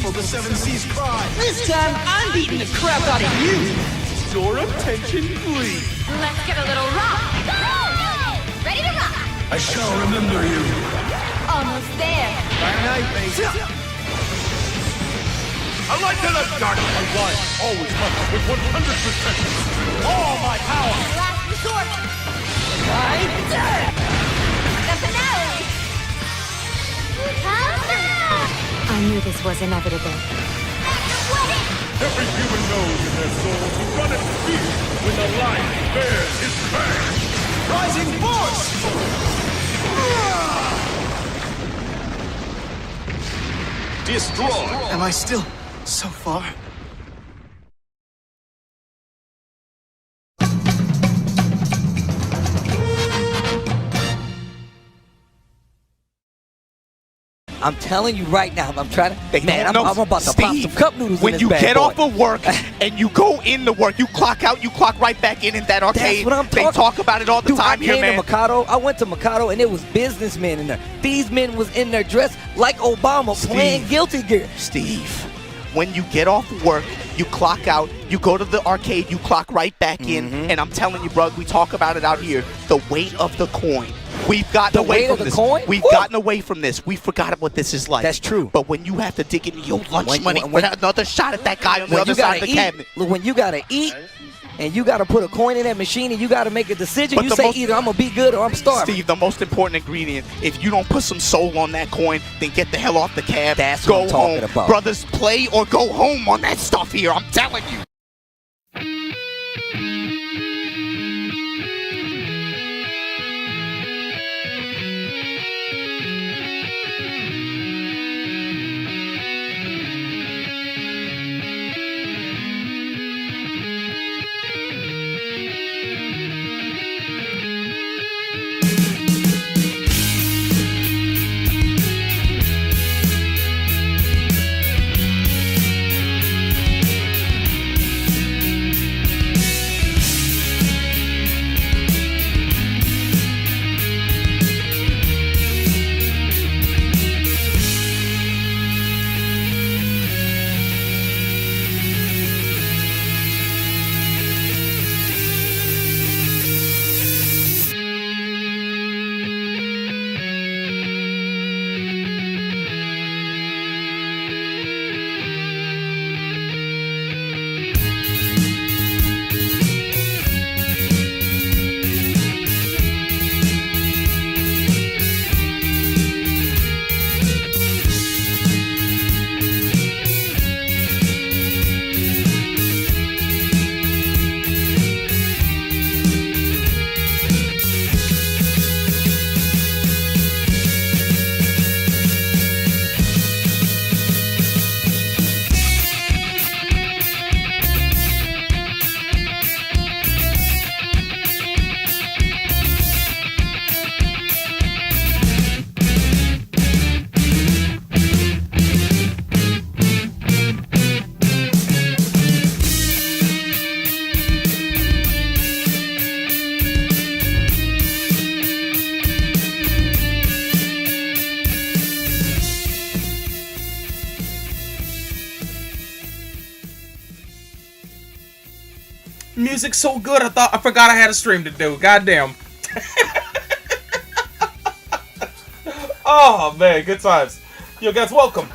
for the Seven Seas Pride. This time, I'm beating the crap out of you. Your attention, please. Let's get a little rock. Go! Ready to rock. I shall remember you. Almost there. Night, baby. I like to the dark and light. Always up with 100%. All my power. Last resort. Right? The finale. Come back. I knew this was inevitable. Every human knows in their soul to run at speed when the lion bears his fang. Rising force! Destroy. Am I still so far? I'm telling you right now, I'm trying to. I'm about to pop some cup noodles when in this you bad get boy. off of work and you go into work, you clock out, you clock right back in that arcade. That's what I'm talking. They talk about it all the Dude, time I here, came man. to Mikado. I went to Mikado and it was businessmen in there. These men was in there dressed like Obama, playing Guilty Gear. Steve, when you get off work, you clock out, you go to the arcade, you clock right back in, and I'm telling you, bro, we talk about it out here, the weight of the coin. We've gotten away from this. We've gotten away from this. We forgot what this is like. That's true. But when you have to dig into your lunch money with another shot at that guy on the other side of the cabinet. When you gotta eat and you gotta put a coin in that machine and you gotta make a decision, But you the say most- either I'm gonna be good or I'm starving. Steve, the most important ingredient, if you don't put some soul on that coin, then get the hell off the cab. That's go what I'm talking home. about. Brothers, play or go home on that stuff here. I'm telling you. Music's so good, I forgot I had a stream to do. Goddamn. Oh man, good times. Yo guys, welcome.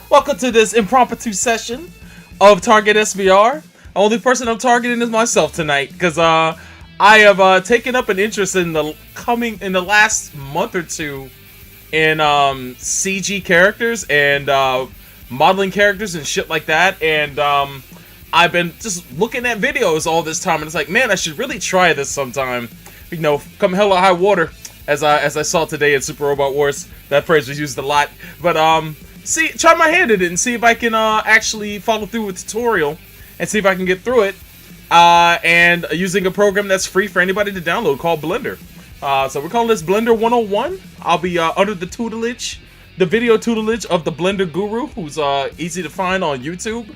Welcome to this impromptu session of Target SVR. The only person I'm targeting is myself tonight, because I have taken up an interest in the last month or two in CG characters and modeling characters and shit like that, and I've been just looking at videos all this time, and it's like, man, I should really try this sometime. You know, come hell or high water, as I saw today in Super Robot Wars. That phrase was used a lot, but try my hand at it and see if I can actually follow through with the tutorial and see if I can get through it. And using a program that's free for anybody to download called Blender. So we're calling this Blender 101. I'll be under the tutelage, the video tutelage of the Blender Guru, who's easy to find on YouTube.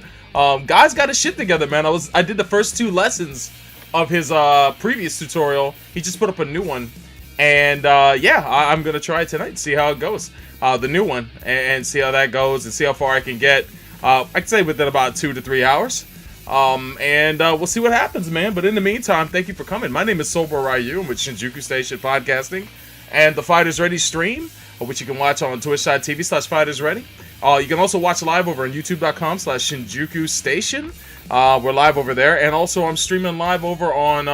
Guy's got his shit together, man. I did the first 2 lessons of his previous tutorial. He just put up a new one, and yeah, I'm gonna try it tonight, see how it goes. The new one, and see how that goes, and see how far I can get. I'd say within about 2 to 3 hours. And we'll see what happens, man. But in the meantime, thank you for coming. My name is SoulBroRyu. I'm with Shinjuku Station Podcasting and the Fighters Ready stream, which you can watch on twitch.tv/FightersReady. You can also watch live over on youtube.com/Shinjuku Station. We're live over there. And also I'm streaming live over on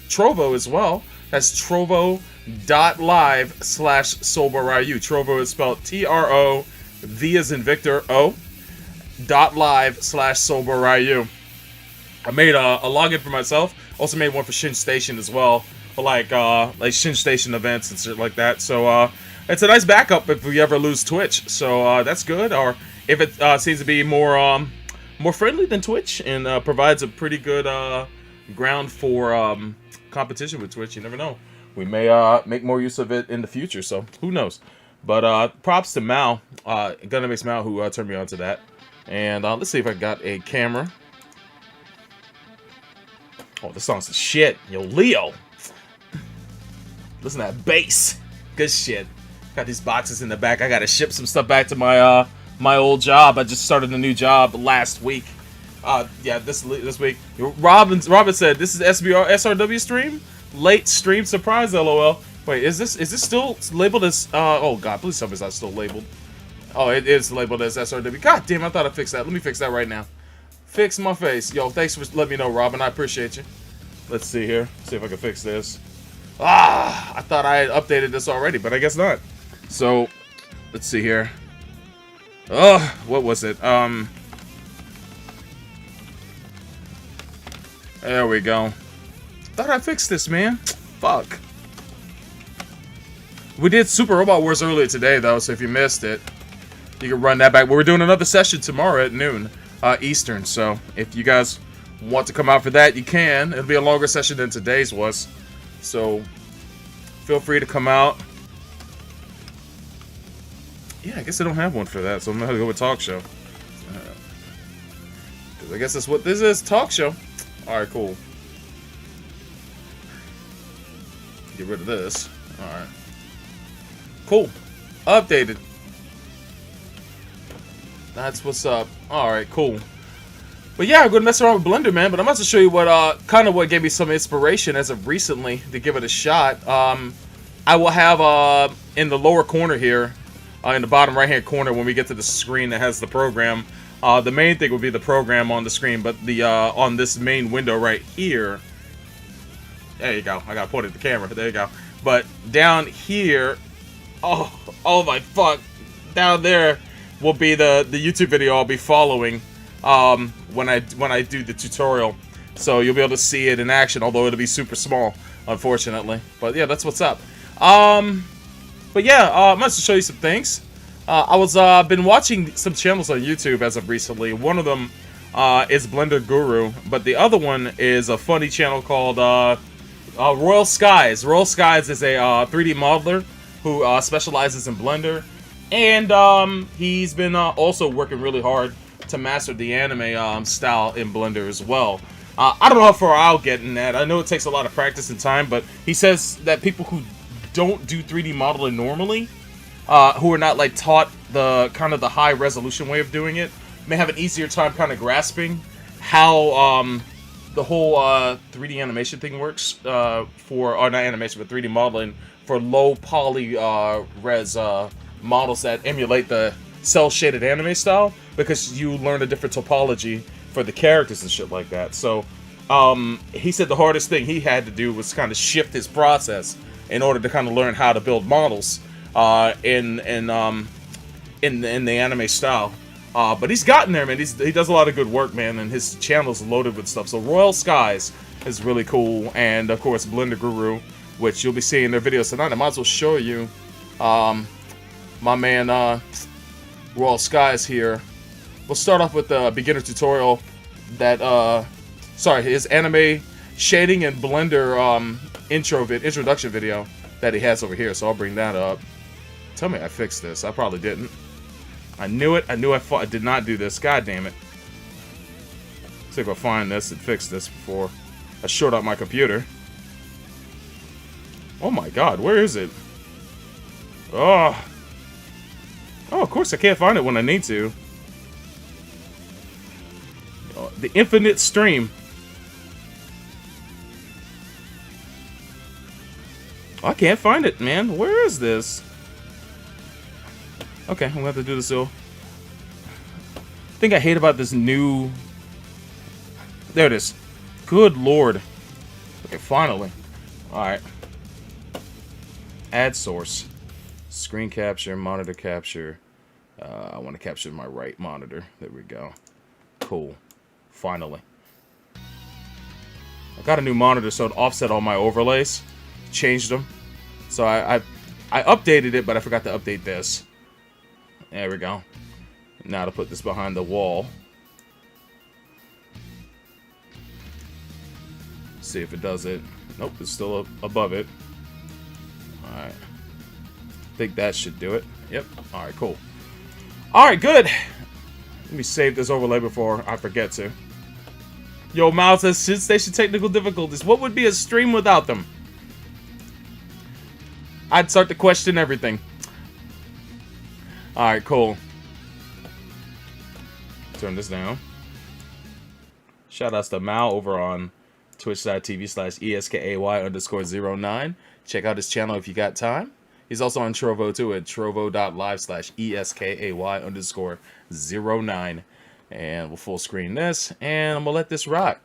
Trovo as well. That's Trovo.live/SoulBroRyu. Trovo is spelled Trovo, V as in Victor, .live/SoulBroRyu. I made a login for myself. Also made one for ShinStation as well, for like ShinStation events and shit like that. So it's a nice backup if we ever lose Twitch. So that's good. Or if it seems to be more friendly than Twitch and provides a pretty good ground for competition with Twitch. You never know. We may make more use of it in the future. So who knows? But props to Mal, Gunna Mal, who turned me on to that. And let's see if I got a camera. Oh, this song's the shit. Yo, Leo. Listen to that bass. Good shit. Got these boxes in the back. I gotta ship some stuff back to my my old job. I just started a new job last week. Yeah, this week. Robin said this is SRW stream. Late stream surprise. LOL. Wait, is this still labeled as? Oh God, please tell me it's not still labeled. Oh, it is labeled as SRW. God damn, I thought I fixed that. Let me fix that right now. Fix my face. Yo, thanks for letting me know, Robin. I appreciate you. Let's see here. See if I can fix this. I thought I had updated this already, but I guess not. So, let's see here. Oh, what was it? There we go. Thought I fixed this, man. Fuck. We did Super Robot Wars earlier today, though, so if you missed it, you can run that back. We're doing another session tomorrow at noon. Eastern, so if you guys want to come out for that, you can. It'll be a longer session than today's was, so feel free to come out. Yeah, I guess I don't have one for that, so I'm gonna go with talk show. Cause I guess that's what this is, talk show. All right, cool. Get rid of this. All right, cool. Updated. That's what's up. Alright, cool. But yeah, I'm gonna mess around with Blender, man. But I'm about to show you what kind of what gave me some inspiration as of recently to give it a shot. I will have in the lower corner here, in the bottom right hand corner, when we get to the screen that has the program, the main thing will be the program on the screen, but the on this main window right here, there you go. I gotta point at the camera. There you go. But down here, oh my fuck, down there will be the YouTube video I'll be following when I do the tutorial. So you'll be able to see it in action, although it'll be super small, unfortunately. But yeah, that's what's up. But yeah, I'm going to show you some things. I was been watching some channels on YouTube as of recently. One of them is Blender Guru, but the other one is a funny channel called Royal Skies. Royal Skies is a 3D modeler who specializes in Blender. And he's been also working really hard to master the anime style in Blender as well. I don't know how far I'll get in that. I know it takes a lot of practice and time, but he says that people who don't do 3D modeling normally, who are not like taught the kind of the high resolution way of doing it, may have an easier time kind of grasping how the whole 3D animation thing works or not animation, but 3D modeling for low poly res models that emulate the cel-shaded anime style, because you learn a different topology for the characters and shit like that. So he said the hardest thing he had to do was kind of shift his process in order to kind of learn how to build models in the anime style. But he's gotten there, man. He does a lot of good work, man, and his channel's loaded with stuff. So Royal Skies is really cool, and of course Blender Guru, which you'll be seeing their videos tonight. I might as well show you my man Royal Skies here. We'll start off with the beginner tutorial that his anime shading and Blender introduction video that he has over here. So I'll bring that up. Tell me I fixed this. I probably didn't. I knew it. I did not do this. God damn it. See if I find this and fix this before I short out my computer. Oh my god, where is it? Oh, of course I can't find it when I need to. the infinite stream. I can't find it, man. Where is this? Okay, I'm gonna have to do this though. Thing I hate about this new... There it is. Good lord. Okay, finally. Alright. Add source. Screen capture, monitor capture. I want to capture my right monitor. There we go. Cool. Finally. I got a new monitor, so it offset all my overlays. Changed them. So I updated it, but I forgot to update this. There we go. Now to put this behind the wall. See if it does it. Nope, it's still above it. Alright. I think that should do it. Yep. Alright, cool. Alright, good. Let me save this overlay before I forget to. Yo, Miles says ShinStation technical difficulties. What would be a stream without them? I'd start to question everything. Alright, cool. Turn this down. Shoutouts to Mal over on twitch.tv/ESKAY_09. Check out his channel if you got time. He's also on Trovo too at Trovo.live/ESKAY_09. And we'll full screen this, and I'm gonna let this rock.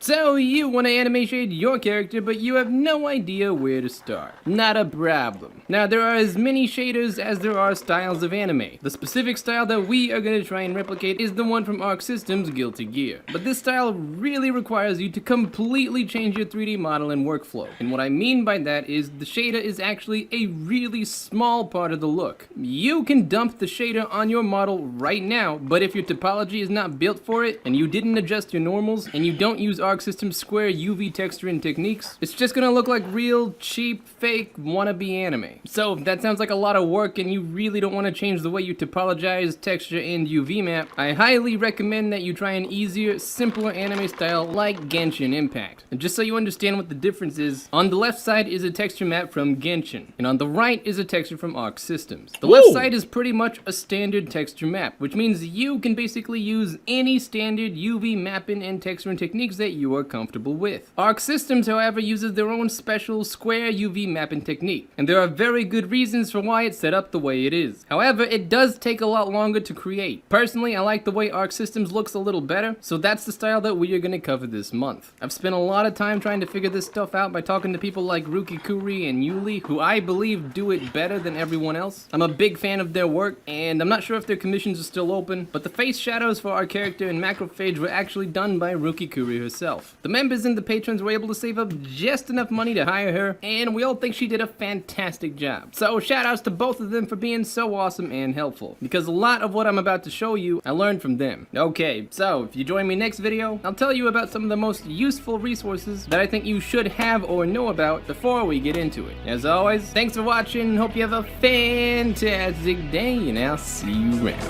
So you want to anime shade your character, but you have no idea where to start. Not a problem. Now there are as many shaders as there are styles of anime. The specific style that we are going to try and replicate is the one from Arc System's Guilty Gear. But this style really requires you to completely change your 3D model and workflow. And what I mean by that is the shader is actually a really small part of the look. You can dump the shader on your model right now, but if your topology is not built for it, and you didn't adjust your normals, and you don't use Arc System Square UV texturing techniques, it's just gonna look like real, cheap, fake, wannabe anime. So if that sounds like a lot of work and you really don't want to change the way you topologize, texture, and UV map, I highly recommend that you try an easier, simpler anime style like Genshin Impact. And just so you understand what the difference is, on the left side is a texture map from Genshin, and on the right is a texture from Arc Systems. The left side is pretty much a standard texture map, which means you can basically use any standard UV mapping and texturing techniques that you are comfortable with. Arc Systems, however, uses their own special square UV mapping technique, and there are very good reasons for why it's set up the way it is. However, it does take a lot longer to create. Personally, I like the way Arc Systems looks a little better, so that's the style that we are going to cover this month. I've spent a lot of time trying to figure this stuff out by talking to people like Rukikuri and Yuli, who I believe do it better than everyone else. I'm a big fan of their work, and I'm not sure if their commissions are still open, but the face shadows for our character in Macrophage were actually done by Rukikuri herself. The members and the patrons were able to save up just enough money to hire her, and we all think she did a fantastic job. So shoutouts to both of them for being so awesome and helpful, because a lot of what I'm about to show you, I learned from them. Okay, so if you join me next video, I'll tell you about some of the most useful resources that I think you should have or know about before we get into it. As always, thanks for watching, hope you have a fantastic day, and I'll see you around.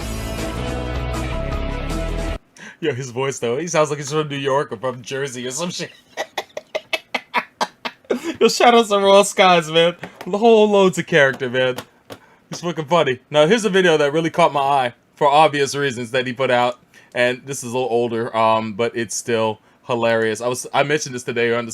Yo, his voice though, he sounds like he's from New York or from Jersey or some shit. Yo, shout out to Raw Skies, man. The whole loads of character, man. He's fucking funny. Now, here's a video that really caught my eye for obvious reasons that he put out, and this is a little older, but it's still hilarious. I mentioned this today on the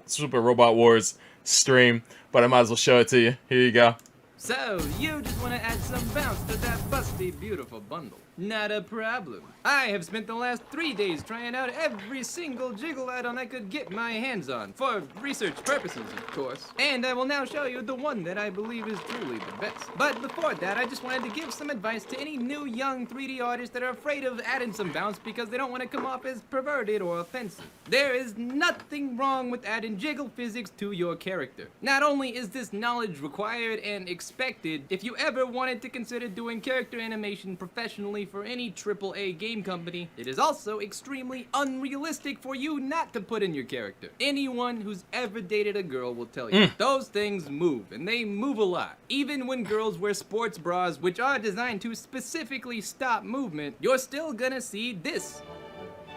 Super Robot Wars stream, but I might as well show it to you. Here you go. So, you just want to add some bounce to that busty beautiful bundle. Not a problem. I have spent the last 3 days trying out every single jiggle add-on I could get my hands on, for research purposes, of course. And I will now show you the one that I believe is truly the best. But before that, I just wanted to give some advice to any new young 3D artists that are afraid of adding some bounce because they don't want to come off as perverted or offensive. There is nothing wrong with adding jiggle physics to your character. Not only is this knowledge required and expected, if you ever wanted to consider doing character animation professionally for any AAA game company, it is also extremely unrealistic for you not to put in your character. Anyone who's ever dated a girl will tell you, those things move, and they move a lot. Even when girls wear sports bras, which are designed to specifically stop movement, you're still gonna see this,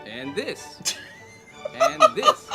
and this, and this,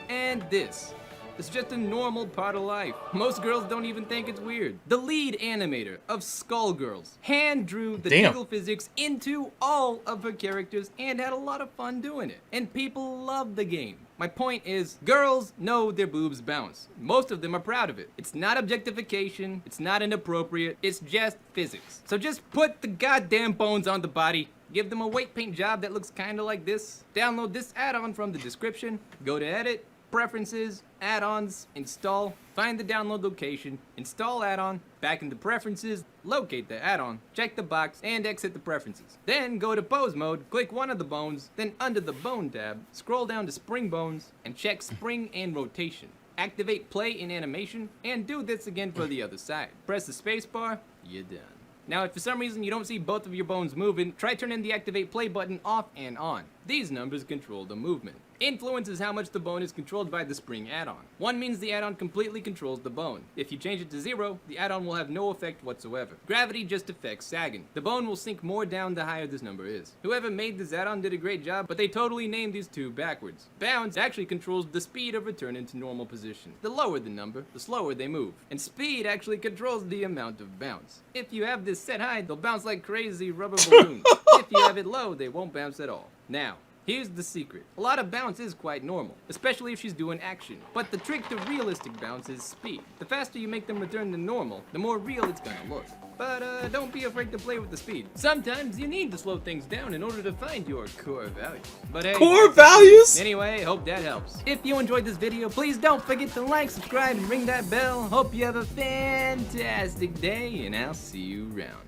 and this. It's just a normal part of life. Most girls don't even think it's weird. The lead animator of Skullgirls hand drew the Damn. jiggle physics into all of her characters and had a lot of fun doing it. And people love the game. My point is, girls know their boobs bounce. Most of them are proud of it. It's not objectification, it's not inappropriate, it's just physics. So just put the goddamn bones on the body, give them a weight paint job that looks kinda like this, download this add-on from the description, go to edit, preferences, add-ons, install, find the download location, install add-on, back into preferences, locate the add-on, check the box, and exit the preferences. Then go to pose mode, click one of the bones, then under the bone tab, scroll down to spring bones, and check spring and rotation. Activate play in animation, and do this again for the other side. Press the spacebar, you're done. Now, if for some reason you don't see both of your bones moving, try turning the activate play button off and on. These numbers control the movement. Influence is how much the bone is controlled by the spring add-on. 1 means the add-on completely controls the bone. If you change it to 0, the add-on will have no effect whatsoever. Gravity just affects sagging. The bone will sink more down the higher this number is. Whoever made this add-on did a great job, but they totally named these two backwards. Bounce actually controls the speed of return into normal position. The lower the number, the slower they move. And speed actually controls the amount of bounce. If you have this set high, they'll bounce like crazy rubber balloons. If you have it low, they won't bounce at all. Now, here's the secret. A lot of bounce is quite normal, especially if she's doing action. But the trick to realistic bounce is speed. The faster you make them return to normal, the more real it's gonna look. But don't be afraid to play with the speed. Sometimes you need to slow things down in order to find your core values. But hey, Core values? anyway, hope that helps. If you enjoyed this video, please don't forget to like, subscribe, and ring that bell. Hope you have a fantastic day, and I'll see you around.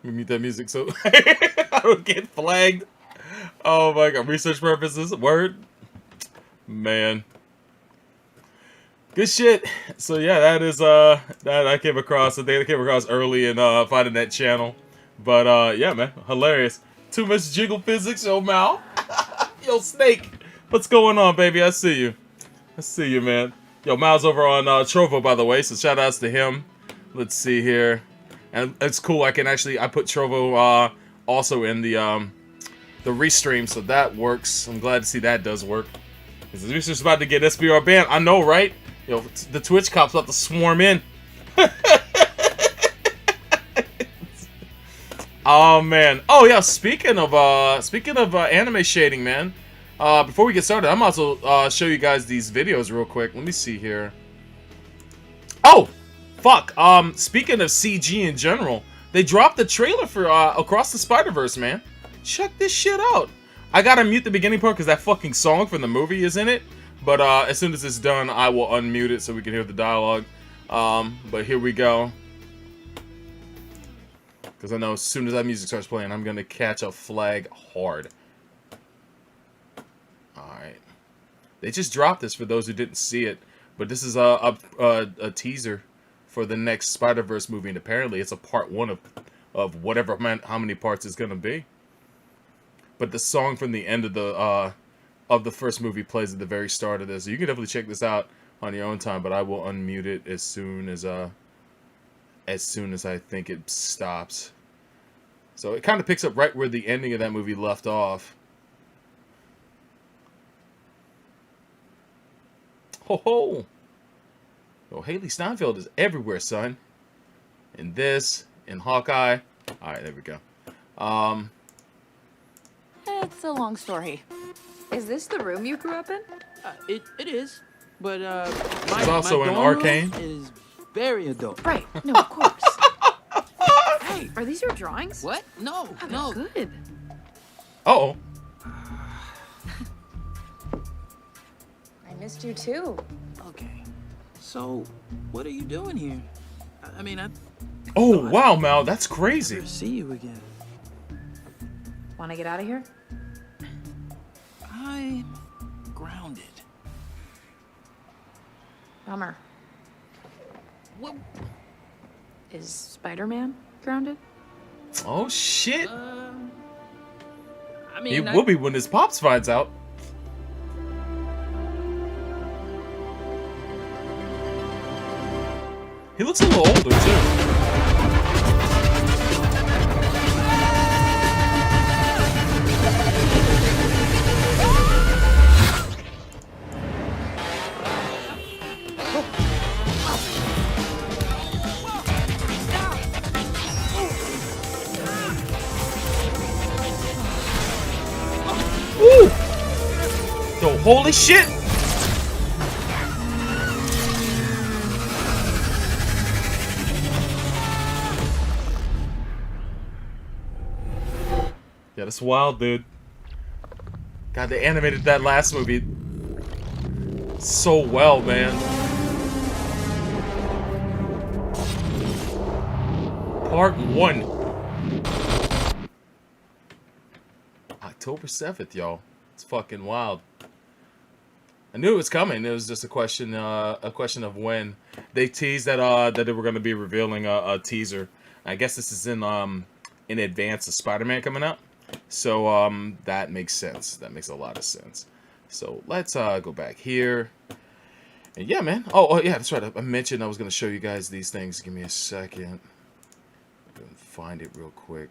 We mute that music so I don't get flagged. Oh my god, research purposes. Word. Man. Good shit. So yeah, that is that I came across. I think I came across early in finding that channel. But yeah, man, hilarious. Too much jiggle physics, yo Mal. Yo Snake. What's going on, baby? I see you. I see you, man. Yo, Mal's over on Trovo, by the way, so shout outs to him. Let's see here. And it's cool, I put Trovo also in the restream, so that works. I'm glad to see that does work. Because we're just about to get SBR banned. I know, right? Yo, the Twitch cops about to swarm in. Oh man. Oh yeah, speaking of anime shading, man. Before we get started, I'm also show you guys these videos real quick. Let me see here. Oh! Fuck, speaking of CG in general, they dropped the trailer for Across the Spider-Verse, man. Check this shit out. I gotta mute the beginning part because that fucking song from the movie is in it. But as soon as it's done, I will unmute it so we can hear the dialogue. But here we go. Because I know as soon as that music starts playing, I'm gonna catch a flag hard. Alright. They just dropped this for those who didn't see it. But this is a teaser for the next Spider-Verse movie, and apparently it's a part 1 of whatever how many parts it's gonna be. But the song from the end of the first movie plays at the very start of this. So you can definitely check this out on your own time, but I will unmute it as soon as I think it stops. So it kind of picks up right where the ending of that movie left off. Ho ho! Oh, Haley Steinfeld is everywhere, son. In this, in Hawkeye. Alright, there we go. It's a long story. Is this the room you grew up in? It is, but It's also in Arcane. Is very adult. Right. No, of course. Hey, are these your drawings? What? No, Oh, no. good. Uh-oh. I missed you too. Okay. So, what are you doing here? I mean, I Oh, wow, Mal, that's crazy. never see you again. Want to get out of here? I'm grounded. Bummer. What? Is Spider-Man grounded? Oh, shit. I He mean, will be when his pops finds out. He looks a little older, too. Holy shit! Yeah, that's wild, dude. God, they animated that last movie so well, man. Part 1. October 7th, y'all. It's fucking wild. I knew it was coming. It was just a question of when. They teased that they were going to be revealing a teaser. I guess this is in advance of Spider-Man coming out. So that makes sense. That makes a lot of sense. So let's go back here. And yeah, man. Oh yeah, that's right. I mentioned I was going to show you guys these things. Give me a second. Find it real quick.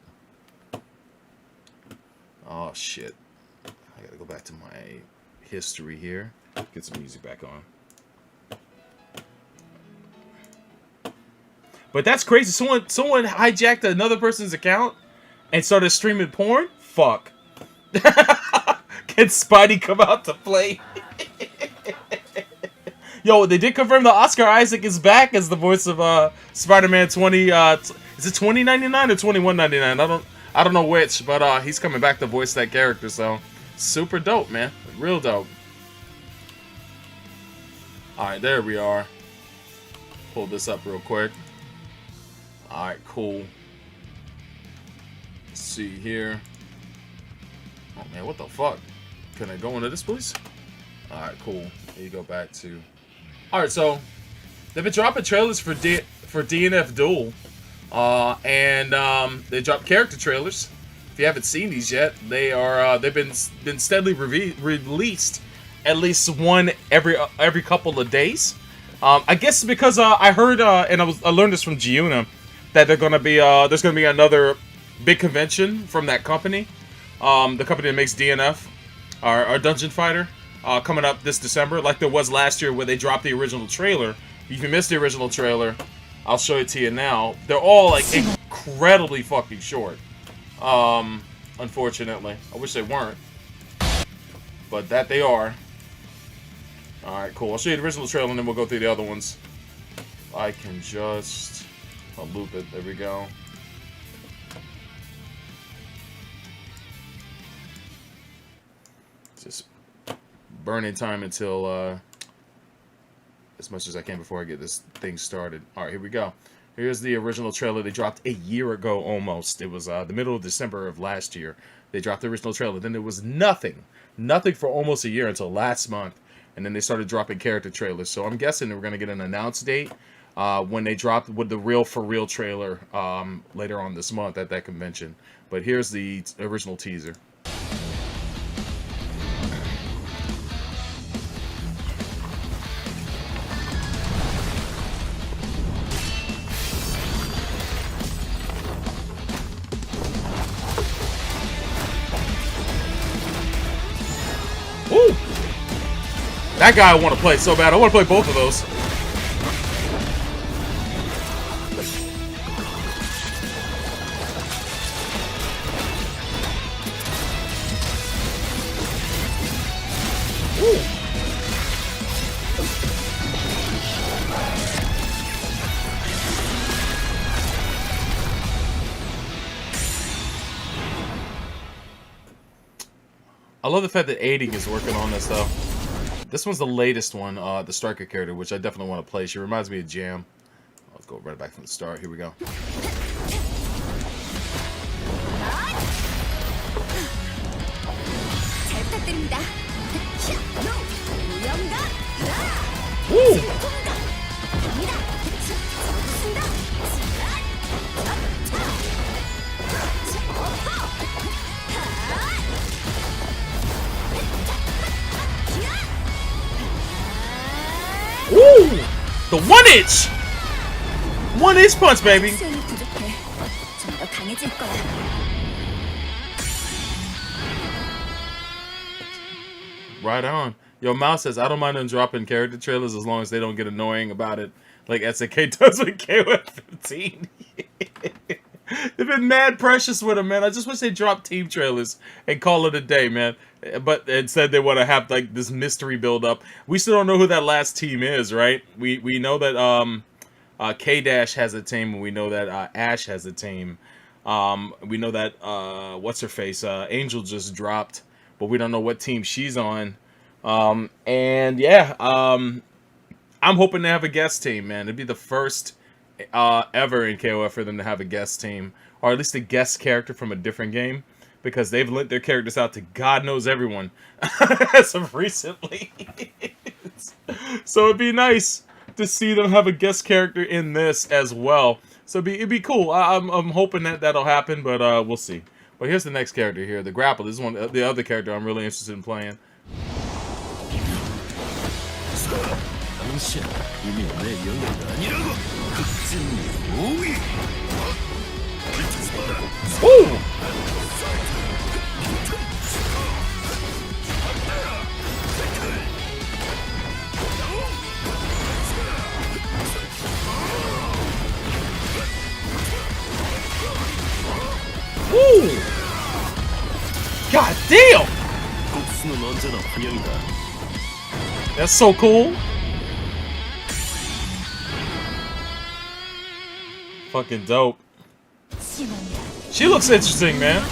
Oh shit. I gotta go back to my history here. Get some music back on. But that's crazy. Someone hijacked another person's account and started streaming porn? Fuck. Can Spidey come out to play? Yo, they did confirm that Oscar Isaac is back as the voice of Spider-Man 20 is it 2099 or 2199? I don't know which, but he's coming back to voice that character, so super dope, man. Real dope. Alright, there we are. Pull this up real quick. Alright, cool. Let's see here. Oh man, what the fuck? Can I go into this, please? Alright, cool. Here you go back to... Alright, so they've been dropping trailers for DNF Duel. And they dropped character trailers. If you haven't seen these yet, they've been steadily released, at least one every couple of days. I guess because I heard and I learned this from Giuna that there's gonna be another big convention from that company, the company that makes DNF, our Dungeon Fighter, coming up this December, like there was last year where they dropped the original trailer. If you missed the original trailer, I'll show it to you now. They're all like incredibly fucking short. Unfortunately. I wish they weren't. But that they are. Alright, cool. I'll show you the original trailer and then we'll go through the other ones. I can just... I'll loop it. There we go. Just burning time until... as much as I can before I get this thing started. Alright, here we go. Here's the original trailer they dropped a year ago almost. It was the middle of December of last year. They dropped the original trailer. Then there was nothing for almost a year until last month. And then they started dropping character trailers. So I'm guessing we're going to get an announce date when they drop with the real for real trailer later on this month at that convention. But here's the original teaser. Ooh! That guy I want to play so bad. I want to play both of those. Ooh. I love the fact that Aiding is working on this, though. This one's the latest one, the Striker character, which I definitely want to play. She reminds me of Jam. Let's go right back from the start. Here we go. Woo! Ooh! The 1-inch! 1-inch punch, baby! Right on. Yo, Mouse says, I don't mind them dropping character trailers as long as they don't get annoying about it, like SNK does with KOF 15. They've been mad precious with him, man. I just wish they dropped team trailers and call it a day, man. But instead they want to have like this mystery build up. We still don't know who that last team is, right? We know that K-Dash has a team, and we know that Ash has a team. We know that what's her face? Angel just dropped, but we don't know what team she's on. And yeah, I'm hoping to have a guest team, man. It'd be the first ever in KOF for them to have a guest team, or at least a guest character from a different game, because they've lent their characters out to God knows everyone as of recently. So it'd be nice to see them have a guest character in this as well. So it'd be cool. I'm hoping that that'll happen, but we'll see. But here's the next character here, the Grapple. This is the other character I'm really interested in playing. Ooh! Ooh! God damn! That's so cool. Fucking dope. She looks interesting, man.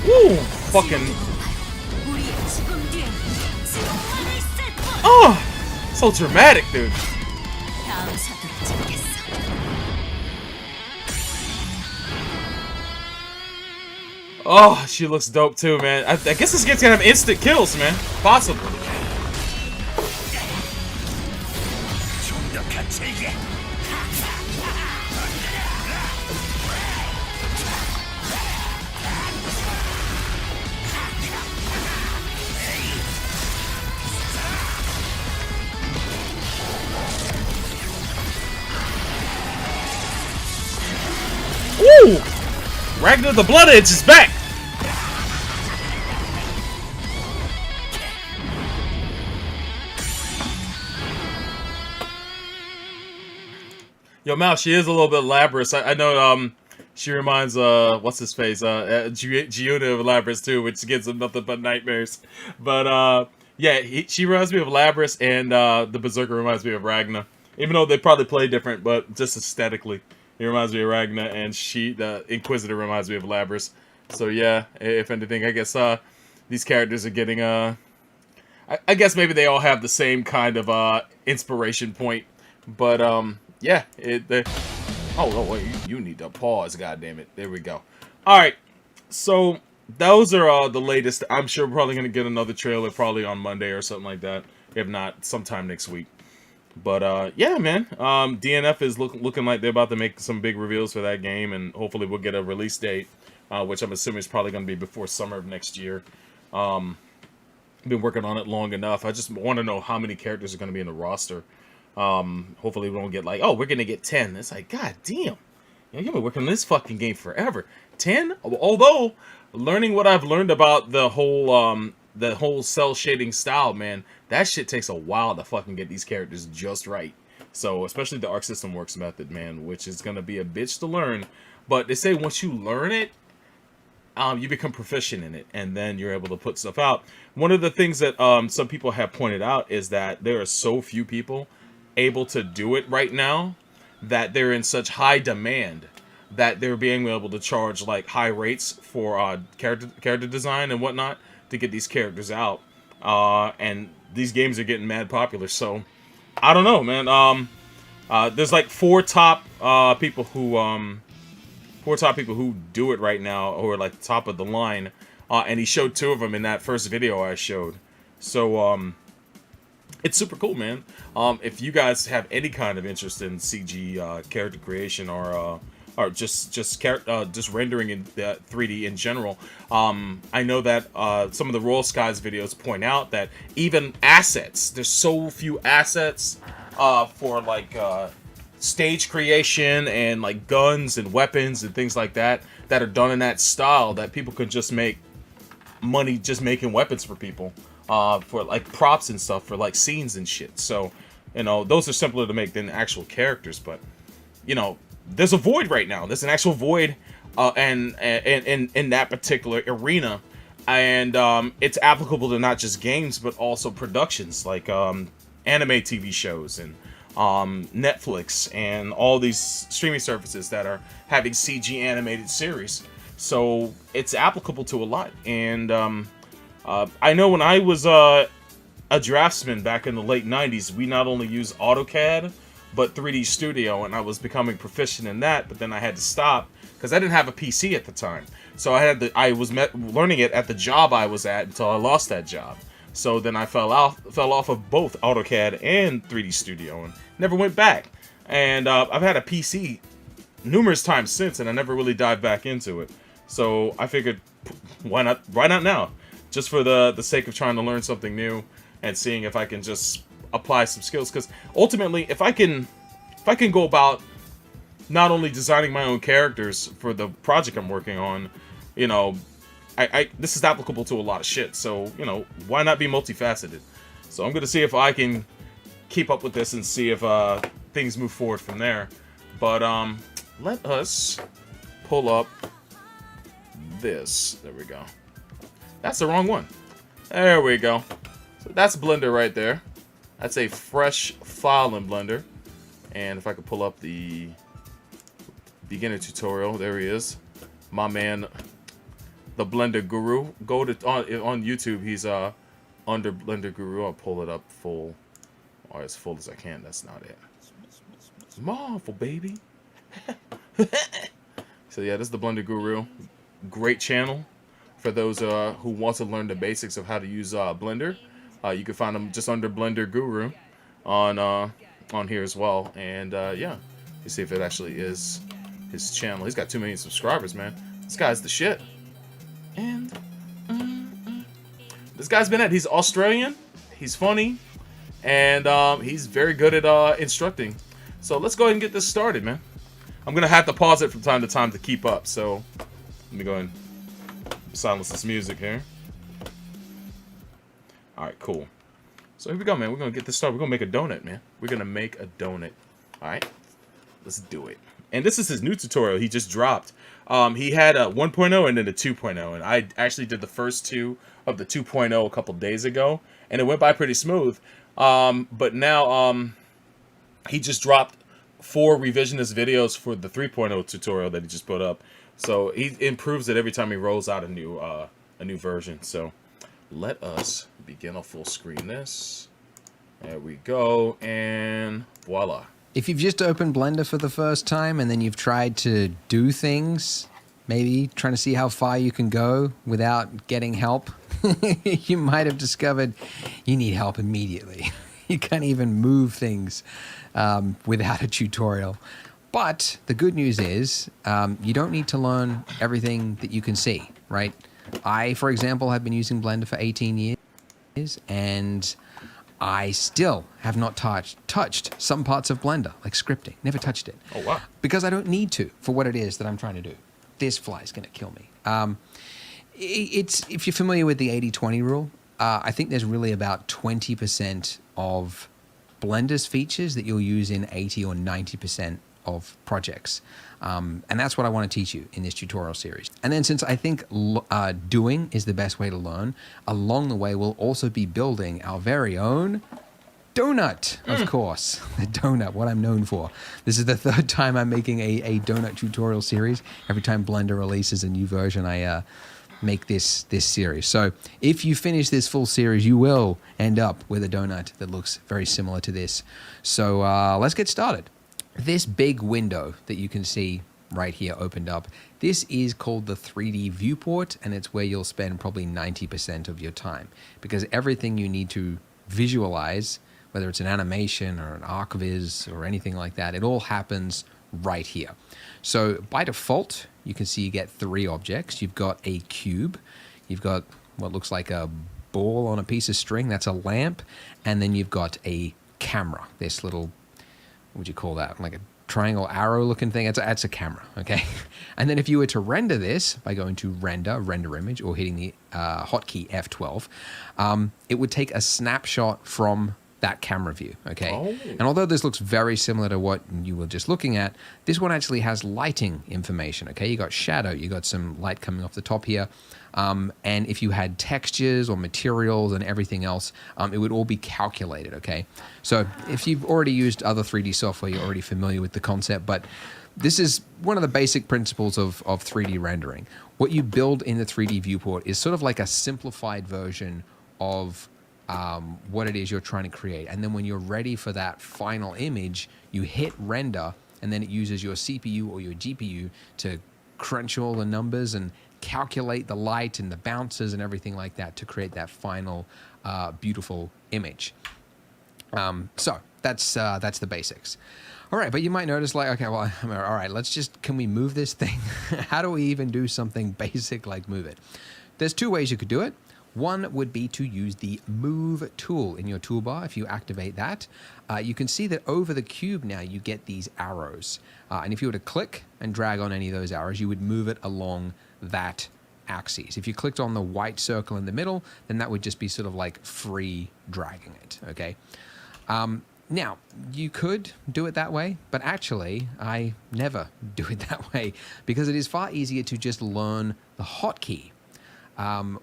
Woo! Fucking. Oh! So dramatic, dude. Oh, she looks dope too, man. I guess this kid's gonna have instant kills, man. Possible. Woo! Ragnar the Blood Edge is back! Yo, Mal, she is a little bit Labras. I know she reminds what's his face? Giuna of Labras too, which gives him nothing but nightmares. But yeah, she reminds me of Labras, and the Berserker reminds me of Ragnar. Even though they probably play different, but just aesthetically. He reminds me of Ragnar, and the Inquisitor reminds me of Labras. So yeah, if anything, I guess these characters are getting I guess maybe they all have the same kind of inspiration point, but yeah, oh wait, you need to pause, goddammit. There we go. All right, so those are the latest. I'm sure we're probably gonna get another trailer probably on Monday or something like that. If not, sometime next week. But yeah, man, DNF is looking like they're about to make some big reveals for that game, and hopefully we'll get a release date, which I'm assuming is probably going to be before summer of next year. Been working on it long enough. I just want to know how many characters are going to be in the roster. Hopefully we don't get like, oh, we're going to get 10. It's like, god damn, you've been working on this fucking game forever. 10? Although, learning what I've learned about the whole cell shading style, man, that shit takes a while to fucking get these characters just right. So, especially the Arc System Works method, man, which is going to be a bitch to learn. But they say once you learn it, you become proficient in it, and then you're able to put stuff out. One of the things that some people have pointed out is that there are so few people able to do it right now, that they're in such high demand that they're being able to charge like high rates for character design and whatnot to get these characters out. And these games are getting mad popular, so I don't know, man. There's like four top people who do it right now, who are like top of the line, and he showed 2 of them in that first video I showed. So it's super cool, man. If you guys have any kind of interest in CG character creation or just rendering in 3D in general, I know that some of the Royal Skies videos point out that even assets, there's so few assets for like stage creation and like guns and weapons and things like that are done in that style that people could just make money just making weapons for people for like props and stuff for like scenes and shit. So, you know, those are simpler to make than actual characters, but you know, there's a void right now. There's an actual void and in that particular arena, and it's applicable to not just games but also productions like anime TV shows and Netflix and all these streaming services that are having CG animated series. So it's applicable to a lot. And I know when I was a draftsman back in the late 90s, we not only used AutoCAD but 3D Studio, and I was becoming proficient in that, but then I had to stop because I didn't have a PC at the time. So I was learning it at the job I was at until I lost that job. So then I fell off of both AutoCAD and 3D Studio and never went back. And I've had a PC numerous times since, and I never really dived back into it. So I figured, why not now? Just for the sake of trying to learn something new and seeing if I can just apply some skills. Because ultimately, if I can go about not only designing my own characters for the project I'm working on, you know, this is applicable to a lot of shit. So, you know, why not be multifaceted? So I'm going to see if I can keep up with this and see if things move forward from there. But let us pull up this. There we go. That's the wrong one. There we go. So that's Blender right there. That's a fresh file in Blender. And if I could pull up the beginner tutorial, there he is. My man, the Blender Guru. Go to on YouTube. He's under Blender Guru. I'll pull it up full, or as full as I can. That's not it. It's Marvel, baby. So yeah, this is the Blender Guru. Great channel for those who want to learn the basics of how to use Blender. You can find him just under Blender Guru on here as well. And yeah, you see if it actually is his channel. He's got 2 million subscribers, man. This guy's the shit. And this guy's been he's Australian, he's funny, and he's very good at instructing. So let's go ahead and get this started, man. I'm gonna have to pause it from time to time to keep up, so let me go ahead and silence this music here. Alright, cool. So here we go, man. We're gonna get this started. We're gonna make a donut, man. We're gonna make a donut. Alright, let's do it. And this is his new tutorial he just dropped. He had a 1.0 and then a 2.0, and I actually did the first 2 of the 2.0 a couple days ago, and it went by pretty smooth. But now he just dropped 4 revisionist videos for the 3.0 tutorial that he just put up. So he improves it every time he rolls out a new version. So let us begin. I'll full screen this. There we go, and voila. If you've just opened Blender for the first time and then you've tried to do things, maybe trying to see how far you can go without getting help, you might have discovered you need help immediately. You can't even move things without a tutorial. But the good news is you don't need to learn everything that you can see, right? I, for example, have been using Blender for 18 years, and I still have not touched some parts of Blender, like scripting. Never touched it. Oh, wow. Because I don't need to for what it is that I'm trying to do. This fly is going to kill me. If you're familiar with the 80-20 rule, I think there's really about 20% of Blender's features that you'll use in 80 or 90% of projects. And that's what I want to teach you in this tutorial series. And then since I think doing is the best way to learn, along the way we'll also be building our very own donut, of course. The donut, what I'm known for. This is the 3rd time I'm making a donut tutorial series. Every time Blender releases a new version, I make this series. So if you finish this full series, you will end up with a donut that looks very similar to this. So let's get started. This big window that you can see right here opened up, this is called the 3D viewport, and it's where you'll spend probably 90% of your time, because everything you need to visualize, whether it's an animation or an arc-viz or anything like that, it all happens right here. So by default, you can see you get 3 objects. You've got a cube, you've got what looks like a ball on a piece of string, that's a lamp, and then you've got a camera, this little, what would you call that? Like a triangle arrow looking thing. That's a camera, okay? And then if you were to render this by going to render image, or hitting the hotkey F12, it would take a snapshot from that camera view, okay? Oh. And although this looks very similar to what you were just looking at, this one actually has lighting information, okay? You got shadow, you got some light coming off the top here, and if you had textures or materials and everything else, it would all be calculated, okay? So if you've already used other 3D software, you're already familiar with the concept, but this is one of the basic principles of 3D rendering. What you build in the 3D viewport is sort of like a simplified version of what it is you're trying to create. And then when you're ready for that final image, you hit render, and then it uses your CPU or your GPU to crunch all the numbers and calculate the light and the bounces and everything like that to create that final beautiful image. So that's the basics. All right, but you might notice, like, okay, well, all right, can we move this thing? How do we even do something basic like move it? There's two ways you could do it. One would be to use the Move tool in your toolbar. If you activate that, you can see that over the cube now you get these arrows. And if you were to click and drag on any of those arrows, you would move it along that axis. If you clicked on the white circle in the middle, then that would just be sort of like free dragging it, okay? Now, you could do it that way, but actually, I never do it that way because it is far easier to just learn the hotkey.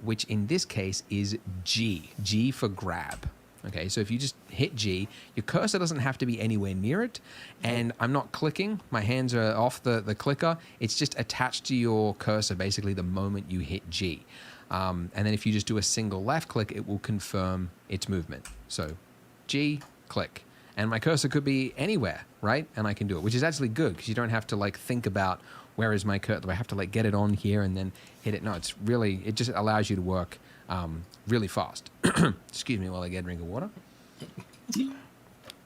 Which in this case is G for grab. Okay, so if you just hit G, your cursor doesn't have to be anywhere near it, and I'm not clicking, my hands are off the clicker, it's just attached to your cursor basically the moment you hit G. And then if you just do a single left click, it will confirm its movement. So G, click. And my cursor could be anywhere, right? And I can do it, which is actually good because you don't have to like think about where is my cursor? Do I have to like get it on here and then hit it? No, it just allows you to work really fast. Excuse me while I get a drink of water.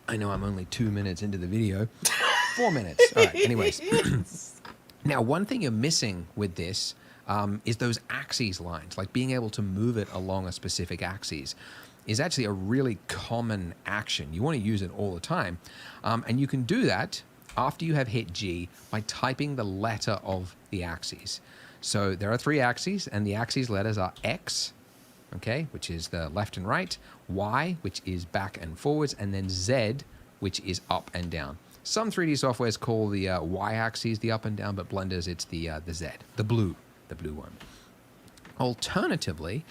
I know I'm only 2 minutes into the video. 4 minutes. All right, anyways. Now, one thing you're missing with this is those axes lines, like being able to move it along a specific axis is actually a really common action. You want to use it all the time. And you can do that after you have hit G by typing the letter of the axes. So there are 3 axes, and the axes letters are X, okay, which is the left and right, Y, which is back and forwards, and then Z, which is up and down. Some 3D softwares call the Y axis the up and down, but Blender's it's the Z, the blue one. Alternatively,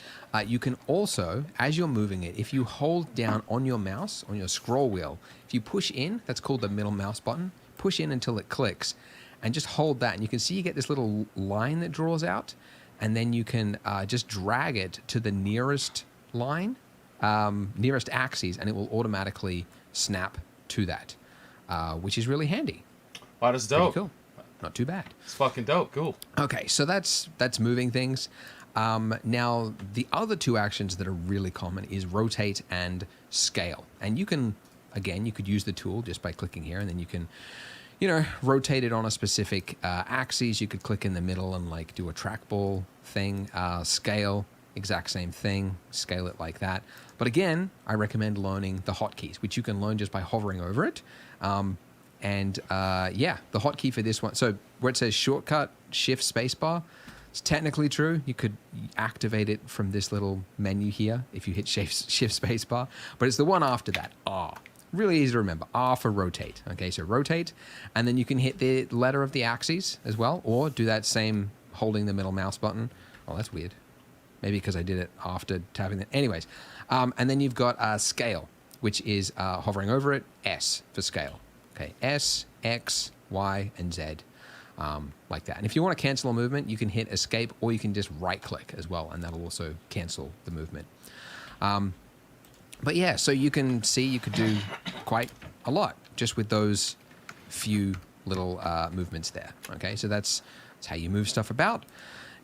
you can also, as you're moving it, if you hold down on your mouse, on your scroll wheel, if you push in, that's called the middle mouse button, push in until it clicks, and just hold that, and you can see you get this little line that draws out, and then you can just drag it to the nearest line, nearest axis, and it will automatically snap to that, which is really handy. Wow, that's dope. Pretty cool. Not too bad. It's fucking dope. Cool. Okay, so that's moving things. Now, the other 2 actions that are really common is rotate and scale. And you can, again, you could use the tool just by clicking here, and then you can, rotate it on a specific axis. You could click in the middle and like do a trackball thing. Scale, exact same thing. Scale it like that. But again, I recommend learning the hotkeys, which you can learn just by hovering over it. The hotkey for this one, so where it says shortcut, shift spacebar, it's technically true. You could activate it from this little menu here if you hit shift spacebar, but it's the one after that, R. Really easy to remember, R for rotate. Okay, so rotate, and then you can hit the letter of the axes as well, or do that same holding the middle mouse button. Oh, that's weird. Maybe because I did it after tapping it. Anyways, and then you've got scale, which is hovering over it, S for scale. Okay, S, X, Y, and Z, like that. And if you want to cancel a movement, you can hit escape, or you can just right click as well, and that'll also cancel the movement. But yeah, so you can see you could do quite a lot just with those few little movements there. Okay, so that's how you move stuff about.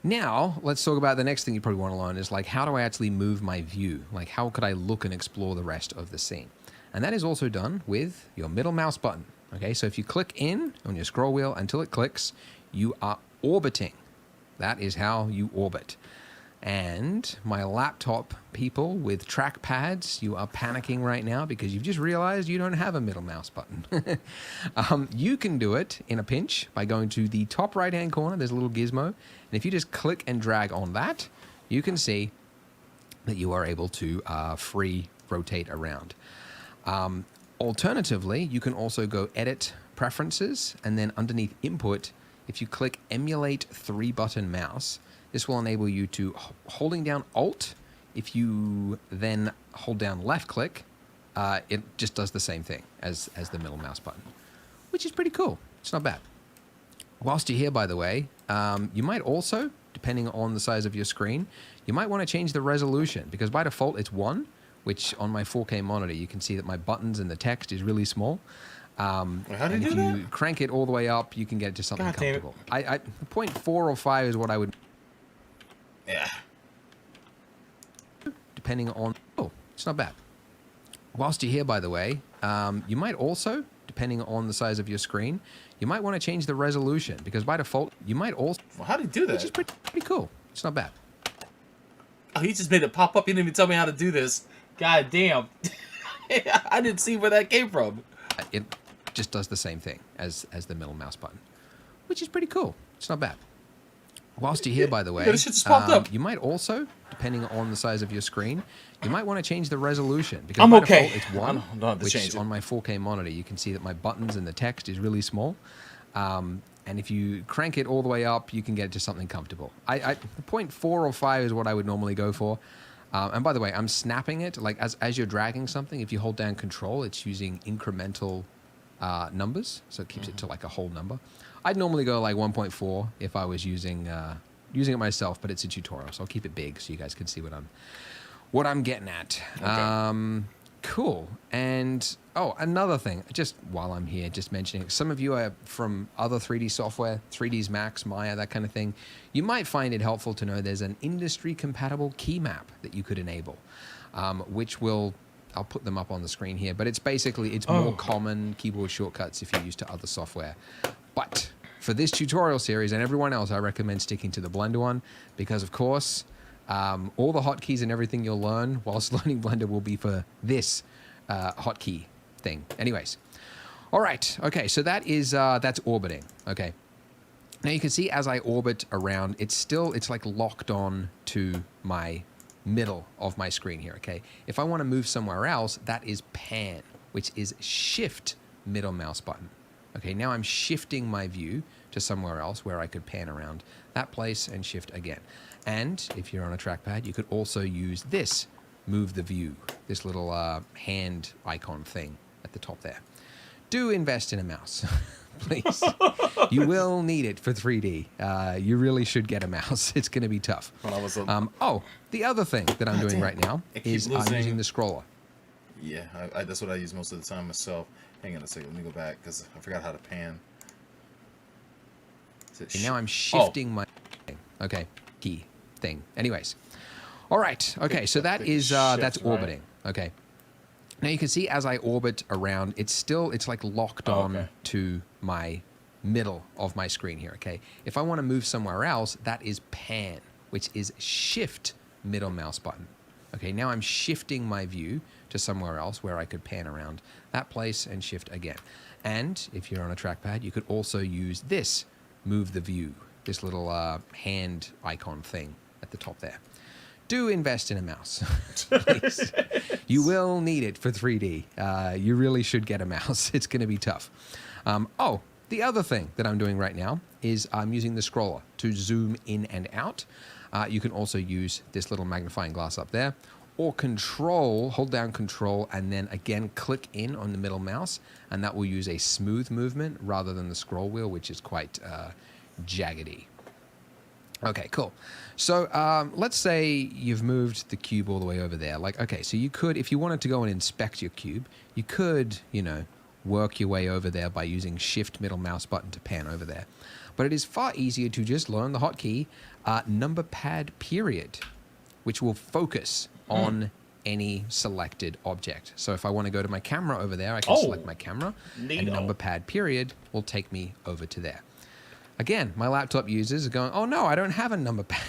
Now, let's talk about the next thing you probably want to learn is like, how do I actually move my view? Like, how could I look and explore the rest of the scene? And that is also done with your middle mouse button. Okay, so if you click in on your scroll wheel until it clicks, you are orbiting. That is how you orbit. And my laptop people with trackpads, you are panicking right now because you've just realized you don't have a middle mouse button. You can do it in a pinch by going to the top right-hand corner. There's a little gizmo. And if you just click and drag on that, you can see that you are able to free rotate around. Alternatively, you can also go Edit Preferences, and then underneath Input, if you click Emulate 3-button mouse, this will enable you to, holding down Alt, if you then hold down left click, it just does the same thing as the middle mouse button, which is pretty cool. It's not bad. Whilst you're here, by the way, you might also, depending on the size of your screen, you might want to change the resolution, because by default it's 1, which on my 4K monitor, you can see that my buttons and the text is really small. How do and you if do you that? crank it all the way up, you can get it to something God damn it. comfortable. 0.4 or 5 is what I would... Yeah. Depending on... Oh, it's not bad. Whilst you're here, by the way, you might also, depending on the size of your screen, you might want to change the resolution, because by default, you might also... Well, how do you do that? Which is pretty cool. It's not bad. Oh, he just made it pop up. He didn't even tell me how to do this. God damn. I didn't see where that came from. It just does the same thing as the middle mouse button, which is pretty cool. It's not bad. Whilst you're here, by the way, this shit just popped up. You might also, depending on the size of your screen, you might want to change the resolution, because I'm by okay. default it's 1, I don't have to which change it. on my 4K monitor, you can see that my buttons and the text is really small. And if you crank it all the way up, you can get it to something comfortable. 0.4 or 5 is what I would normally go for. And by the way, I'm snapping it, like as you're dragging something, if you hold down Control, it's using incremental numbers, so it keeps it to like a whole number. I'd normally go like 1.4 if I was using it myself, but it's a tutorial, so I'll keep it big so you guys can see what I'm getting at. Okay. Cool. And another thing, just while I'm here, just mentioning, some of you are from other 3D software, 3ds Max, Maya, that kind of thing. You might find it helpful to know there's an industry-compatible key map that you could enable, which will, I'll put them up on the screen here, but it's basically, it's more common keyboard shortcuts if you're used to other software. But for this tutorial series and everyone else, I recommend sticking to the Blender one, because of course, all the hotkeys and everything you'll learn whilst learning Blender will be for this hotkey thing. Anyways, all right, okay, so that's orbiting. Okay, now you can see as I orbit around, it's like locked on to my middle of my screen here. Okay, if I want to move somewhere else, that is pan, which is shift middle mouse button. Okay, now I'm shifting my view to somewhere else where I could pan around that place and shift again. And if you're on a trackpad, you could also use this, move the view, this little hand icon thing at the top there. Do invest in a mouse, please. You will need it for 3D. You really should get a mouse. It's going to be tough. The other thing that I'm doing right now is I'm using the scroller. Yeah, that's what I use most of the time myself. Hang on a second, let me go back because I forgot how to pan. And now I'm shifting my key thing. Anyways, all right. Okay, so that's orbiting. Okay. Now you can see as I orbit around, it's like locked on to my middle of my screen here. Okay. If I want to move somewhere else, that is pan, which is shift middle mouse button. Okay. Now I'm shifting my view to somewhere else where I could pan around that place and shift again. And if you're on a trackpad, you could also use this, move the view, this little hand icon thing at the top there. Do invest in a mouse, please. You will need it for 3D. You really should get a mouse. It's going to be tough. The other thing that I'm doing right now is I'm using the scroller to zoom in and out. You can also use this little magnifying glass up there, or hold down Control, and then again click in on the middle mouse, and that will use a smooth movement rather than the scroll wheel, which is quite jaggedy. Okay, cool. So let's say you've moved the cube all the way over there. So you could, if you wanted to go and inspect your cube, you could, work your way over there by using shift middle mouse button to pan over there. But it is far easier to just learn the hotkey number pad period, which will focus on any selected object. So if I want to go to my camera over there, I can select my camera, and number pad period will take me over to there. Again, my laptop users are going, oh no, I don't have a number pad.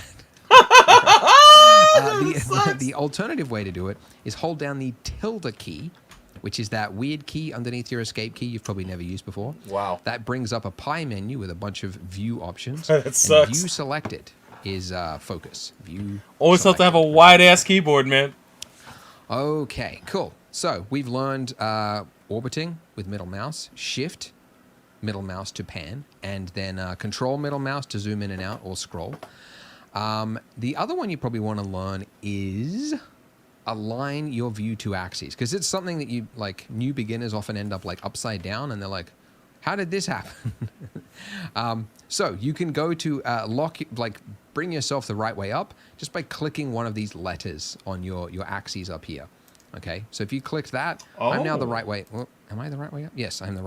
The alternative way to do it is hold down the tilde key, which is that weird key underneath your escape key you've probably never used before. Wow. That brings up a pie menu with a bunch of view options. That sucks. And view selected is focus. View Always have to have a wide-ass keyboard, man. Okay, cool. So we've learned orbiting with middle mouse, shift middle mouse to pan, and then control middle mouse to zoom in and out or scroll. The other one you probably want to learn is align your view to axes, because it's something that you like new beginners often end up like upside down, and they're like, how did this happen? So you can go to bring yourself the right way up just by clicking one of these letters on your axes up here. Okay, so if you clicked that, I'm now the right way. Well, am I the right way up? Yes, I'm the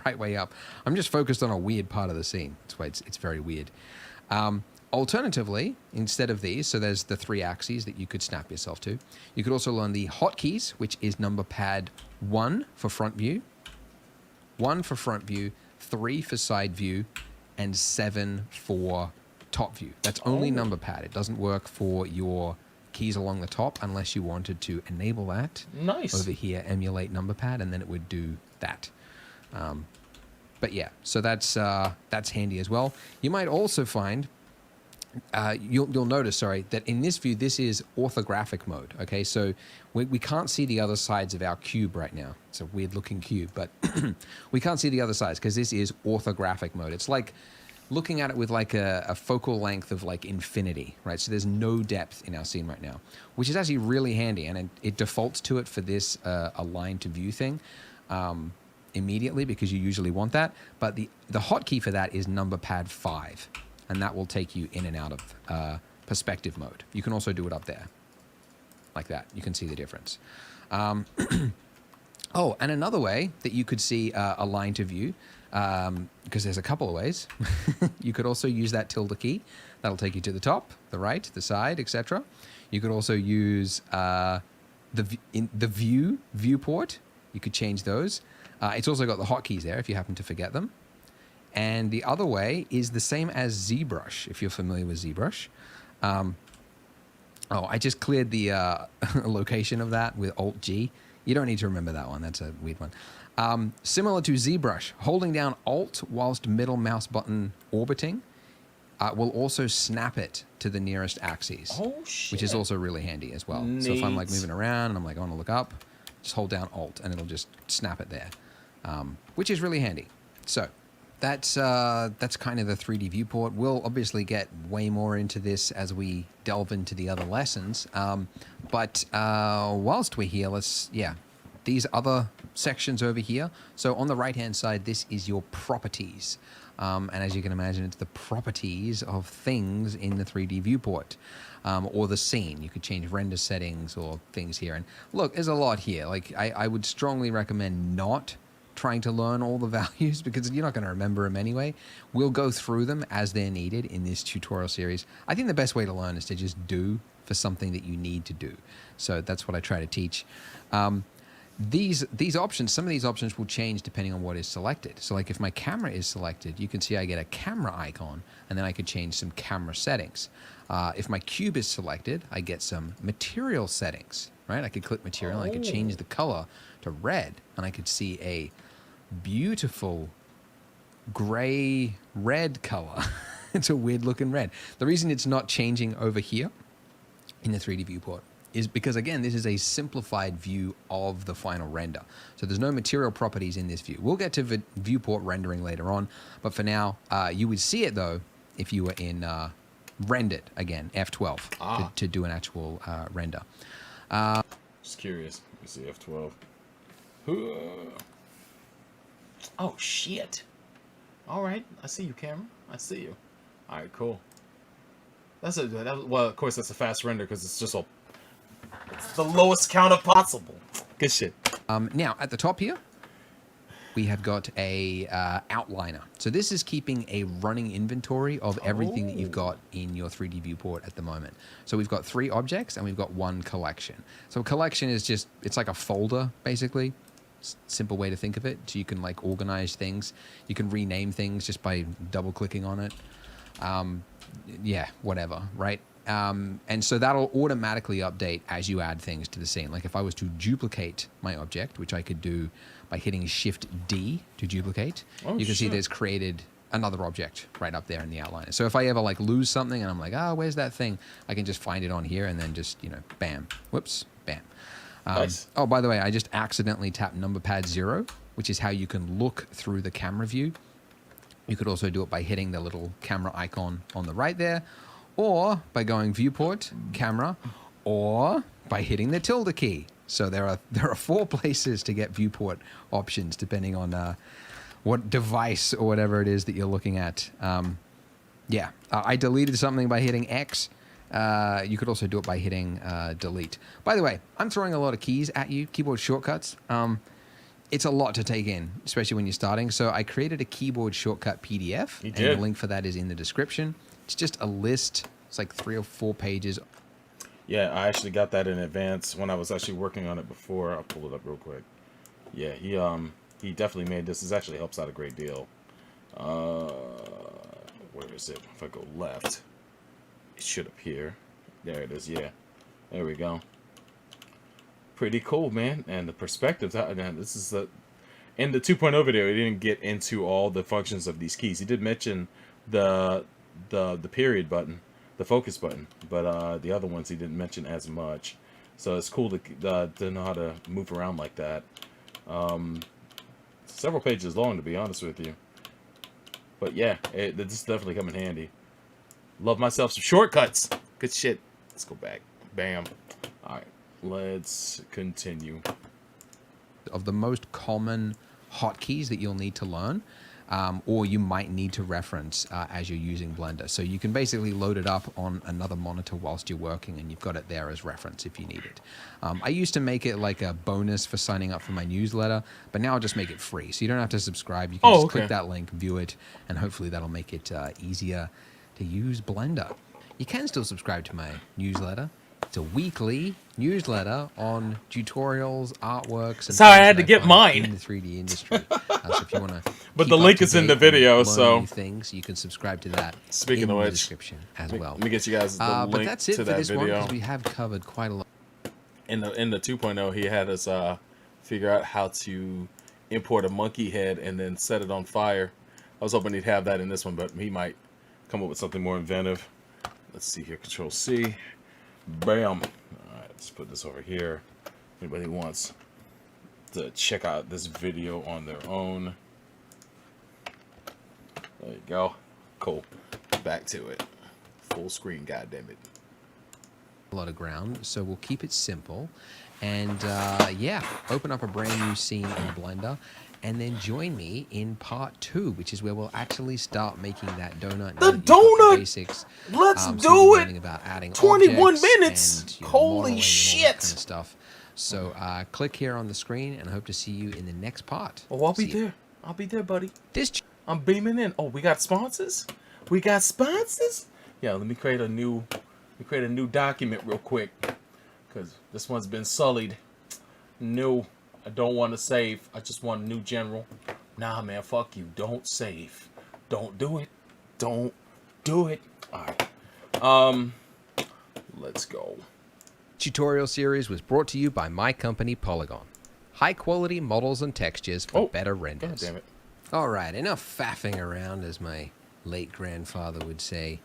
right way up. I'm just focused on a weird part of the scene. That's why it's very weird. Alternatively, instead of these, so there's the 3 axes that you could snap yourself to. You could also learn the hotkeys, which is number pad 1 for front view, 1 for front view, 3 for side view, and 7 for top view. That's only number pad. It doesn't work for your keys along the top unless you wanted to enable that. Nice. Over here, emulate number pad, and then it would do that. But yeah, so that's handy as well. You might also find, you'll notice, that in this view, this is orthographic mode. Okay, so we can't see the other sides of our cube right now. It's a weird looking cube, but we can't see the other sides because this is orthographic mode. It's like looking at it with like a focal length of like infinity, right? So there's no depth in our scene right now, which is actually really handy, and it defaults to it for this align to view thing immediately because you usually want that. But the hotkey for that is number pad 5, and that will take you in and out of perspective mode. You can also do it up there, like that. You can see the difference. Oh, and another way that you could see align to view, because there's a couple of ways. You could also use that tilde key. That'll take you to the top, the right, the side, etc. You could also use the viewport. You could change those. It's also got the hotkeys there if you happen to forget them. And the other way is the same as ZBrush, if you're familiar with ZBrush. I just cleared the location of that with Alt-G. You don't need to remember that one. That's a weird one. Similar to ZBrush, holding down Alt whilst middle mouse button orbiting will also snap it to the nearest axes. Oh, shit. Which is also really handy as well. Neat. So if I'm like moving around and I'm like, I want to look up, just hold down Alt and it'll just snap it there, which is really handy. So that's kind of the 3D viewport. We'll obviously get way more into this as we delve into the other lessons. But whilst we're here, these other sections over here. So on the right-hand side, this is your properties. And as you can imagine, it's the properties of things in the 3D viewport or the scene. You could change render settings or things here. And look, there's a lot here. Like I would strongly recommend not trying to learn all the values because you're not going to remember them anyway. We'll go through them as they're needed in this tutorial series. I think the best way to learn is to just do for something that you need to do. So that's what I try to teach. These options, some of these options will change depending on what is selected. So like if my camera is selected, you can see I get a camera icon, and then I could change some camera settings. If my cube is selected, I get some material settings, right? I could click material, and I could change the color to red, and I could see a beautiful gray red color. It's a weird looking red. The reason it's not changing over here in the 3D viewport is because, again, this is a simplified view of the final render. So there's no material properties in this view. We'll get to viewport rendering later on, but for now, you would see it, though, if you were in rendered, again, F12, to do an actual render. Just curious. Let me see, F12. Oh, shit. All right. I see you, camera. I see you. All right, cool. Well, of course, that's a fast render because it's just it's the lowest counter possible. Good shit. Now, at the top here, we have got a outliner. So this is keeping a running inventory of everything that you've got in your 3D viewport at the moment. So we've got 3 objects and we've got 1 collection. So a collection is just, it's like a folder, basically. Simple way to think of it. So you can like organize things. You can rename things just by double clicking on it. Yeah, whatever, right? And so that'll automatically update as you add things to the scene. Like if I was to duplicate my object, which I could do by hitting Shift D to duplicate, you can see there's created another object right up there in the outline. So if I ever like lose something and I'm like, oh, where's that thing? I can just find it on here and then just, bam, whoops, bam. Nice. Oh, by the way, I just accidentally tapped number pad 0, which is how you can look through the camera view. You could also do it by hitting the little camera icon on the right there, or by going viewport, camera, or by hitting the tilde key. So there are 4 places to get viewport options depending on what device or whatever it is that you're looking at. I deleted something by hitting X. You could also do it by hitting delete. By the way, I'm throwing a lot of keys at you, keyboard shortcuts. It's a lot to take in, especially when you're starting. So I created a keyboard shortcut PDF, and the link for that is in the description. It's just a list. It's like 3 or 4 pages. Yeah, I actually got that in advance when I was actually working on it before. I'll pull it up real quick. Yeah, he definitely made this. This actually helps out a great deal. Where is it? If I go left, it should appear. There it is. Yeah, there we go. Pretty cool, man. And the perspectives. This is in the 2.0 video. He didn't get into all the functions of these keys. He did mention the period button, the focus button, but the other ones he didn't mention as much. So it's cool to know how to move around like that. Several pages long, to be honest with you. But yeah, this is definitely come in handy. Love myself some shortcuts. Good shit. Let's go back. Bam. All right, let's continue. Of the most common hotkeys that you'll need to learn, or you might need to reference as you're using Blender. So you can basically load it up on another monitor whilst you're working, and you've got it there as reference if you need it. I used to make it like a bonus for signing up for my newsletter, but now I'll just make it free. So you don't have to subscribe. You can just click that link, view it, and hopefully that'll make it easier to use Blender. You can still subscribe to my newsletter. It's a weekly newsletter on tutorials, artworks, and that's how I had to get mine in the 3D industry. So if you want to, but the link is in the video, so things you can subscribe to that. Speaking in of the which, description as well. Let me get you guys the link but that's it to for that this video. one because we have covered quite a lot. In the 2.0, he had us figure out how to import a monkey head and then set it on fire. I was hoping he'd have that in this one, but he might come up with something more inventive. Let's see here. Control C. Bam. All right, let's put this over here. Anybody wants to check out this video on their own. There you go. Cool. Back to it. Full screen, goddammit. A lot of ground, so we'll keep it simple. And open up a brand new scene in Blender. And then join me in part 2, which is where we'll actually start making that donut. The donut! Basics. Let's So do we'll be it! learning about adding 21 objects minutes! and, Holy modeling and shit! all that kind of stuff. So click here on the screen, and I hope to see you in the next part. Oh, I'll be there. I'll be there, buddy. This I'm beaming in. Oh, we got sponsors? We got sponsors? Yeah, let me create a new document real quick, because this one's been sullied. No, I don't want to save. I just want a new general. Nah, man, fuck you. Don't save. Don't do it. Don't do it. All right. Let's go. tutorial series was brought to you by my company, Polygon. High quality models and textures for better renders. God damn it. All right, enough faffing around, as my late grandfather would say.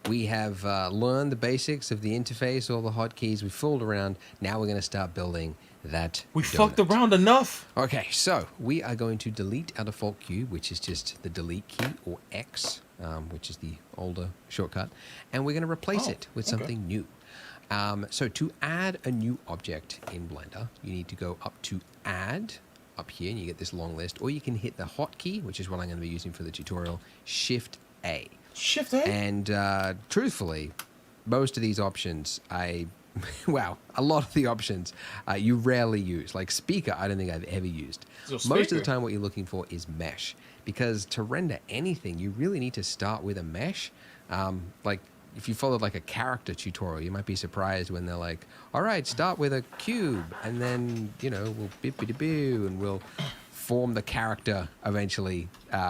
We have learned the basics of the interface, all the hotkeys. We've fooled around. Now we're going to start building that We donut. fucked around enough. Okay, so we are going to delete our default cube, which is just the delete key, or X, which is the older shortcut, and we're going to replace it with something new. So to add a new object in Blender, you need to go up to Add, up here, and you get this long list, or you can hit the hotkey, which is what I'm going to be using for the tutorial, Shift A. Shift A? And truthfully, most of these options, wow, a lot of the options you rarely use. Like speaker, I don't think I've ever used. Most of the time what you're looking for is mesh, because to render anything, you really need to start with a mesh. Like if you followed like a character tutorial, you might be surprised when they're like, all right, start with a cube, and then, you know, we'll bip-bidi-boo, and we'll form the character eventually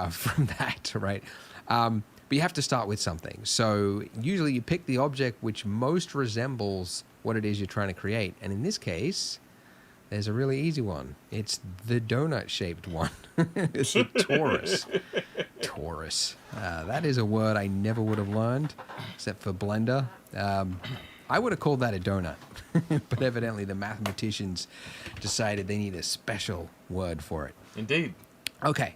from that, right? But you have to start with something. So usually you pick the object which most resembles what it is you're trying to create. And in this case, there's a really easy one. It's the donut-shaped one. It's a torus. Torus. That is a word I never would have learned, except for Blender. I would have called that a donut. But evidently the mathematicians decided they need a special word for it. Indeed. Okay.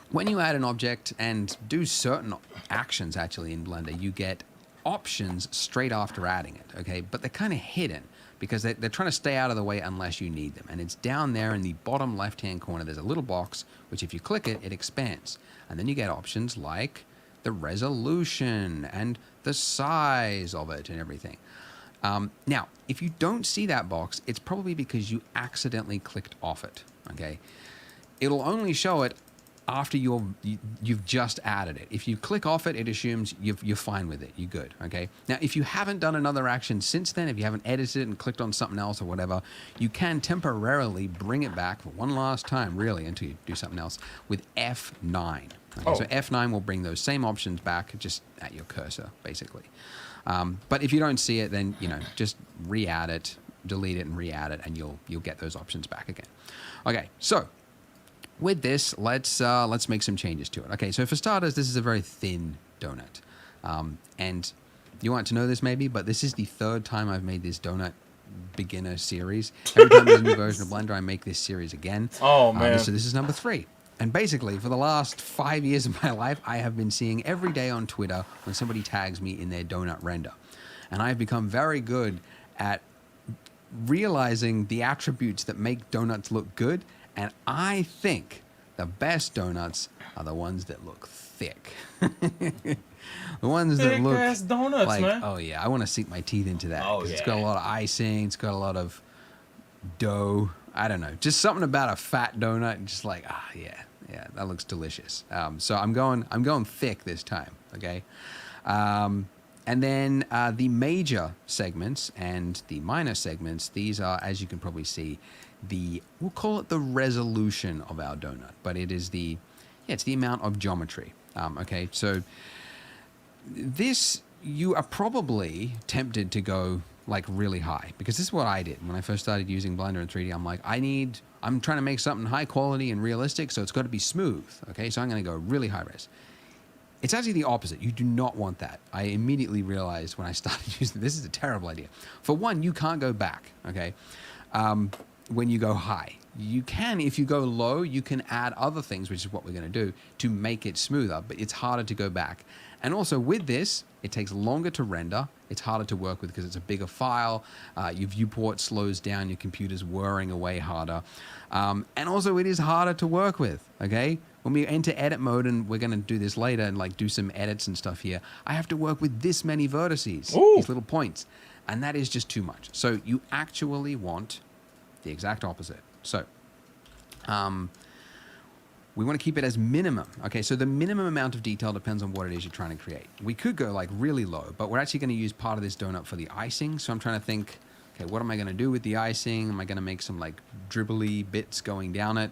When you add an object and do certain actions, actually, in Blender, you get options straight after adding it, okay? But they're kind of hidden because they're trying to stay out of the way unless you need them. And it's down there in the bottom left-hand corner. There's a little box, which if you click it, it expands. And then you get options like the resolution and the size of it and everything. Now, if you don't see that box, it's probably because you accidentally clicked off it, okay? It'll only show it after you've just added it. If you click off it, it assumes you're fine with it. You're good, okay? Now, if you haven't done another action since then, if you haven't edited it and clicked on something else or whatever, you can temporarily bring it back for one last time, really, until you do something else, with F9. Okay? So F9 will bring those same options back just at your cursor, basically. But if you don't see it, then, just re-add it, delete it, and re-add it, and you'll get those options back again. Okay, so with this, let's make some changes to it. Okay, so for starters, this is a very thin donut. And you want to know this maybe, but this is the third time I've made this donut beginner series. Every time there's a new version of Blender, I make this series again. Oh, man. So this is number 3. And basically, for the last 5 years of my life, I have been seeing every day on Twitter when somebody tags me in their donut render. And I've become very good at realizing the attributes that make donuts look good. And I think the best donuts are the ones that look thick. The ones that look thick-ass donuts, like, man. oh yeah, I want to sink my teeth into that. Oh, 'cause yeah. It's got a lot of icing. It's got a lot of dough. I don't know. Just something about a fat donut. Just like, yeah, that looks delicious. So I'm going thick this time. Okay. And then the major segments and the minor segments, these are, as you can probably see, we'll call it the resolution of our donut, but it is it's the amount of geometry. Okay, so this, you are probably tempted to go like really high, because this is what I did when I first started using Blender in 3D. I'm like, I'm trying to make something high quality and realistic, so it's got to be smooth. Okay, so I'm going to go really high res. It's actually the opposite. You do not want that. I immediately realized when I started using this is a terrible idea. For one, you can't go back. Okay. When you go high. You can, if you go low, you can add other things, which is what we're going to do, to make it smoother, but it's harder to go back. And also with this, it takes longer to render. It's harder to work with because it's a bigger file. Your viewport slows down. Your computer's whirring away harder. And also it is harder to work with, okay? When we enter edit mode, and we're going to do this later and like do some edits and stuff here, I have to work with this many vertices, these little points. And that is just too much. So you actually want the exact opposite. So we want to keep it as minimum. Okay, so the minimum amount of detail depends on what it is you're trying to create. We could go like really low, but we're actually going to use part of this donut for the icing. So I'm trying to think, okay, what am I going to do with the icing? Am I going to make some like dribbly bits going down it?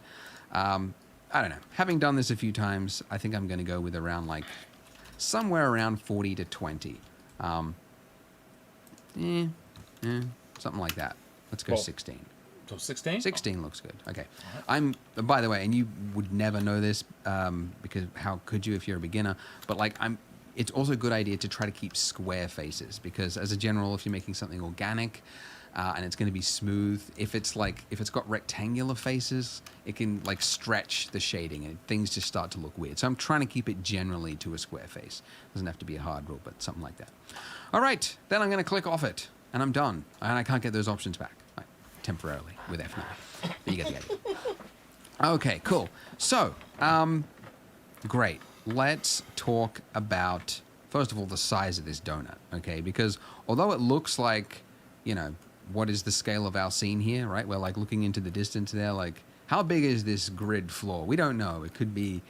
I don't know. Having done this a few times, I think I'm going to go with around like somewhere around 40 to 20. Something like that. Let's go 16. So 16? 16 looks good. Okay. By the way, and you would never know this because how could you if you're a beginner? But like it's also a good idea to try to keep square faces, because as a general, if you're making something organic and it's going to be smooth, if it's got rectangular faces, it can like stretch the shading and things just start to look weird. So I'm trying to keep it generally to a square face. Doesn't have to be a hard rule, but something like that. All right, then I'm going to click off it and I'm done. And I can't get those options back. Temporarily with F9. But you get the idea. Okay, cool. So, great. Let's talk about, first of all, the size of this donut, okay? Because although it looks like, what is the scale of our scene here, right? We're like looking into the distance there, like, how big is this grid floor? We don't know. It could be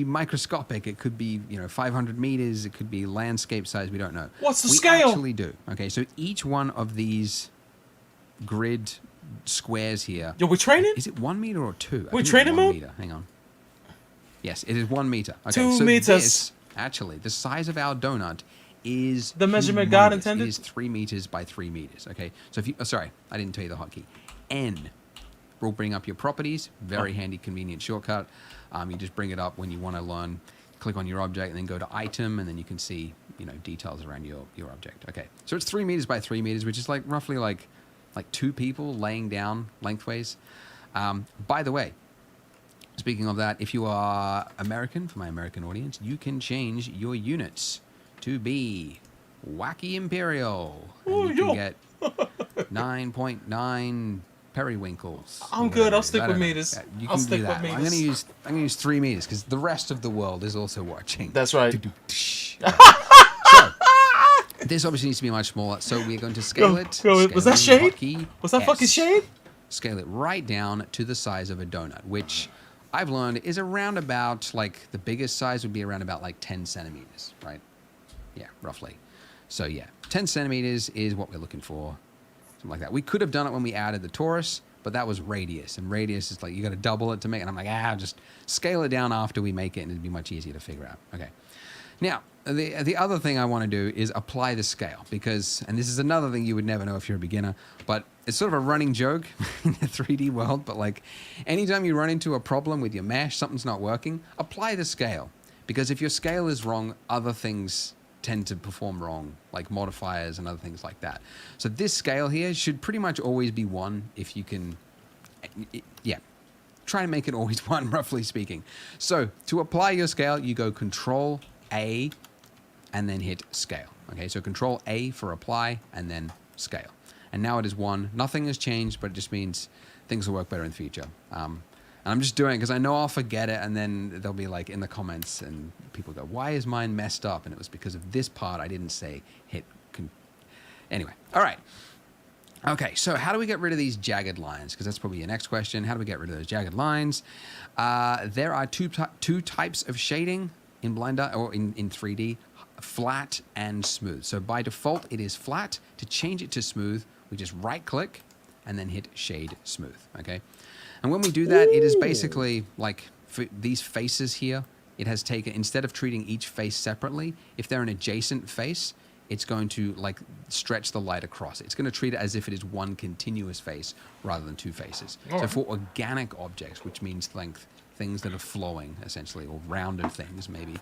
microscopic. It could be, 500 meters. It could be landscape size. We don't know. What's the scale? We actually do. Okay, so each one of these grid squares here. Yo, we training? Is it 1 meter or 2? We training mode? Meter. Hang on. Yes, it is 1 meter. Okay, 2 so meters. This actually, the size of our donut is The measurement God humongous. intended? It is 3 meters by 3 meters. Okay, so if you, sorry, I didn't tell you the hotkey. N will bring up your properties. Very handy, convenient shortcut. You just bring it up when you want to learn. Click on your object and then go to item, and then you can see, details around your object. Okay, so it's 3 meters by 3 meters, which is like roughly like 2 people laying down lengthways. By the way, speaking of that, if you are American, for my American audience, you can change your units to be Wacky Imperial. And you can get 9.9 periwinkles. I'm good. I'll stick with meters. You I'll can stick do that. with I'm meters. gonna use 3 meters because the rest of the world is also watching. That's right. So, this obviously needs to be much smaller, so we're going to scale it. Was that Scaling shade? hotkey Was that fucking S. shade? Scale it right down to the size of a donut, which I've learned is around about, like, the biggest size would be around about like 10 centimeters, right? Yeah, roughly. So yeah, 10 centimeters is what we're looking for. Something like that. We could have done it when we added the torus, but that was radius, and radius is like, you got to double it to make it. And I'm like, just scale it down after we make it, and it'd be much easier to figure out. Okay. Now, the other thing I want to do is apply the scale, because, and this is another thing you would never know if you're a beginner, but it's sort of a running joke in the 3D world, but like anytime you run into a problem with your mesh, something's not working, apply the scale. Because if your scale is wrong, other things tend to perform wrong, like modifiers and other things like that. So this scale here should pretty much always be 1 if you can, try to make it always 1, roughly speaking. So to apply your scale, you go Control A and then hit scale. Okay, so Control A for apply and then scale. And now it is 1. Nothing has changed, but it just means things will work better in the future. And I'm just doing it because I know I'll forget it, and then they'll be like in the comments, and people go, "Why is mine messed up?" And it was because of this part I didn't say hit. Anyway, all right. Okay, so how do we get rid of these jagged lines? Because that's probably your next question. How do we get rid of those jagged lines? There are two types of shading in Blender or in 3D: flat and smooth. So by default, it is flat. To change it to smooth, we just right-click and then hit Shade Smooth. Okay. And when we do that, it is basically like for these faces here, it has taken, instead of treating each face separately, if they're an adjacent face, it's going to like stretch the light across. It's going to treat it as if it is one continuous face rather than 2 faces. Oh. So for organic objects, which means length, things that are flowing essentially, or rounded things maybe,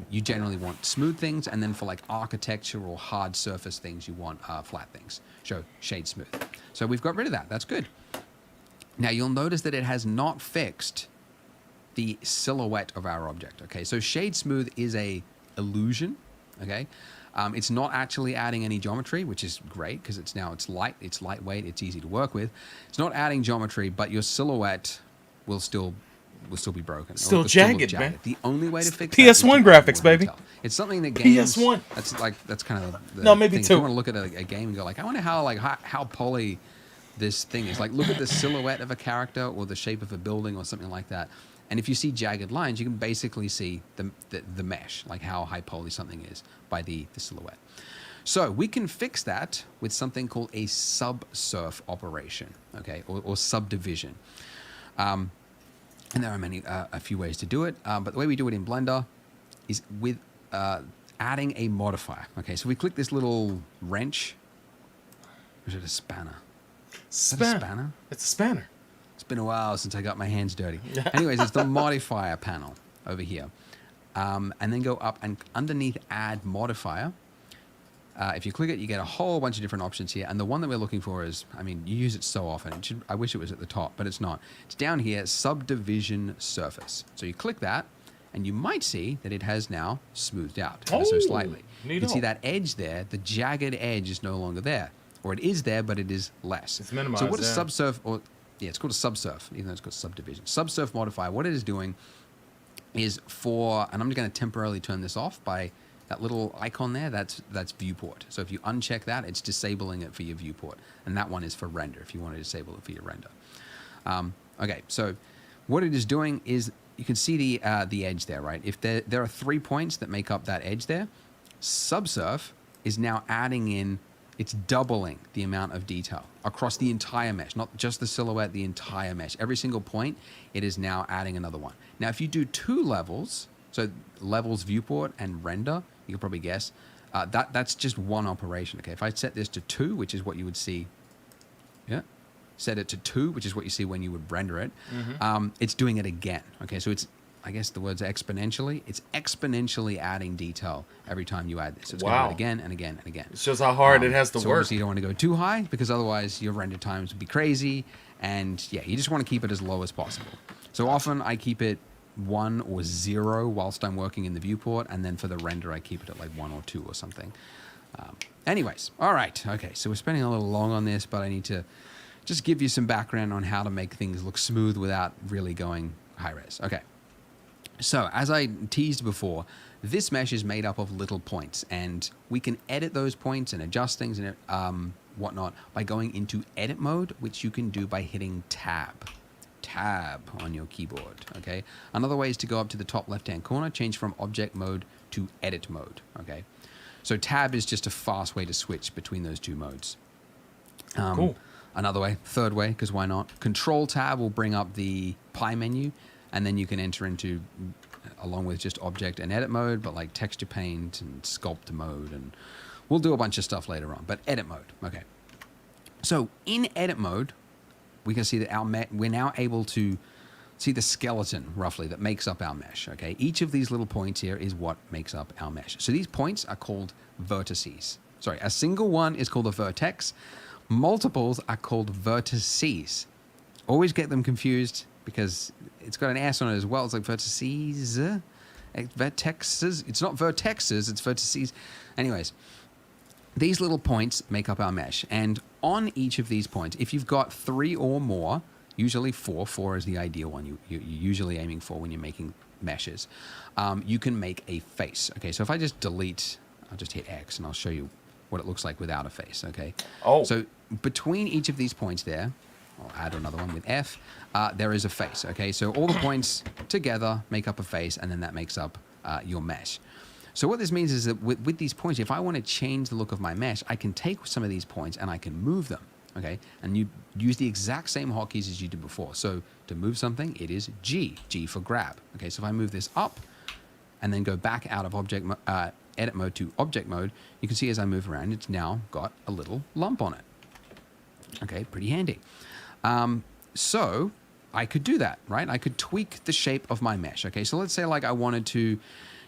you generally want smooth things, and then for like architecture or hard surface things, you want flat things. So Shade Smooth. So we've got rid of that. That's good. Now you'll notice that it has not fixed the silhouette of our object. Okay, so Shade Smooth is a illusion. Okay, it's not actually adding any geometry, which is great because it's light, it's lightweight, it's easy to work with. It's not adding geometry, but your silhouette will still be broken. Still jagged, man. The only way to fix PS1 that is graphics, baby. It's something that games. PS1. That's kind of the no, maybe thing. 2. If you want to look at a game and go like, I wonder how poly this thing is. Like, look at the silhouette of a character or the shape of a building or something like that. And if you see jagged lines, you can basically see the mesh, like how high poly something is by the silhouette. So we can fix that with something called a subsurf operation, okay, or subdivision. And there are a few ways to do it, but the way we do it in Blender is with adding a modifier. Okay, so we click this little wrench. Or is it a spanner? Is that a spanner? It's a spanner. It's been a while since I got my hands dirty. Anyways, it's the modifier panel over here. And then go up and underneath Add Modifier. If you click it, you get a whole bunch of different options here. And the one that we're looking for is, I mean, you use it so often. I wish it was at the top, but it's not. It's down here, Subdivision Surface. So you click that, and you might see that it has now smoothed out ever so slightly. You can see that edge there, the jagged edge is no longer there. Or it is there, but it is less. It's minimized. So what is subsurf, it's called a subsurf, even though it's called subdivision. Subsurf modifier, what it is doing is and I'm just going to temporarily turn this off by that little icon there, that's viewport. So if you uncheck that, it's disabling it for your viewport. And that one is for render, if you want to disable it for your render. Okay, so what it is doing is, you can see the edge there, right? If there are 3 points that make up that edge there, subsurf is now adding in, it's doubling the amount of detail across the entire mesh, not just the silhouette, the entire mesh. Every single point, it is now adding another one. Now, if you do 2 levels, So levels, viewport, and render, you can probably guess. That's just one operation, okay? If I set this to 2, which is what you would see, yeah, set it to 2, which is what you see when you would render it, it's doing it again, okay? So it's, I guess the word's exponentially. It's exponentially adding detail every time you add this. So it's going to do it again and again and again. It shows how hard it has to so work. Obviously you don't want to go too high because otherwise your render times would be crazy. And yeah, you just want to keep it as low as possible. So often I keep it 1 or 0 whilst I'm working in the viewport. And then for the render, I keep it at like 1 or 2 or something. Anyways, all right. Okay, so we're spending a little long on this, but I need to just give you some background on how to make things look smooth without really going high res. Okay. So, as I teased before, this mesh is made up of little points, and we can edit those points and adjust things and whatnot by going into edit mode, which you can do by hitting tab on your keyboard, okay? Another way is to go up to the top left-hand corner, change from object mode to edit mode, okay? So tab is just a fast way to switch between those two modes. Cool. Another way, third way, because why not? Control tab will bring up the pie menu, and then you can enter into, along with just object and edit mode, but like texture paint and sculpt mode, and we'll do a bunch of stuff later on, but edit mode, okay. So in edit mode, we can see that we're now able to see the skeleton, roughly, that makes up our mesh, okay? Each of these little points here is what makes up our mesh. So these points are called vertices. Sorry, a single one is called a vertex. Multiples are called vertices. Always get them confused because it's got an S on it as well. It's like vertices, vertexes. It's not vertexes, it's vertices. Anyways, these little points make up our mesh. And on each of these points, if you've got 3 or more, usually 4 is the ideal one you're usually aiming for when you're making meshes, you can make a face. Okay, so if I just delete, I'll just hit X and I'll show you what it looks like without a face, okay? Oh. So between each of these points there, I'll add another one with F, there is a face, okay? So all the points together make up a face, and then that makes up your mesh. So what this means is that with these points, if I want to change the look of my mesh, I can take some of these points and I can move them, okay? And you use the exact same hotkeys as you did before. So to move something, it is G for grab, okay? So if I move this up and then go back out of edit mode to object mode, you can see as I move around, it's now got a little lump on it. Okay, pretty handy. So I could do that, right? I could tweak the shape of my mesh. Okay, so let's say like I wanted to,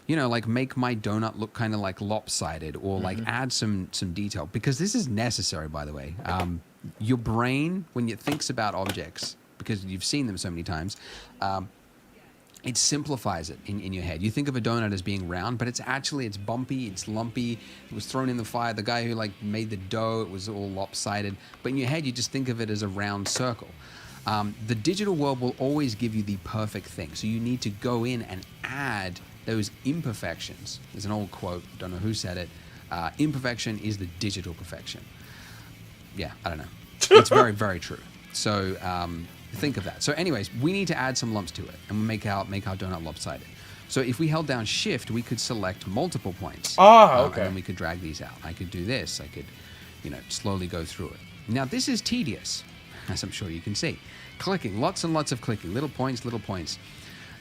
you know, like make my donut look kind of like lopsided, or like add some detail, because this is necessary, by the way. Your brain, when it thinks about objects, because you've seen them so many times, it simplifies it in your head. You think of a donut as being round, but it's bumpy, it's lumpy. It was thrown in the fire. The guy who like made the dough, it was all lopsided. But in your head, you just think of it as a round circle. The digital world will always give you the perfect thing. So you need to go in and add those imperfections. There's an old quote, don't know who said it. Imperfection is the digital perfection. Yeah, I don't know. It's very, very true. So think of that. So anyways, we need to add some lumps to it and make our donut lopsided. So if we held down shift, we could select multiple points. Okay. And then we could drag these out. I could do this. I could, slowly go through it. Now this is tedious, as I'm sure you can see. Clicking, lots and lots of clicking, little points.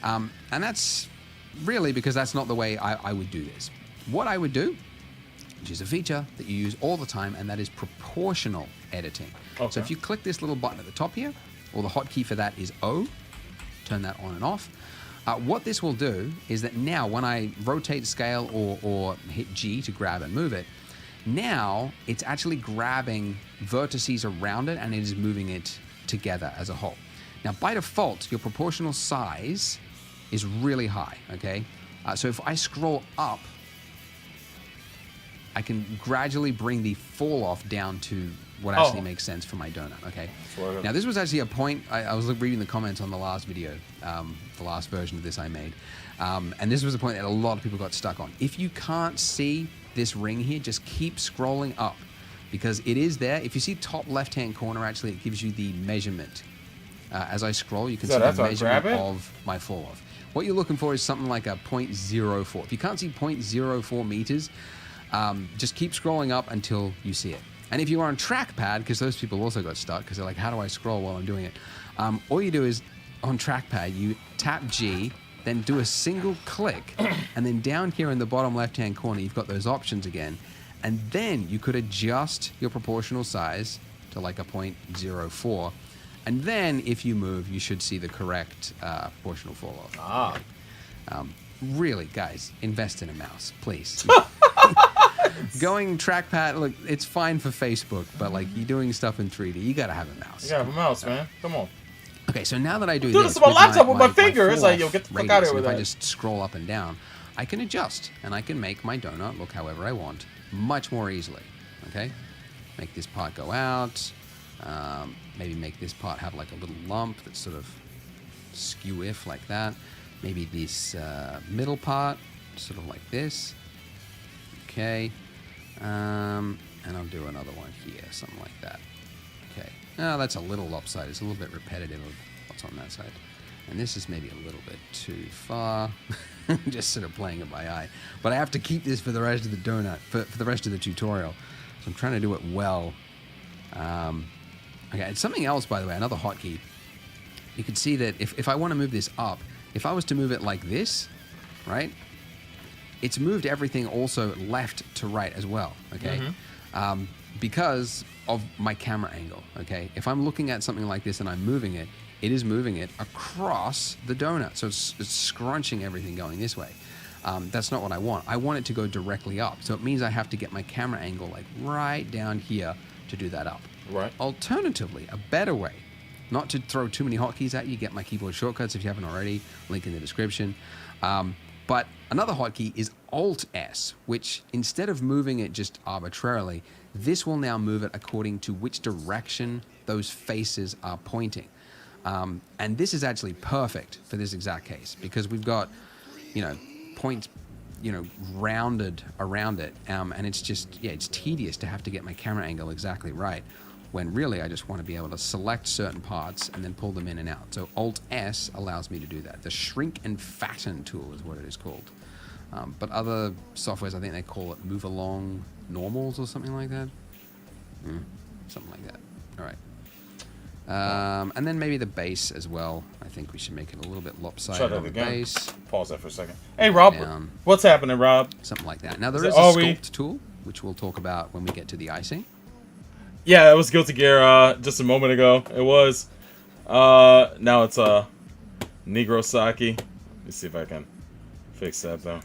And that's really because that's not the way I would do this. What I would do, which is a feature that you use all the time, and that is proportional editing. Okay. So if you click this little button at the top here, or the hotkey for that is O, turn that on and off. What this will do is that now when I rotate scale or hit G to grab and move it, now it's actually grabbing vertices around it and it is moving it together as a whole. Now by default, your proportional size is really high, okay? So if I scroll up, I can gradually bring the fall off down to what actually makes sense for my donut, okay? Now this was actually a point, I was reading the comments on the last video, the last version of this I made, and this was a point that a lot of people got stuck on. If you can't see this ring here, just keep scrolling up, because it is there. If you see top left-hand corner, actually, it gives you the measurement. As I scroll, you can see the measurement of my fall off. What you're looking for is something like a 0.04. If you can't see 0.04 meters, just keep scrolling up until you see it. And if you are on trackpad, because those people also got stuck, because they're like, how do I scroll while I'm doing it? All you do is, on trackpad, you tap G, then do a single click, and then down here in the bottom left-hand corner, you've got those options again, and then you could adjust your proportional size to like a 0.04, and then if you move, you should see the correct proportional fall-off. Really, guys, invest in a mouse, please. Going trackpad, look, it's fine for Facebook, but like you're doing stuff in 3D, you gotta have a mouse. You gotta have a mouse, man. Come on. Okay, so now that I do this on my laptop with my finger, it's like, yo, fall-off get the fuck radius, out of here with if I that. just scroll up and down, I can adjust, and I can make my donut look however I want, much more easily. Okay, make this part go out. Maybe make this part have like a little lump that's sort of skew-if like that. Maybe this middle part, sort of like this. Okay. And I'll do another one here, something like that. Okay. Oh, that's a little lopsided. It's a little bit repetitive of what's on that side. And this is maybe a little bit too far. Just sort of playing it by eye. But I have to keep this for the rest of the donut, for the rest of the tutorial. So I'm trying to do it well. Okay, and something else, by the way, another hotkey. You can see that if I want to move this up, if I was to move it like this, right? It's moved everything also left to right as well, okay? Because of my camera angle, okay? If I'm looking at something like this and I'm moving it, it is moving it across the donut. So it's scrunching everything going this way. That's not what I want. I want it to go directly up. So it means I have to get my camera angle like right down here to do that up. Right. Alternatively, a better way, not to throw too many hotkeys at you, get my keyboard shortcuts if you haven't already, link in the description. But another hotkey is Alt-S, which instead of moving it just arbitrarily, this will now move it according to which direction those faces are pointing. And this is actually perfect for this exact case because we've got, points, rounded around it. And it's just, it's tedious to have to get my camera angle exactly right when really I just want to be able to select certain parts and then pull them in and out. So Alt-S allows me to do that. The shrink and fatten tool is what it is called. But other softwares, I think they call it move along normals or something like that. Something like that. All right. And then maybe the base as well. I think we should make it a little bit lopsided on the base. Pause that for a second. Hey, Rob. What's happening, Rob? Something like that. Now, there is a sculpt tool, which we'll talk about when we get to the icing. Yeah, it was Guilty Gear just a moment ago. It was. Now it's Negro Saki. Let me see if I can fix that, though.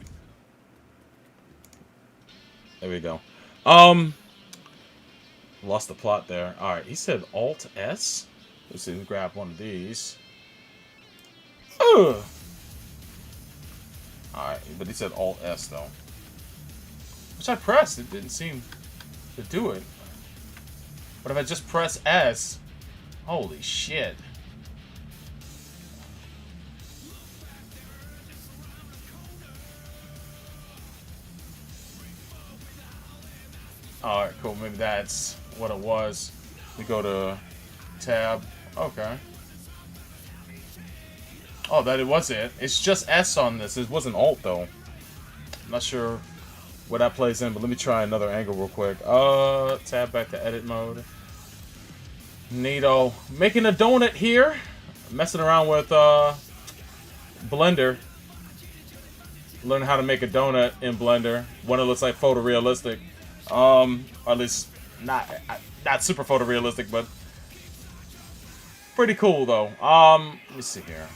There we go. Lost the plot there. Alright, he said Alt-S. Let's see, let's grab one of these. Ugh! Alright, but he said Alt-S, though. Which I pressed. It didn't seem to do it. But if I just press S... Holy shit. Alright, cool. Maybe that's what it was. We go to tab. Okay. Oh, that it was it. It's just S on this. It wasn't Alt, though. I'm not sure where that plays in, but let me try another angle real quick. Tab back to edit mode. Neato. Making a donut here. Messing around with Blender. Learn how to make a donut in Blender. One that looks like photorealistic. Or at least not super photorealistic, but pretty cool though. Let me see here.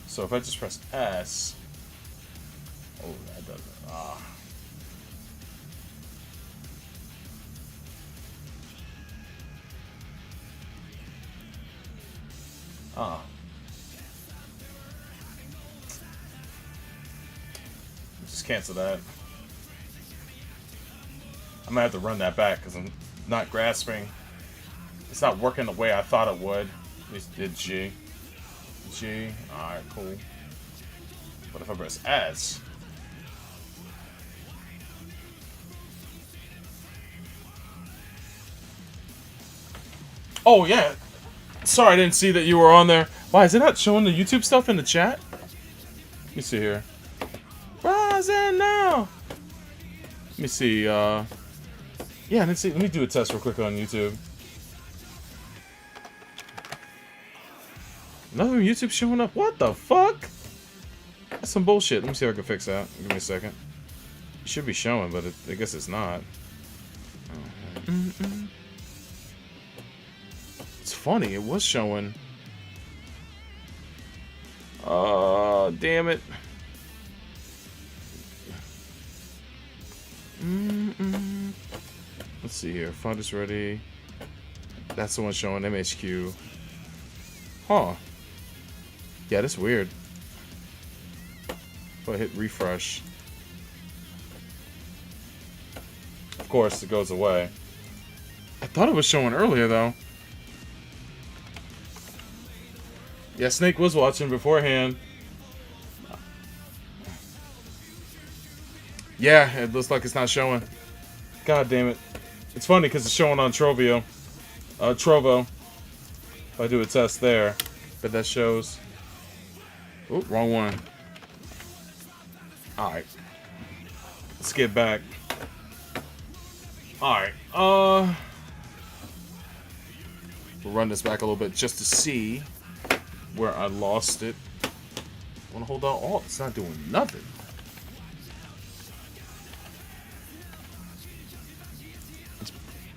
So if I just press S, oh, that doesn't. Just cancel that. I'm gonna have to run that back because I'm not grasping. It's not working the way I thought it would. It did G. Alright, cool. But if I press S. Oh, yeah. Sorry, I didn't see that you were on there. Why, is it not showing the YouTube stuff in the chat? Let me see here. Rising now! Let me see, yeah, let's see. Let me do a test real quick on YouTube. Another YouTube showing up. What the fuck? That's some bullshit. Let me see if I can fix that. Give me a second. It should be showing, but I guess it's not. It's funny. It was showing. Damn it. Let's see here. Font is ready. That's the one showing MHQ. Huh. Yeah, that's weird. If I hit refresh. Of course, it goes away. I thought it was showing earlier, though. Yeah, Snake was watching beforehand. Yeah, it looks like it's not showing. God damn it. It's funny because it's showing on Trovo. If I do a test there, but that shows. Oh, wrong one. Alright. Let's get back. Alright. We'll run this back a little bit just to see where I lost it. I want to hold down Alt. It's not doing nothing.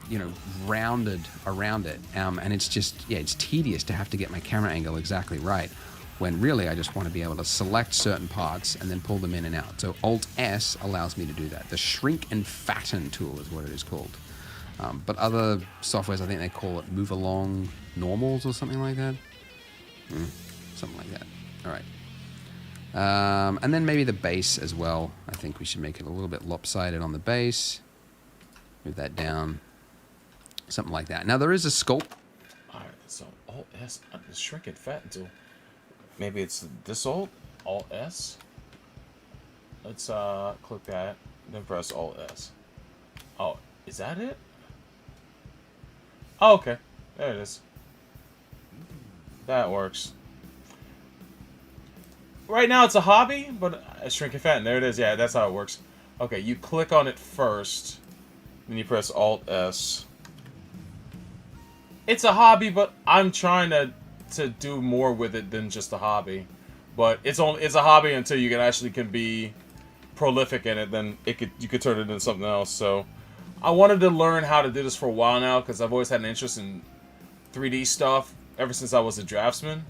You know, rounded around it, and it's just, yeah, it's tedious to have to get my camera angle exactly right, when really I just want to be able to select certain parts and then pull them in and out. So Alt S allows me to do that. The shrink and fatten tool is what it is called. But other softwares, I think they call it move along normals or something like that. Something like that. All right. And then maybe the base as well. I think we should make it a little bit lopsided on the base. Move that down. Something like that. Now there is a sculpt. Alright, so Alt S, the shrink and fatten tool. Maybe it's this Alt S. Let's click that, then press Alt S. Oh, is that it? Oh, okay. There it is. That works. Right now it's a hobby, but shrink and fatten. There it is. Yeah, that's how it works. Okay, you click on it first, then you press Alt S. It's a hobby, but I'm trying to do more with it than just a hobby. But it's a hobby until you can be prolific in it. Then you could turn it into something else. So I wanted to learn how to do this for a while now because I've always had an interest in 3D stuff ever since I was a draftsman,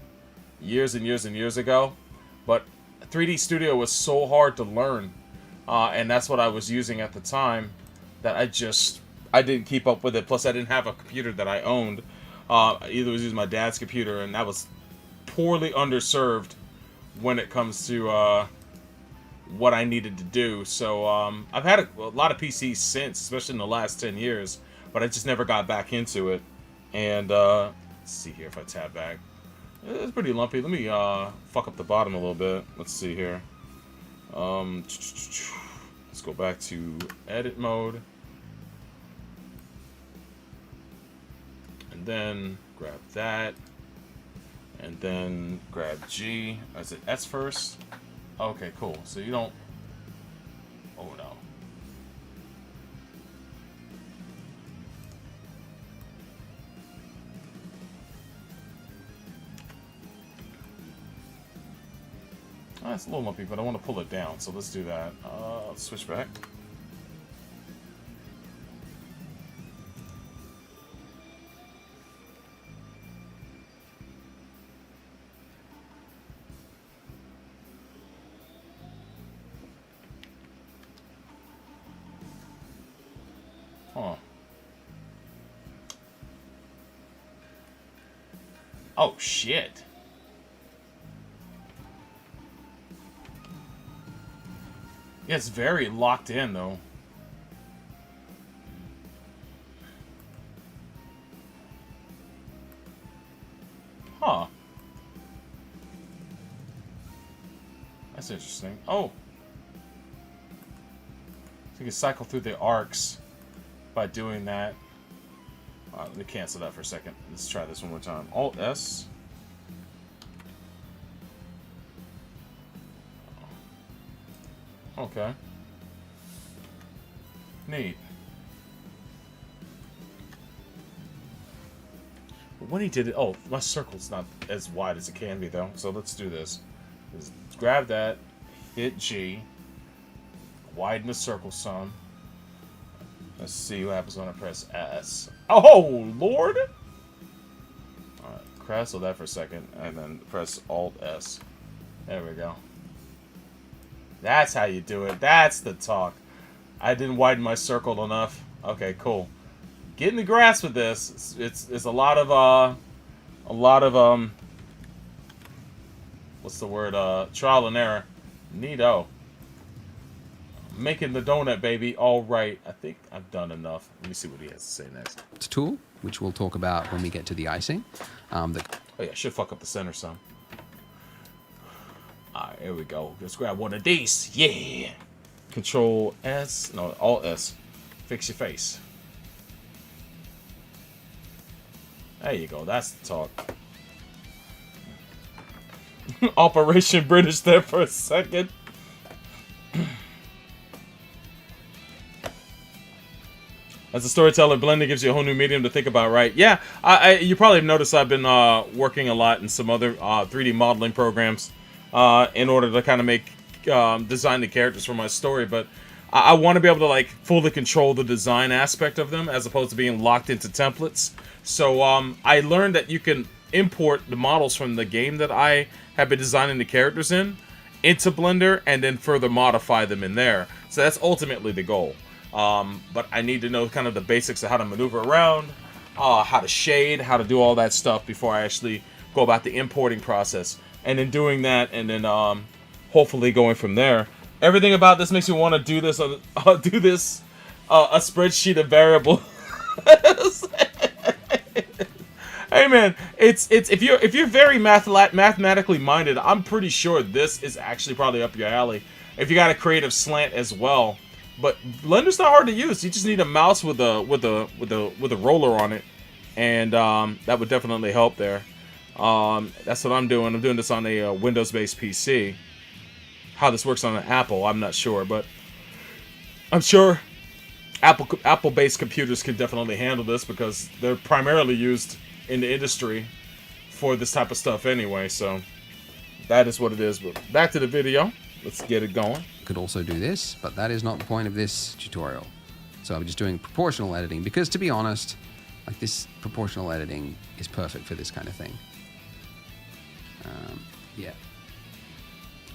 years and years and years ago. But 3D Studio was so hard to learn, and that's what I was using at the time that I didn't keep up with it. Plus, I didn't have a computer that I owned. Either was using my dad's computer, and that was poorly underserved when it comes to what I needed to do. So I've had a lot of PCs since, especially in the last 10 years, but I just never got back into it. And let's see here if I tab back. It's pretty lumpy. Let me fuck up the bottom a little bit. Let's see here. Let's go back to edit mode. And then grab that. And then grab G. Is it S first? Okay, cool. So you don't... Oh, no. It's a little lumpy, but I want to pull it down, so let's do that. Let's switch back. Huh. Oh, shit. Yeah, it's very locked in, though. Huh. That's interesting. Oh. So you can cycle through the arcs by doing that. Let me cancel that for a second. Let's try this one more time. Alt S. Okay. Neat. But when he did it... Oh, my circle's not as wide as it can be, though. So let's do this. Just grab that, hit G, widen the circle some. Let's see what happens when I press S. Oh, Lord! Alright, cancel that for a second, and then press Alt S. There we go. That's how you do it. That's the talk. I didn't widen my circle enough. Okay, cool. Getting the grasp of this. It's a lot of what's the word? Trial and error. Neato. Making the donut, baby. All right. I think I've done enough. Let me see what he has to say next. Tool, which we'll talk about when we get to the icing. Oh yeah, I should fuck up the center some. Alright, here we go. Let's grab one of these. Yeah. Control S. No, Alt S. Fix your face. There you go. That's the talk. Operation British there for a second. As a storyteller, blending gives you a whole new medium to think about, right? Yeah, you probably have noticed I've been working a lot in some other 3D modeling programs in order to kind of make design the characters for my story, but I want to be able to like fully control the design aspect of them as opposed to being locked into templates. So I learned that you can import the models from the game that I have been designing the characters in into Blender and then further modify them in there. So that's ultimately the goal. But I need to know kind of the basics of how to maneuver around, how to shade, how to do all that stuff before I actually go about the importing process. And then doing that, and then hopefully going from there. Everything about this makes me want to do this. A spreadsheet of variables. Hey man, it's if you're very mathematically minded, I'm pretty sure this is actually probably up your alley. If you got a creative slant as well. But Blender's not hard to use. You just need a mouse with a roller on it, and that would definitely help there. That's what I'm doing. I'm doing this on a Windows-based PC. How this works on an Apple, I'm not sure, but I'm sure Apple-based computers can definitely handle this because they're primarily used in the industry for this type of stuff anyway. So that is what it is. But back to the video. Let's get it going. Could also do this, but that is not the point of this tutorial. So I'm just doing proportional editing because, to be honest, like this proportional editing is perfect for this kind of thing. Yeah.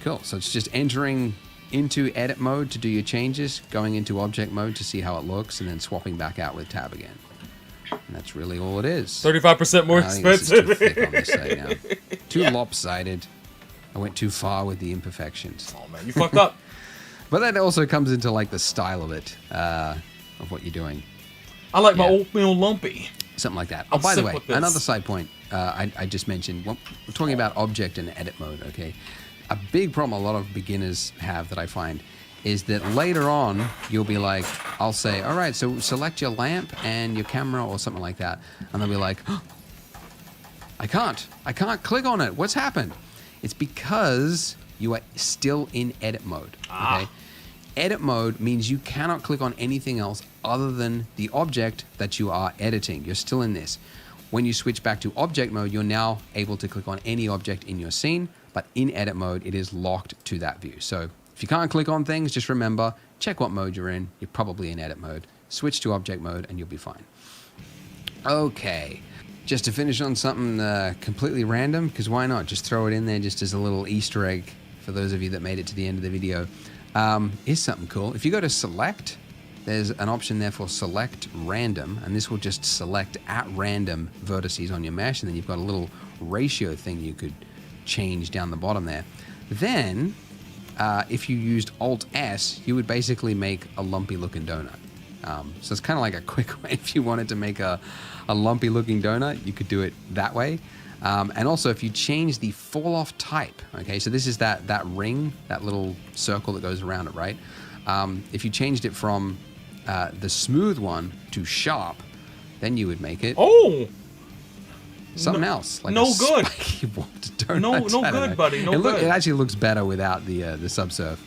Cool. So it's just entering into edit mode to do your changes, going into object mode to see how it looks, and then swapping back out with tab again. And that's really all it is. 35% more expensive. This is too thick on this side now. Too lopsided. I went too far with the imperfections. Oh man, you fucked up. But that also comes into like the style of it, of what you're doing. I like my oatmeal lumpy. Something like that. Oh, by the way, another side point I just mentioned. We're talking about object and edit mode, okay? A big problem a lot of beginners have that I find is that later on, you'll be like, I'll say, all right, so select your lamp and your camera or something like that. And they'll be like, oh, I can't click on it. What's happened? It's because you are still in edit mode, okay? Edit mode means you cannot click on anything else other than the object that you are editing. You're still in this. When you switch back to object mode, you're now able to click on any object in your scene, but in edit mode, it is locked to that view. So if you can't click on things, just remember, check what mode you're in. You're probably in edit mode. Switch to object mode and you'll be fine. Okay. Just to finish on something completely random, because why not? Just throw it in there just as a little Easter egg for those of you that made it to the end of the video. Here's something cool. If you go to select, there's an option there for select random, and this will just select at random vertices on your mesh, and then you've got a little ratio thing you could change down the bottom there. Then, if you used Alt S, you would basically make a lumpy looking donut. So it's kind of like a quick way. If you wanted to make a lumpy looking donut, you could do it that way. And also if you change the fall off type, okay, so this is that ring, that little circle that goes around it, right? If you changed it from the smooth one to sharp, then you would make it something else. Like no a good. Spiky warped donut. No good, buddy. No good. It actually looks better without the subsurf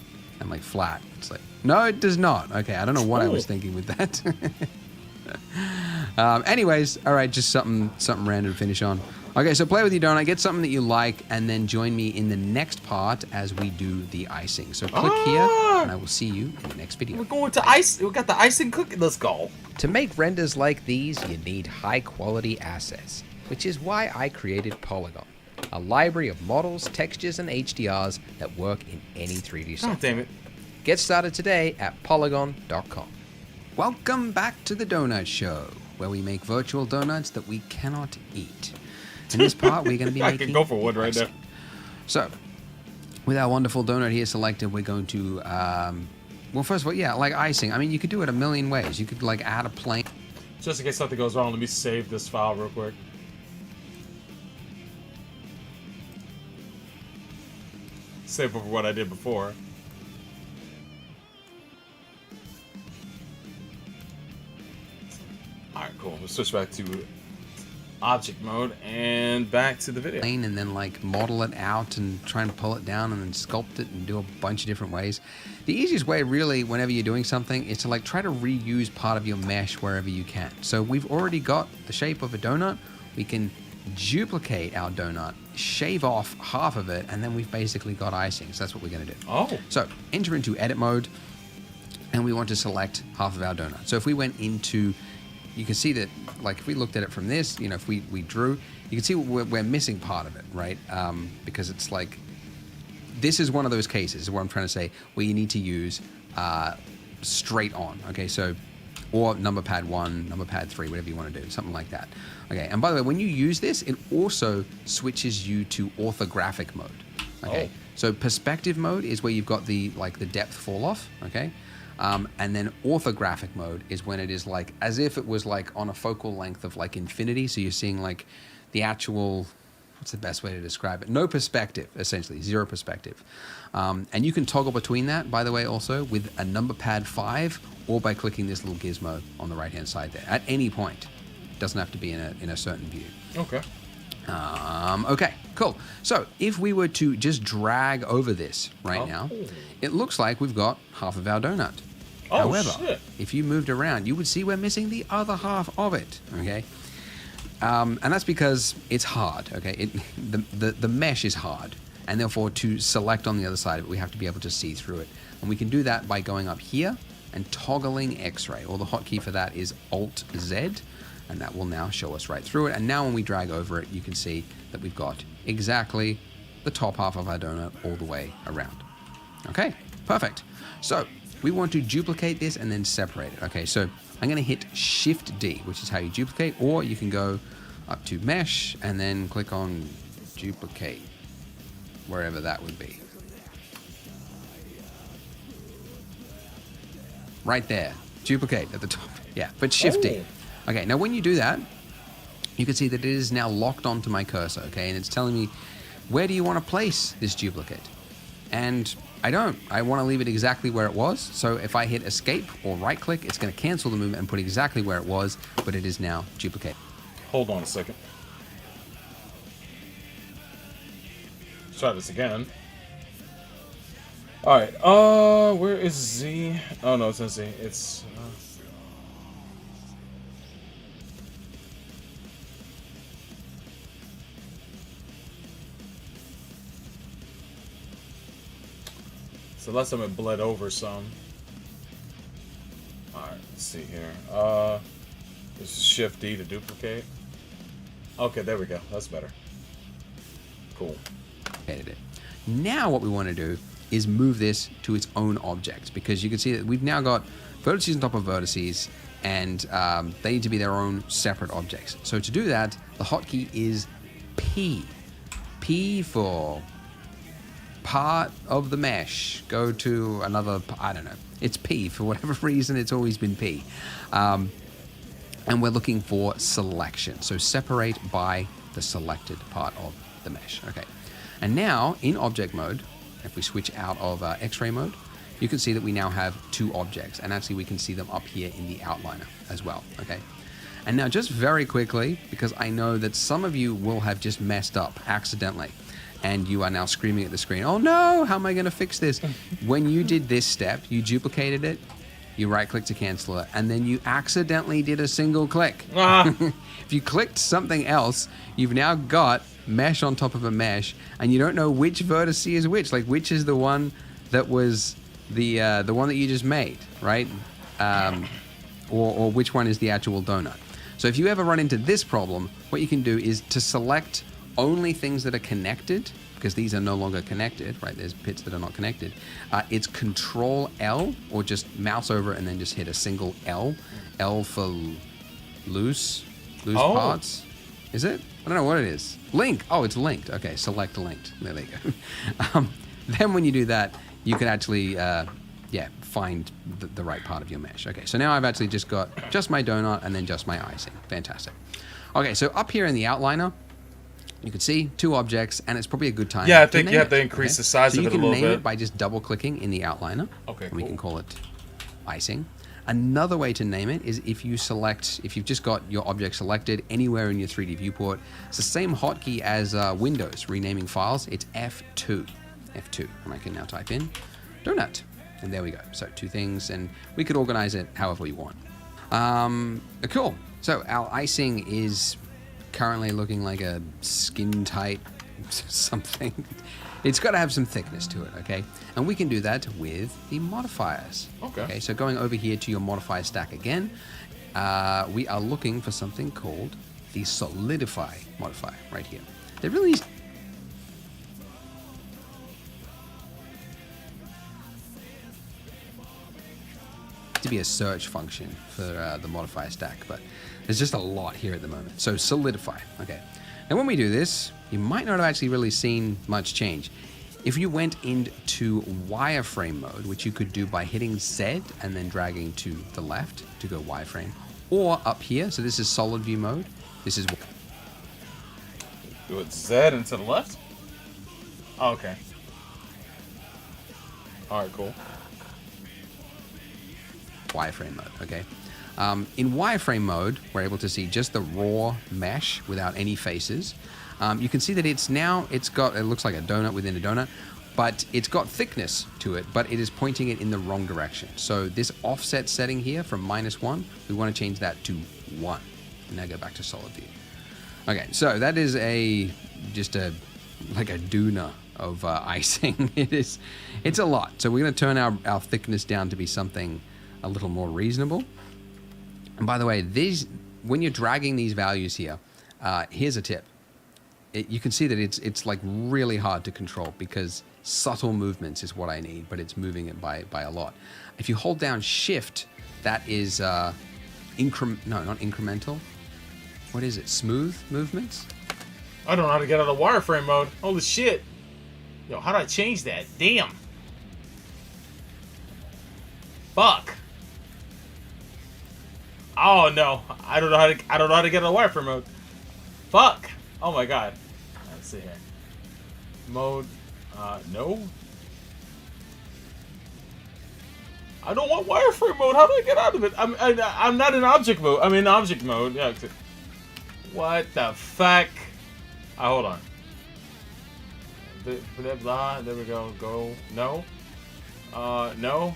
and like flat. It's like, no, it does not. Okay, I don't know what I was thinking with that. Anyways, all right, just something random to finish on. Okay, so play with your donut, get something that you like, and then join me in the next part as we do the icing. So click here, and I will see you in the next video. We're going to ice. We got the icing cookie. Let's go. To make renders like these, you need high-quality assets, which is why I created Polygon, a library of models, textures, and HDRs that work in any 3D software. God damn it. Get started today at Polygon.com. Welcome back to the Donut Show, where we make virtual donuts that we cannot eat. In this part, we're going to be making... I can go for one right now. So, with our wonderful donut here selected, we're going to... well, first of all, yeah, like icing. I mean, you could do it a million ways. You could, like, add a plane. Just in case something goes wrong, let me save this file real quick. Save over what I did before. Alright, cool. We'll switch back to object mode and back to the video. And then like model it out and trying to pull it down and then sculpt it and do a bunch of different ways. The easiest way really whenever you're doing something is to like try to reuse part of your mesh wherever you can. So we've already got the shape of a donut. We can duplicate our donut, shave off half of it, and then we've basically got icing. So that's what we're going to do. Oh. So enter into edit mode and we want to select half of our donut. So if we went into, you can see that, like, if we looked at it from this, you know, if we drew, you can see we're missing part of it, right? Because it's like, this is one of those cases where I'm trying to say where you need to use straight on, okay? So, or number pad 1, number pad 3, whatever you want to do, something like that. Okay, and by the way, when you use this, it also switches you to orthographic mode, okay? Oh. So perspective mode is where you've got the depth fall off, okay? And then orthographic mode is when it is like as if it was like on a focal length of like infinity. So you're seeing like the actual, what's the best way to describe it? No perspective, essentially, zero perspective. And you can toggle between that, by the way, also with a number pad 5 or by clicking this little gizmo on the right-hand side there at any point. It doesn't have to be in a certain view. Okay. Okay, cool. So if we were to just drag over this right now, it looks like we've got half of our donut. Oh, However, shit. if you moved around, you would see we're missing the other half of it, okay? And that's because it's hard, okay? The mesh is hard, and therefore to select on the other side of it, we have to be able to see through it. And we can do that by going up here and toggling X-ray, or the hotkey for that is Alt-Z, and that will now show us right through it. And now when we drag over it, you can see that we've got exactly the top half of our donut all the way around. Okay, perfect. So we want to duplicate this and then separate it. Okay, so I'm gonna hit Shift-D, which is how you duplicate, or you can go up to Mesh and then click on Duplicate, wherever that would be. Right there, duplicate at the top. Yeah, but Shift-D. Okay, now when you do that, you can see that it is now locked onto my cursor, okay? And it's telling me, where do you want to place this duplicate? And I don't. I want to leave it exactly where it was. So if I hit Escape or right-click, it's going to cancel the movement and put exactly where it was, but it is now duplicated. Hold on a second. Let's try this again. All right. Where is Z? Oh no, it's not Z. It's. So last time it bled over some. All right, let's see here. This is Shift D to duplicate. Okay, there we go. That's better. Cool. Edit it. Now what we want to do is move this to its own object, because you can see that we've now got vertices on top of vertices, and they need to be their own separate objects. So to do that, the hotkey is P. P for part of the mesh. Go to another, I don't know. It's P. For whatever reason, it's always been P. And we're looking for selection. So separate by the selected part of the mesh. Okay. And now in object mode, if we switch out of X-ray mode, you can see that we now have two objects, and actually we can see them up here in the outliner as well. Okay. And now just very quickly, because I know that some of you will have just messed up accidentally, and you are now screaming at the screen, oh no, how am I going to fix this? When you did this step, you duplicated it, you right-click to cancel it, and then you accidentally did a single click. If you clicked something else, you've now got mesh on top of a mesh, and you don't know which vertex is which. Like, which is the one that was the one that you just made, right? Or which one is the actual donut. So if you ever run into this problem, what you can do is to select only things that are connected, because these are no longer connected, right? There's bits that are not connected. It's Control L, or just mouse over it and then just hit a single L. L for loose parts. Is it? I don't know what it is. Link. Oh, it's linked. Okay, select linked. There you go. Then when you do that, you can actually, find the right part of your mesh. Okay, so now I've actually just got just my donut and then just my icing. Fantastic. Okay, so up here in the outliner, you can see 2 objects, and it's probably a good time. Yeah, I think you have to increase the size of it a little bit. So you can name it by just double-clicking in the outliner. Okay, and we can call it icing. Another way to name it is if you've just got your object selected anywhere in your 3D viewport. It's the same hotkey as Windows renaming files. It's F2. F2. And I can now type in donut. And there we go. So 2 things, and we could organize it however we want. Cool. So our icing is currently looking like a skin-tight something. It's got to have some thickness to it, okay? And we can do that with the modifiers. Okay, so going over here to your modifier stack again, we are looking for something called the Solidify modifier right here. There really is to be a search function for the modifier stack, but there's just a lot here at the moment. So Solidify, okay. And when we do this, you might not have actually really seen much change. If you went into wireframe mode, which you could do by hitting Z and then dragging to the left to go wireframe, or up here, so this is solid view mode, this is... Do it Z and to the left? Oh, okay. Alright, cool. Wireframe mode, okay? In wireframe mode, we're able to see just the raw mesh without any faces. You can see that it looks like a donut within a donut, but it's got thickness to it, but it is pointing it in the wrong direction. So this offset setting here from -1, we want to change that to 1. And now go back to solid view. Okay, so that is just like a doona of icing. It's a lot. So we're going to turn our thickness down to be something a little more reasonable. And by the way, when you're dragging these values here, here's a tip. You can see that it's like really hard to control because subtle movements is what I need, but it's moving it by a lot. If you hold down Shift, that is not incremental. What is it? Smooth movements? I don't know how to get out of wireframe mode. Holy shit. Yo, how do I change that? Damn. Fuck. Oh no. I don't know how to get out of wireframe mode. Fuck. Oh my god. Let's see here. Mode. No. I don't want wireframe mode. How do I get out of it? I'm not in object mode. I'm in object mode. Yeah. What the fuck? Hold on. Blah. There we go. Go. No. No.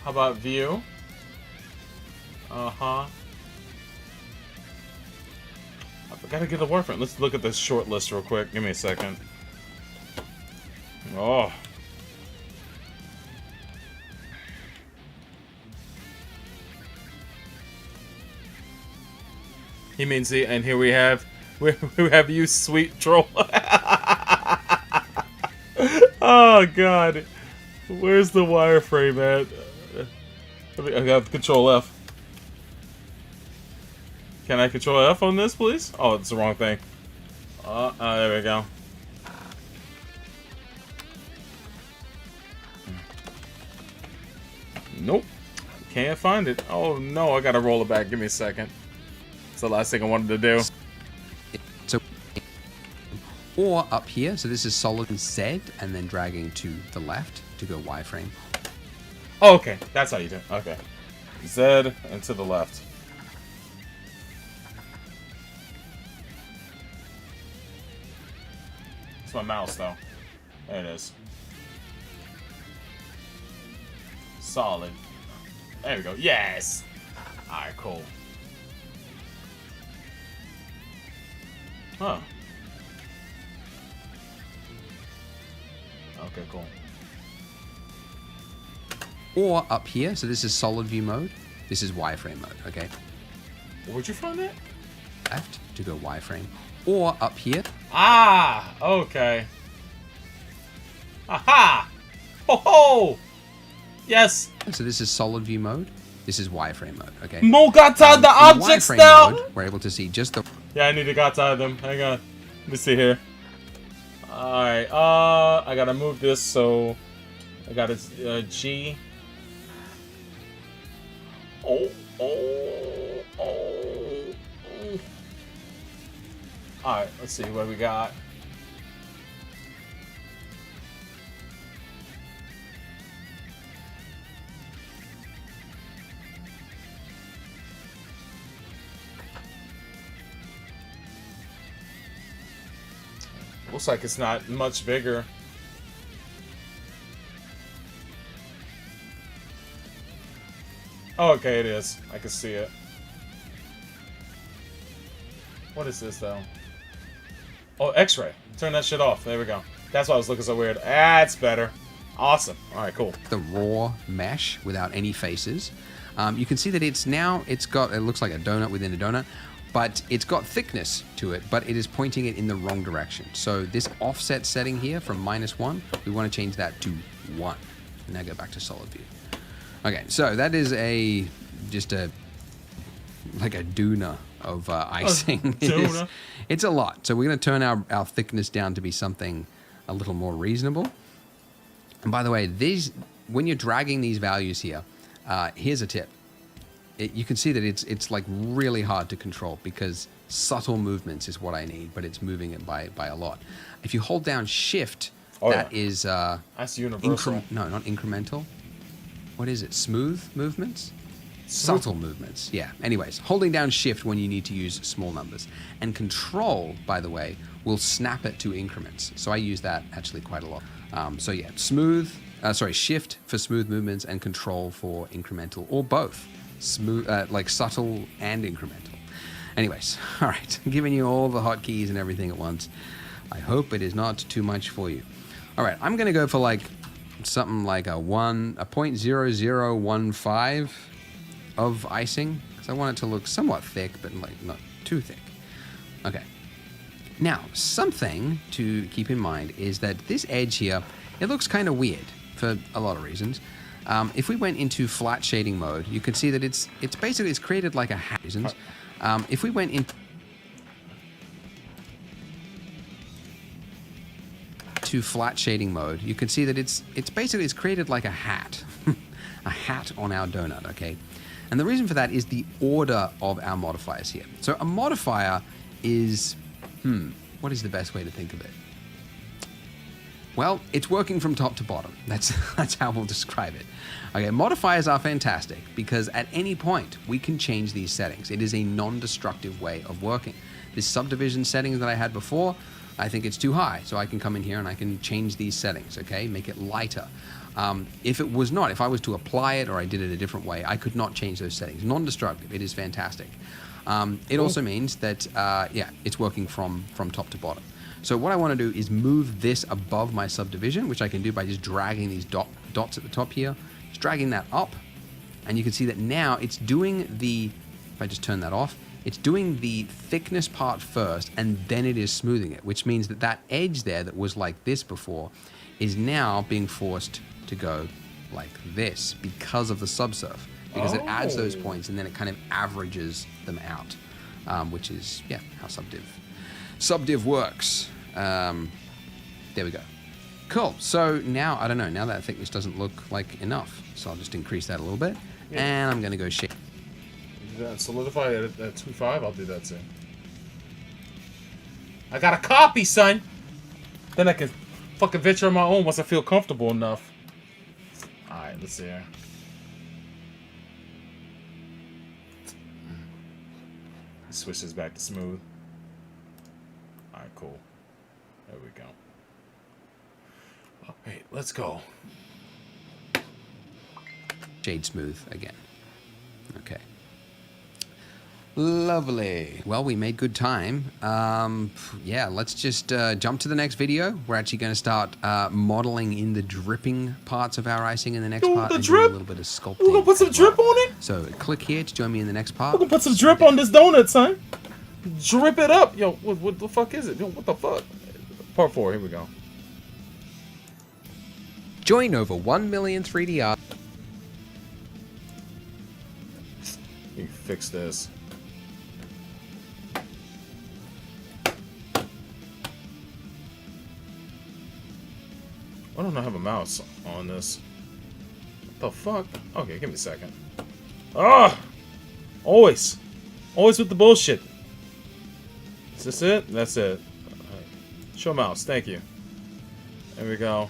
How about view? I gotta get the wireframe. Let's look at this short list real quick. Give me a second. Oh. He means the, and here we have you, sweet troll. Oh god. Where's the wireframe at? I got Control F. Can I Control F on this, please? Oh, it's the wrong thing. There we go. Nope. Can't find it. Oh no, I gotta roll it back. Give me a second. It's the last thing I wanted to do. So, or up here, so this is solid Z, and then dragging to the left to go wireframe. Oh, okay. That's how you do it. Okay. Z and to the left. It's my mouse, though. There it is. Solid. There we go. Yes. All right, cool. Huh. Okay, cool. Or up here, so this is solid view mode. This is wireframe mode, okay? Where'd you find that? Left to go wireframe. Or up here. Ah, okay. Aha! Ho ho! Yes. So this is solid view mode. This is wireframe mode, okay? Mogata the in objects wireframe now! mode, we're able to see just the... Yeah, I need to gata them. Hang on. Let me see here. Alright, I gotta move this, so... I got a G. Oh. Alright, let's see what we got. Looks like it's not much bigger. Oh, okay, it is. I can see it. What is this, though? Oh, X-ray. Turn that shit off. There we go. That's why I was looking so weird. That's better. Awesome. All right, cool. The raw mesh without any faces. You can see that it looks like a donut within a donut, but it's got thickness to it, but it is pointing it in the wrong direction. So this offset setting here from -1, we want to change that to 1. Now go back to solid view. Okay, so that is just a doona of icing. It's a lot. So we're going to turn our thickness down to be something a little more reasonable. And by the way, when you're dragging these values here, here's a tip. You can see that it's like really hard to control because subtle movements is what I need, but it's moving it by a lot. If you hold down Shift, is that's universal. No, not incremental. What is it? Smooth movements? Subtle movements. Yeah. Anyways, holding down Shift when you need to use small numbers. And Control, by the way, will snap it to increments. So I use that actually quite a lot. So yeah, Shift for smooth movements and Control for incremental, or both. Smooth, like subtle and incremental. Anyways, all right. I'm giving you all the hotkeys and everything at once. I hope it is not too much for you. All right, I'm going to go for like something like a 0.0015 of icing, because I want it to look somewhat thick, but like not too thick. Okay. Now, something to keep in mind is that this edge here, it looks kind of weird for a lot of reasons. If we went into flat shading mode, you can see that it's created like a hat. If we went into flat shading mode, you can see that it's created like a hat, a hat on our donut. Okay, and the reason for that is the order of our modifiers here. So a modifier is, what is the best way to think of it? Well, it's working from top to bottom. That's how we'll describe it. Okay, modifiers are fantastic because at any point we can change these settings. It is a non-destructive way of working. This subdivision settings that I had before, I think it's too high, so I can come in here and I can change these settings, okay? Make it lighter. If it was not, if I was to apply it or I did it a different way, I could not change those settings. Non-destructive, it is fantastic. It also means that, it's working from top to bottom. So what I want to do is move this above my subdivision, which I can do by just dragging these dots at the top here, just dragging that up, and you can see that now it's doing if I just turn that off, it's doing the thickness part first, and then it is smoothing it, which means that edge there that was like this before is now being forced to go like this because of the subsurf, because it adds those points and then it kind of averages them out, which is, how subdiv works. There we go. Cool. So now, I don't know, now that thickness doesn't look like enough, so I'll just increase that a little bit, and I'm going to go shape. Solidify it at 2.5. I'll do that soon. I got a copy, son. Then I can fucking venture on my own once I feel comfortable enough. All right, let's see here. Switch this back to smooth. All right, cool. There we go. All right, let's go. Shade smooth again. Okay. Lovely. Well, we made good time. Yeah, let's just jump to the next video. We're actually going to start modeling in the dripping parts of our icing in the next part. The and drip? do a little bit of sculpting. We're gonna put some drip on it? So click here to join me in the next part. We're gonna put some drip on this donut, son. Drip it up. Yo, what the fuck is it? Yo, what the fuck? Part 4, here we go. Join over 1 million 3D art. You fix this. Why don't I have a mouse on this? What the fuck? Okay, give me a second. Ah! Always with the bullshit. Is this it? That's it. Right. Show mouse, thank you. There we go.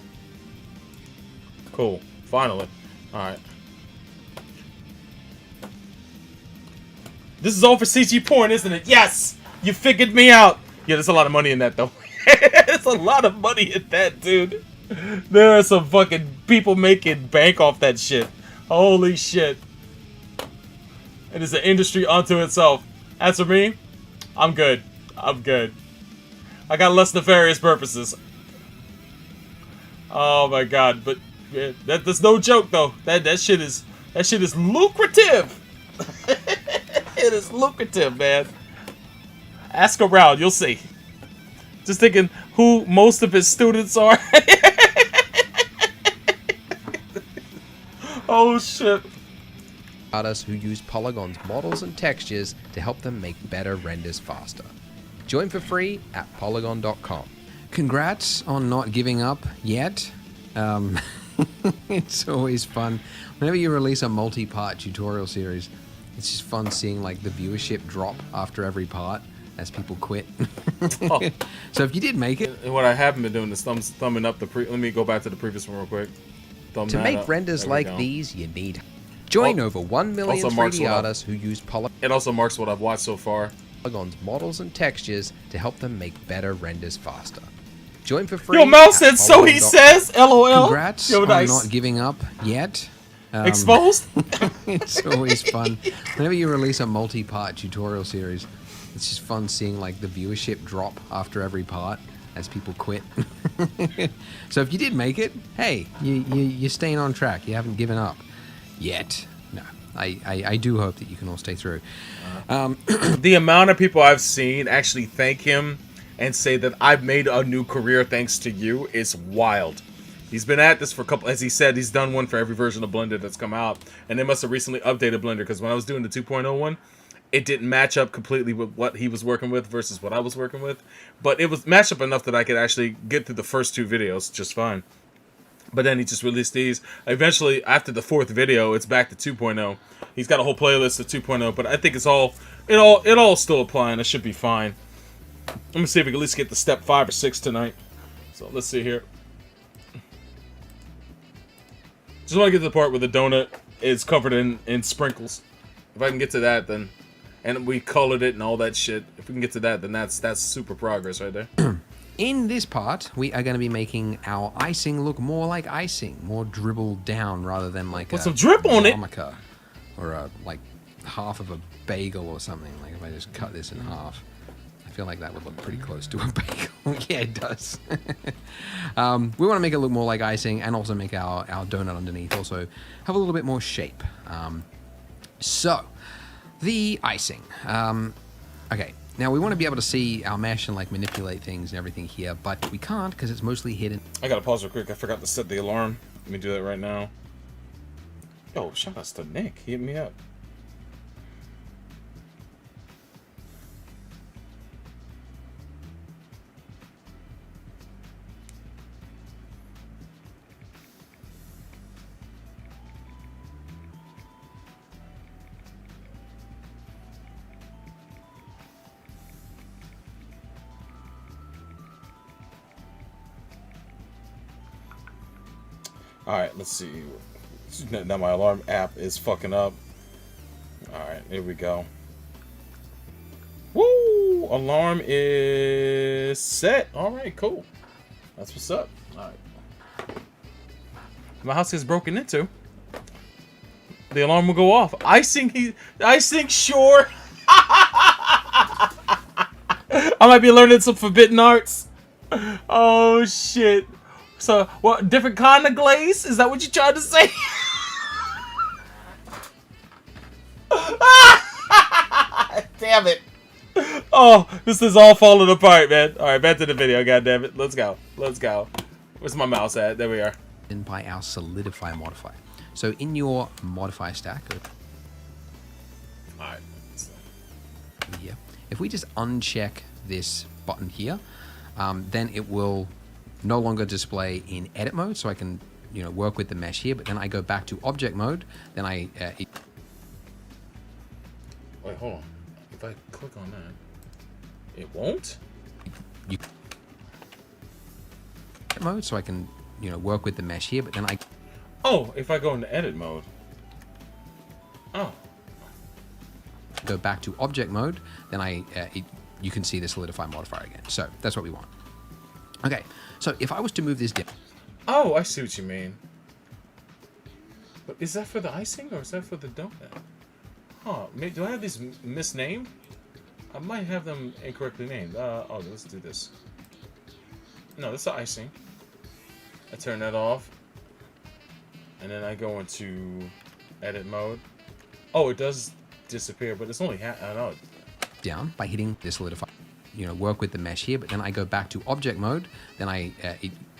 Cool. Finally. Alright. This is all for CG porn, isn't it? Yes! You figured me out! Yeah, there's a lot of money in that, though. There's a lot of money in that, dude. There are some fucking people making bank off that shit. Holy shit. It is an industry unto itself. As for me, I'm good. I'm good. I got less nefarious purposes. Oh my god, but yeah, that's no joke though. That shit is lucrative. It is lucrative, man. Ask around, you'll see. Just thinking who most of his students are. Oh shit. Artists who use polygons, models, and textures to help them make better renders faster. Join for free at Polygon.com. Congrats on not giving up yet. It's always fun. Whenever you release a multi-part tutorial series, it's just fun seeing like the viewership drop after every part as people quit. Oh. So if you did make it... And what I haven't been doing is thumbing up the let me go back to the previous one real quick. To make renders like these, you need... Join over 1 million 3D artists who use polygons. It also marks what I've watched so far. Polygons, models, and textures to help them make better renders faster. Join for free. Yo, Mel said, so he says, LOL. Congrats Yo, nice. on not giving up yet. Exposed? It's always fun. Whenever you release a multi-part tutorial series, it's just fun seeing like the viewership drop after every part as people quit. So if you did make it, hey, you're staying on track. You haven't given up yet. No, I do hope that you can all stay through. The amount of people I've seen actually thank him and say that I've made a new career thanks to you is wild. He's been at this for a couple, as he said, he's done one for every version of Blender that's come out. And they must have recently updated Blender, because when I was doing the 2.0 one, it didn't match up completely with what he was working with versus what I was working with. But it was matched up enough that I could actually get through the first 2 videos just fine. But then he just released these. Eventually, after the 4th video, it's back to 2.0. He's got a whole playlist of 2.0, but I think it's all still applying. It should be fine. Let me see if we can at least get to step 5 or 6 tonight. So let's see here. Just want to get to the part where the donut is covered in sprinkles. If I can get to that, then, and we colored it and all that shit. If we can get to that, then that's super progress right there. In this part, we are going to be making our icing look more like icing, more dribbled down rather than like put some drip on it, or a, like half of a bagel or something. Like if I just cut this in half, I feel like that would look pretty close to a bagel. Yeah, it does. We want to make it look more like icing and also make our donut underneath also have a little bit more shape. So, the icing. Okay. Now, we want to be able to see our mesh and like manipulate things and everything here, but we can't because it's mostly hidden. I gotta pause real quick. I forgot to set the alarm. Let me do that right now. Yo, shout outs to Nick. He hit me up. Alright, let's see. Now my alarm app is fucking up. Alright, here we go. Woo! Alarm is set. Alright, cool. That's what's up. Alright. My house is broken into. The alarm will go off. Icing, sure. I might be learning some forbidden arts. Oh shit. So, what, different kind of glaze? Is that what you tried to say? Damn it. Oh, this is all falling apart, man. Alright, back to the video, goddammit. Let's go. Let's go. Where's my mouse at? There we are. By our solidify modifier. So in your modifier stack, alright. Here, if we just uncheck this button here, then it will no longer display in edit mode, so I can, you know, work with the mesh here. But then I go back to object mode. Then I wait, hold on. If I click on that, it won't. You mode, so I can, you know, work with the mesh here. But then I. Oh, if I go into edit mode. Oh. Go back to object mode, then you can see the solidify modifier again. So that's what we want. Okay, so if I was to move this down. Oh, I see what you mean. But is that for the icing or is that for the donut? Huh, do I have these misnamed? I might have them incorrectly named. Oh, let's do this. No, that's the icing. I turn that off. And then I go into edit mode. Oh, it does disappear, but it's only I know. Down by hitting the solidify, you know, work with the mesh here, but then I go back to object mode, then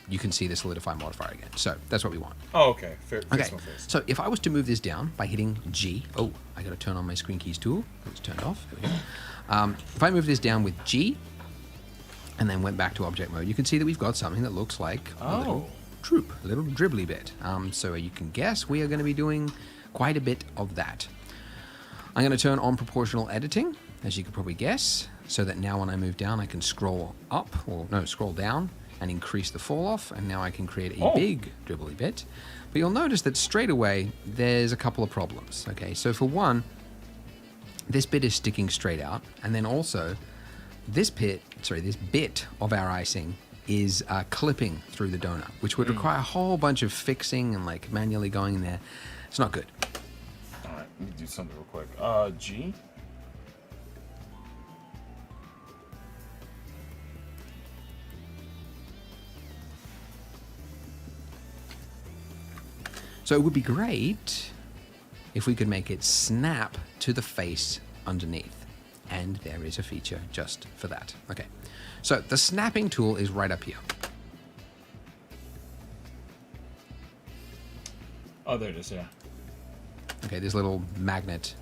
you can see the solidify modifier again. So that's what we want. Oh, okay. Fair, okay. So if I was to move this down by hitting G, oh, I got to turn on my screen keys tool. It's turned off. There we go. If I move this down with G, and then went back to object mode, you can see that we've got something that looks like a little troop, a little dribbly bit. So you can guess we are going to be doing quite a bit of that. I'm going to turn on proportional editing, as you could probably guess, so that now when I move down, I can scroll up, or no, scroll down and increase the fall off, and now I can create a big dribbly bit. But you'll notice that straight away, there's a couple of problems. Okay, so for one, this bit is sticking straight out, and then also this bit of our icing is clipping through the donut, which would require a whole bunch of fixing and like manually going in there. It's not good. Alright, let me do something real quick. G? So it would be great if we could make it snap to the face underneath. And there is a feature just for that. Okay, so the snapping tool is right up here. Oh, there it is, yeah. Okay, this little magnet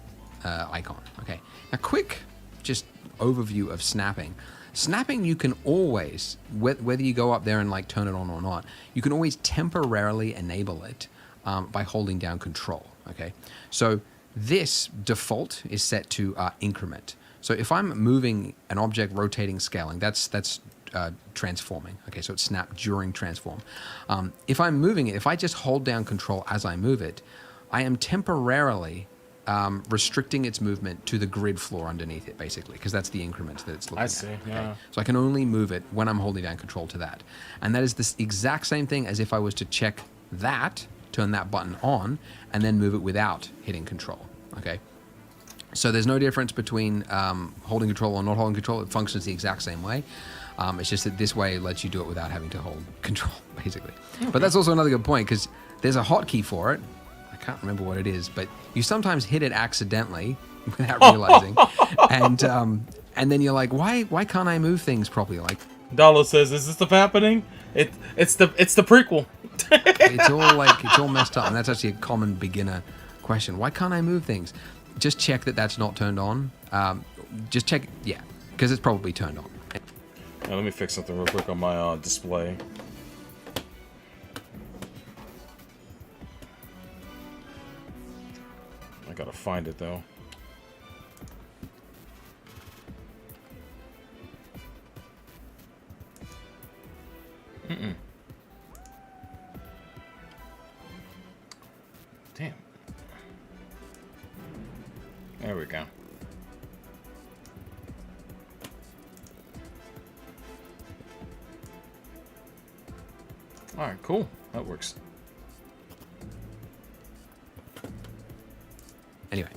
icon. Okay, a quick just overview of snapping. Snapping, you can always, whether you go up there and like turn it on or not, you can always temporarily enable it by holding down Control. Okay, so this default is set to increment. So if I'm moving an object, rotating, scaling, that's transforming. Okay, so it's snap during transform. If I'm moving it, if I just hold down Control as I move it, I am temporarily restricting its movement to the grid floor underneath it, basically, because that's the increment that it's looking at. I see, yeah. Okay? So I can only move it when I'm holding down Control to that. And that is the exact same thing as if I was to check that, turn that button on, and then move it without hitting Control. Okay. So there's no difference between holding Control or not holding Control. It functions the exact same way. It's just that this way lets you do it without having to hold Control, basically. Okay. But that's also another good point, because there's a hotkey for it. I can't remember what it is, but you sometimes hit it accidentally without realizing. And then you're like, why can't I move things properly? Like Dalo says, is this stuff happening? It's the prequel. it's all messed up, and that's actually a common beginner question. Why can't I move things? Just check that that's not turned on. Just check, yeah, because it's probably turned on. Now, let me fix something real quick on my display. I gotta find it though. Damn. There we go. Alright, cool. That works. Anyway.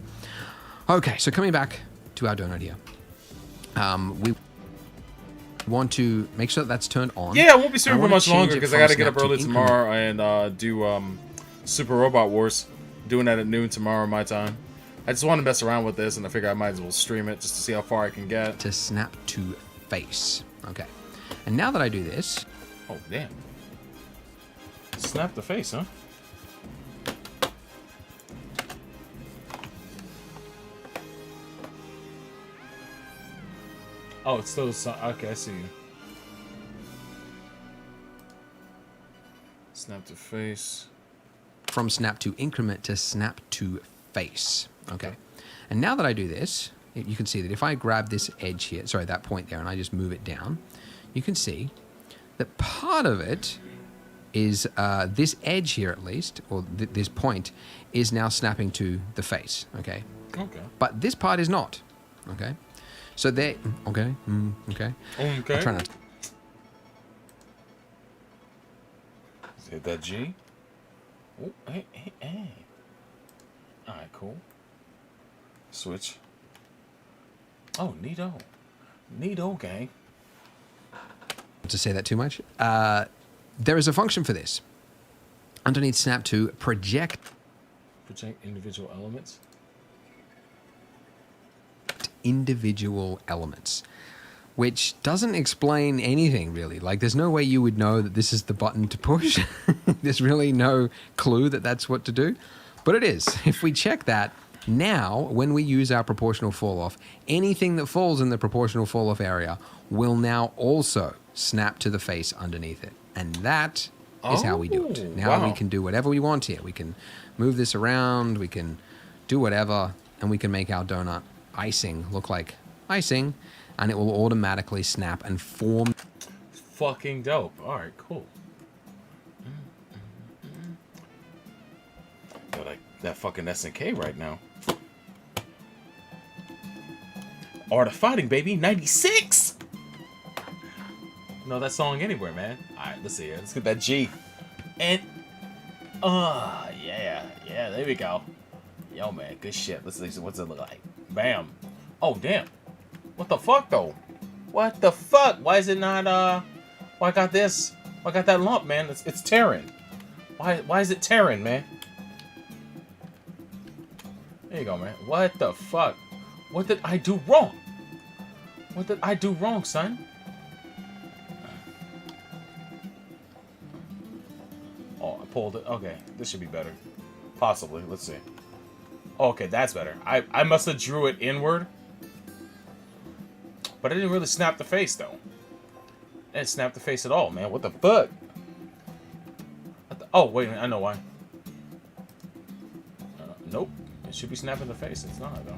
Okay, so coming back to our donut here. We want to make sure that that's turned on. Yeah, it won't be streaming for wanna much change longer it because I from got to get snap up to early increment. tomorrow and do Super Robot Wars. Doing that at noon tomorrow my time. I just want to mess around with this, and I figure I might as well stream it just to see how far I can get. To snap to face. Okay. And now that I do this... Oh, damn. Snap the face, huh? Oh, it's still... Okay, I see you. Snap to face. From snap to increment to snap to face. Okay. And now that I do this, you can see that if I grab this edge here, sorry, that point there, and I just move it down, you can see that part of it is this edge here at least, or this point, is now snapping to the face. Okay. Okay. But this part is not. Okay. So there. Okay. Okay. Okay. I'm trying to. Hit that G. Oh, hey, hey, hey. Alright, cool. Switch. Oh, neato. Neato, gang. To say that too much. There is a function for this. Underneath snap to project individual elements. Individual elements, which doesn't explain anything really. Like, there's no way you would know that this is the button to push. There's really no clue that that's what to do, but it is. If we check that now, when we use our proportional fall off, anything that falls in the proportional fall off area will now also snap to the face underneath it, and that is how we do it. Now we can do whatever we want here. We can move this around, we can do whatever, and we can make our donut icing look like icing, and it will automatically snap and form. Fucking dope. Alright, cool. Yo, like that fucking SNK right now. Art of Fighting, baby. 96! Know that song anywhere, man. Alright, let's see here. Let's get that G. And yeah, there we go. Yo, man, good shit. Let's see what's it look like. Bam. Oh, damn. What the fuck, though? What the fuck? Why is it not, why I got this? Why I got that lump, man? It's tearing. Why is it tearing, man? There you go, man. What the fuck? What did I do wrong? What did I do wrong, son? Oh, I pulled it. Okay, this should be better. Possibly. Let's see. Okay, that's better. I must have drew it inward. But I didn't really snap the face, though. I didn't snap the face at all, man. What the fuck? Oh, wait a minute. I know why. Nope. It should be snapping the face. It's not, though.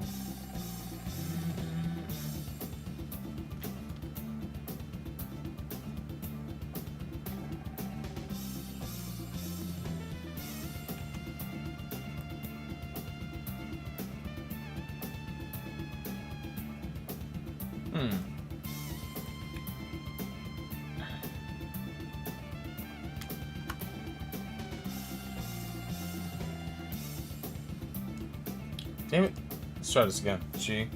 Damn it. Let's try this again. G.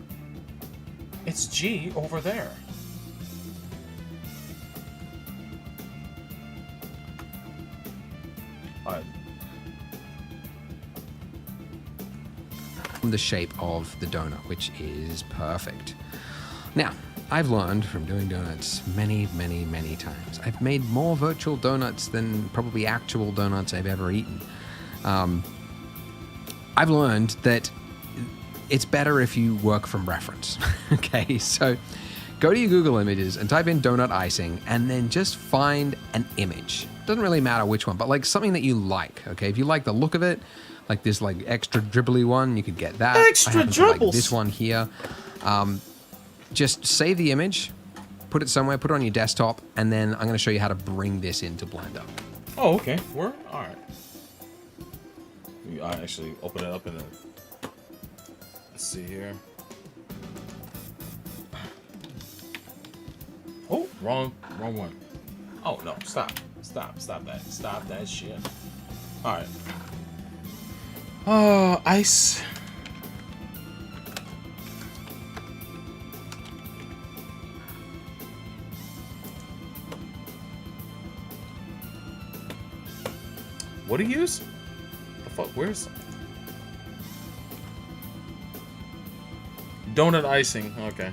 It's G over there. Alright. The shape of the donut, which is perfect. Now, I've learned from doing donuts many, many, many times. I've made more virtual donuts than probably actual donuts I've ever eaten. I've learned that it's better if you work from reference. Okay, so go to your Google Images and type in donut icing, and then just find an image. Doesn't really matter which one, but like something that you like. Okay, if you like the look of it, like this like extra dribbly one, you could get that. Extra dribbles. Like this one here. Just save the image, put it somewhere, put it on your desktop, and then I'm going to show you how to bring this into Blender. Oh, okay. Word? Alright. I actually open it up in the... Let's see here. Oh, wrong one. Oh, no. Stop that shit. Alright. Ice. What do you use? The fuck? Where's donut icing? Okay.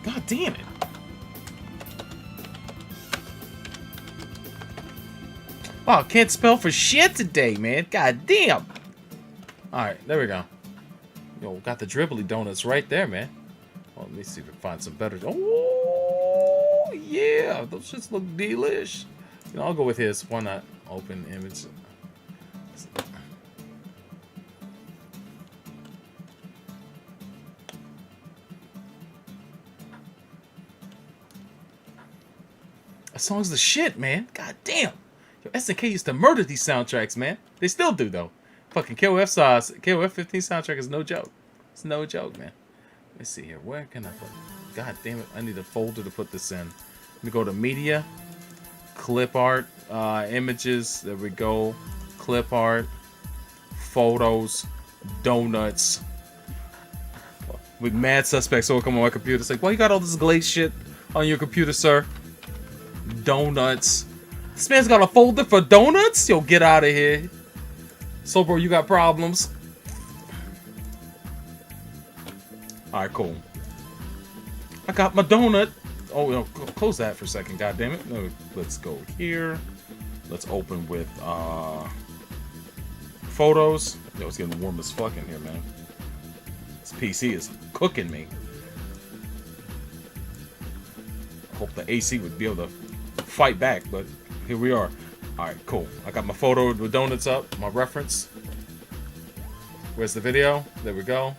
God damn it. Wow, I can't spell for shit today, man. God damn. Alright, there we go. Yo, got the dribbly donuts right there, man. Well, let me see if we can find some better. Oh, yeah. Those shits look delish. You know, I'll go with his. Why not? Open image. That song's the shit, man. God damn. Yo, SNK used to murder these soundtracks, man. They still do, though. Fucking KOF 15 soundtrack is no joke. It's no joke, man. Let me see here. Where can I put it? God damn it. I need a folder to put this in. Let me go to media, clip art, images. There we go. Clip art, photos, donuts. With mad suspects will come on my computer. It's like, why you got all this glazed shit on your computer, sir? Donuts. This man's got a folder for donuts? Yo, get out of here. SoulBro, you got problems. Alright, cool. I got my donut. Oh, no, close that for a second, goddammit. No, let's go here. Let's open with photos. Yo, it's getting warm as fuck in here, man. This PC is cooking me. I hope the AC would be able to fight back, but here we are. Alright, cool. I got my photo with donuts up, my reference. Where's the video? There we go.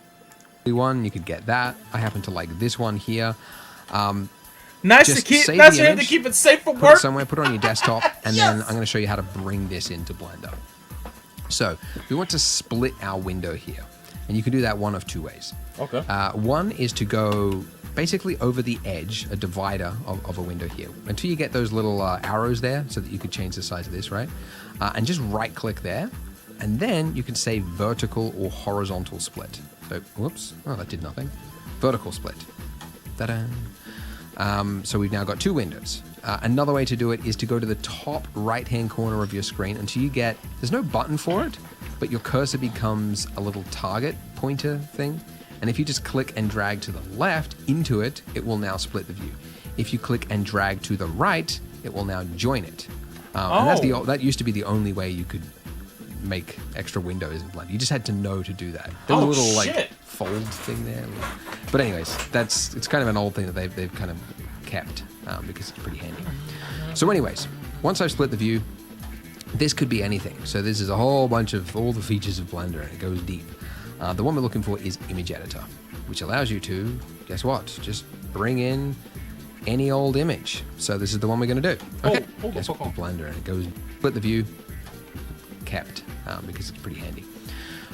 One, you could get that. I happen to like this one here. Nice to keep. Nice to keep it safe for put work. It somewhere, put it on your desktop, and then I'm going to show you how to bring this into Blender. So we want to split our window here, and you can do that one of two ways. Okay. One is to go basically over the edge, a divider of a window here, until you get those little arrows there, so that you could change the size of this, right? And just right-click there, and then you can say vertical or horizontal split. So, whoops, oh, that did nothing. Vertical split. Ta-da! So we've now got two windows. Another way to do it is to go to the top right-hand corner of your screen until you get, there's no button for it, but your cursor becomes a little target pointer thing. And if you just click and drag to the left into it, it will now split the view. If you click and drag to the right, it will now join it. And that used to be the only way you could make extra windows in Blender. You just had to know to do that. There's a little like fold thing there. But anyways, it's kind of an old thing that they've kind of kept because it's pretty handy. So anyways, once I've split the view, this could be anything. So this is a whole bunch of all the features of Blender, and it goes deep. The one we're looking for is Image Editor, which allows you to, guess what, just bring in any old image. So this is the one we're going to do. Okay, guess what, Blender, and it goes, split the view, kept, because it's pretty handy.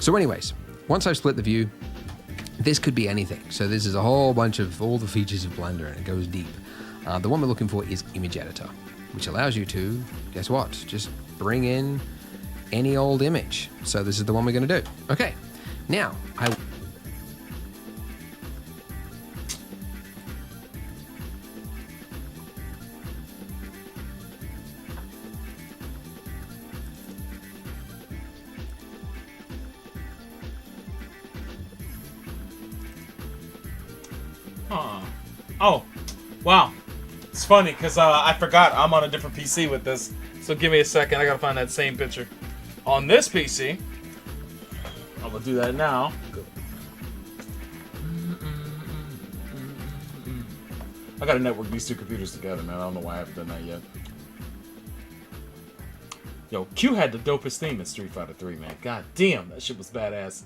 So anyways, once I've split the view, this could be anything. So this is a whole bunch of all the features of Blender, and it goes deep. The one we're looking for is Image Editor, which allows you to, guess what, just bring in any old image. So this is the one we're going to do. Okay. Now, Oh, wow. It's funny because I forgot I'm on a different PC with this. So give me a second. I got to find that same picture. On this PC, I'm going to do that now. I got to network these two computers together, man. I don't know why I haven't done that yet. Yo, Q had the dopest theme in Street Fighter 3, man. God damn, that shit was badass.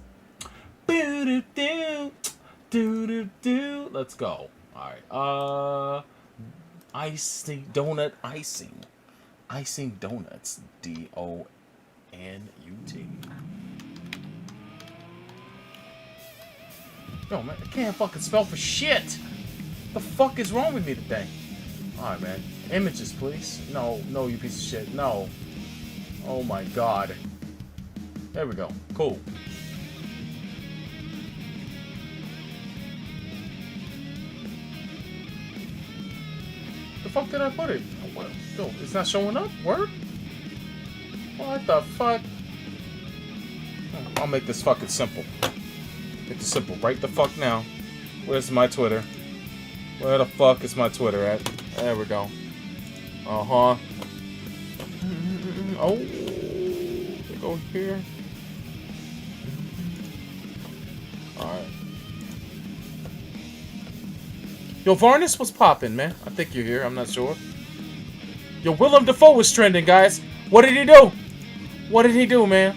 Do-do-do. Let's go. Alright. Icing. Donut icing. Icing donuts. D-O-N-U-T. Yo, man, I can't fucking spell for shit. The fuck is wrong with me today? Alright, man. Images, please. No, you piece of shit. No. Oh my god. There we go. Cool. The fuck did I put it? What? Yo, it's not showing up? Word? What the fuck? I'll make this fucking simple. Make this simple right the fuck now. Where's my Twitter? Where the fuck is my Twitter at? There we go. Uh-huh. Oh. Go here. Alright. Yo, Varnus was popping, man. I think you're here. I'm not sure. Yo, Willem Dafoe was trending, guys. What did he do? What did he do, man?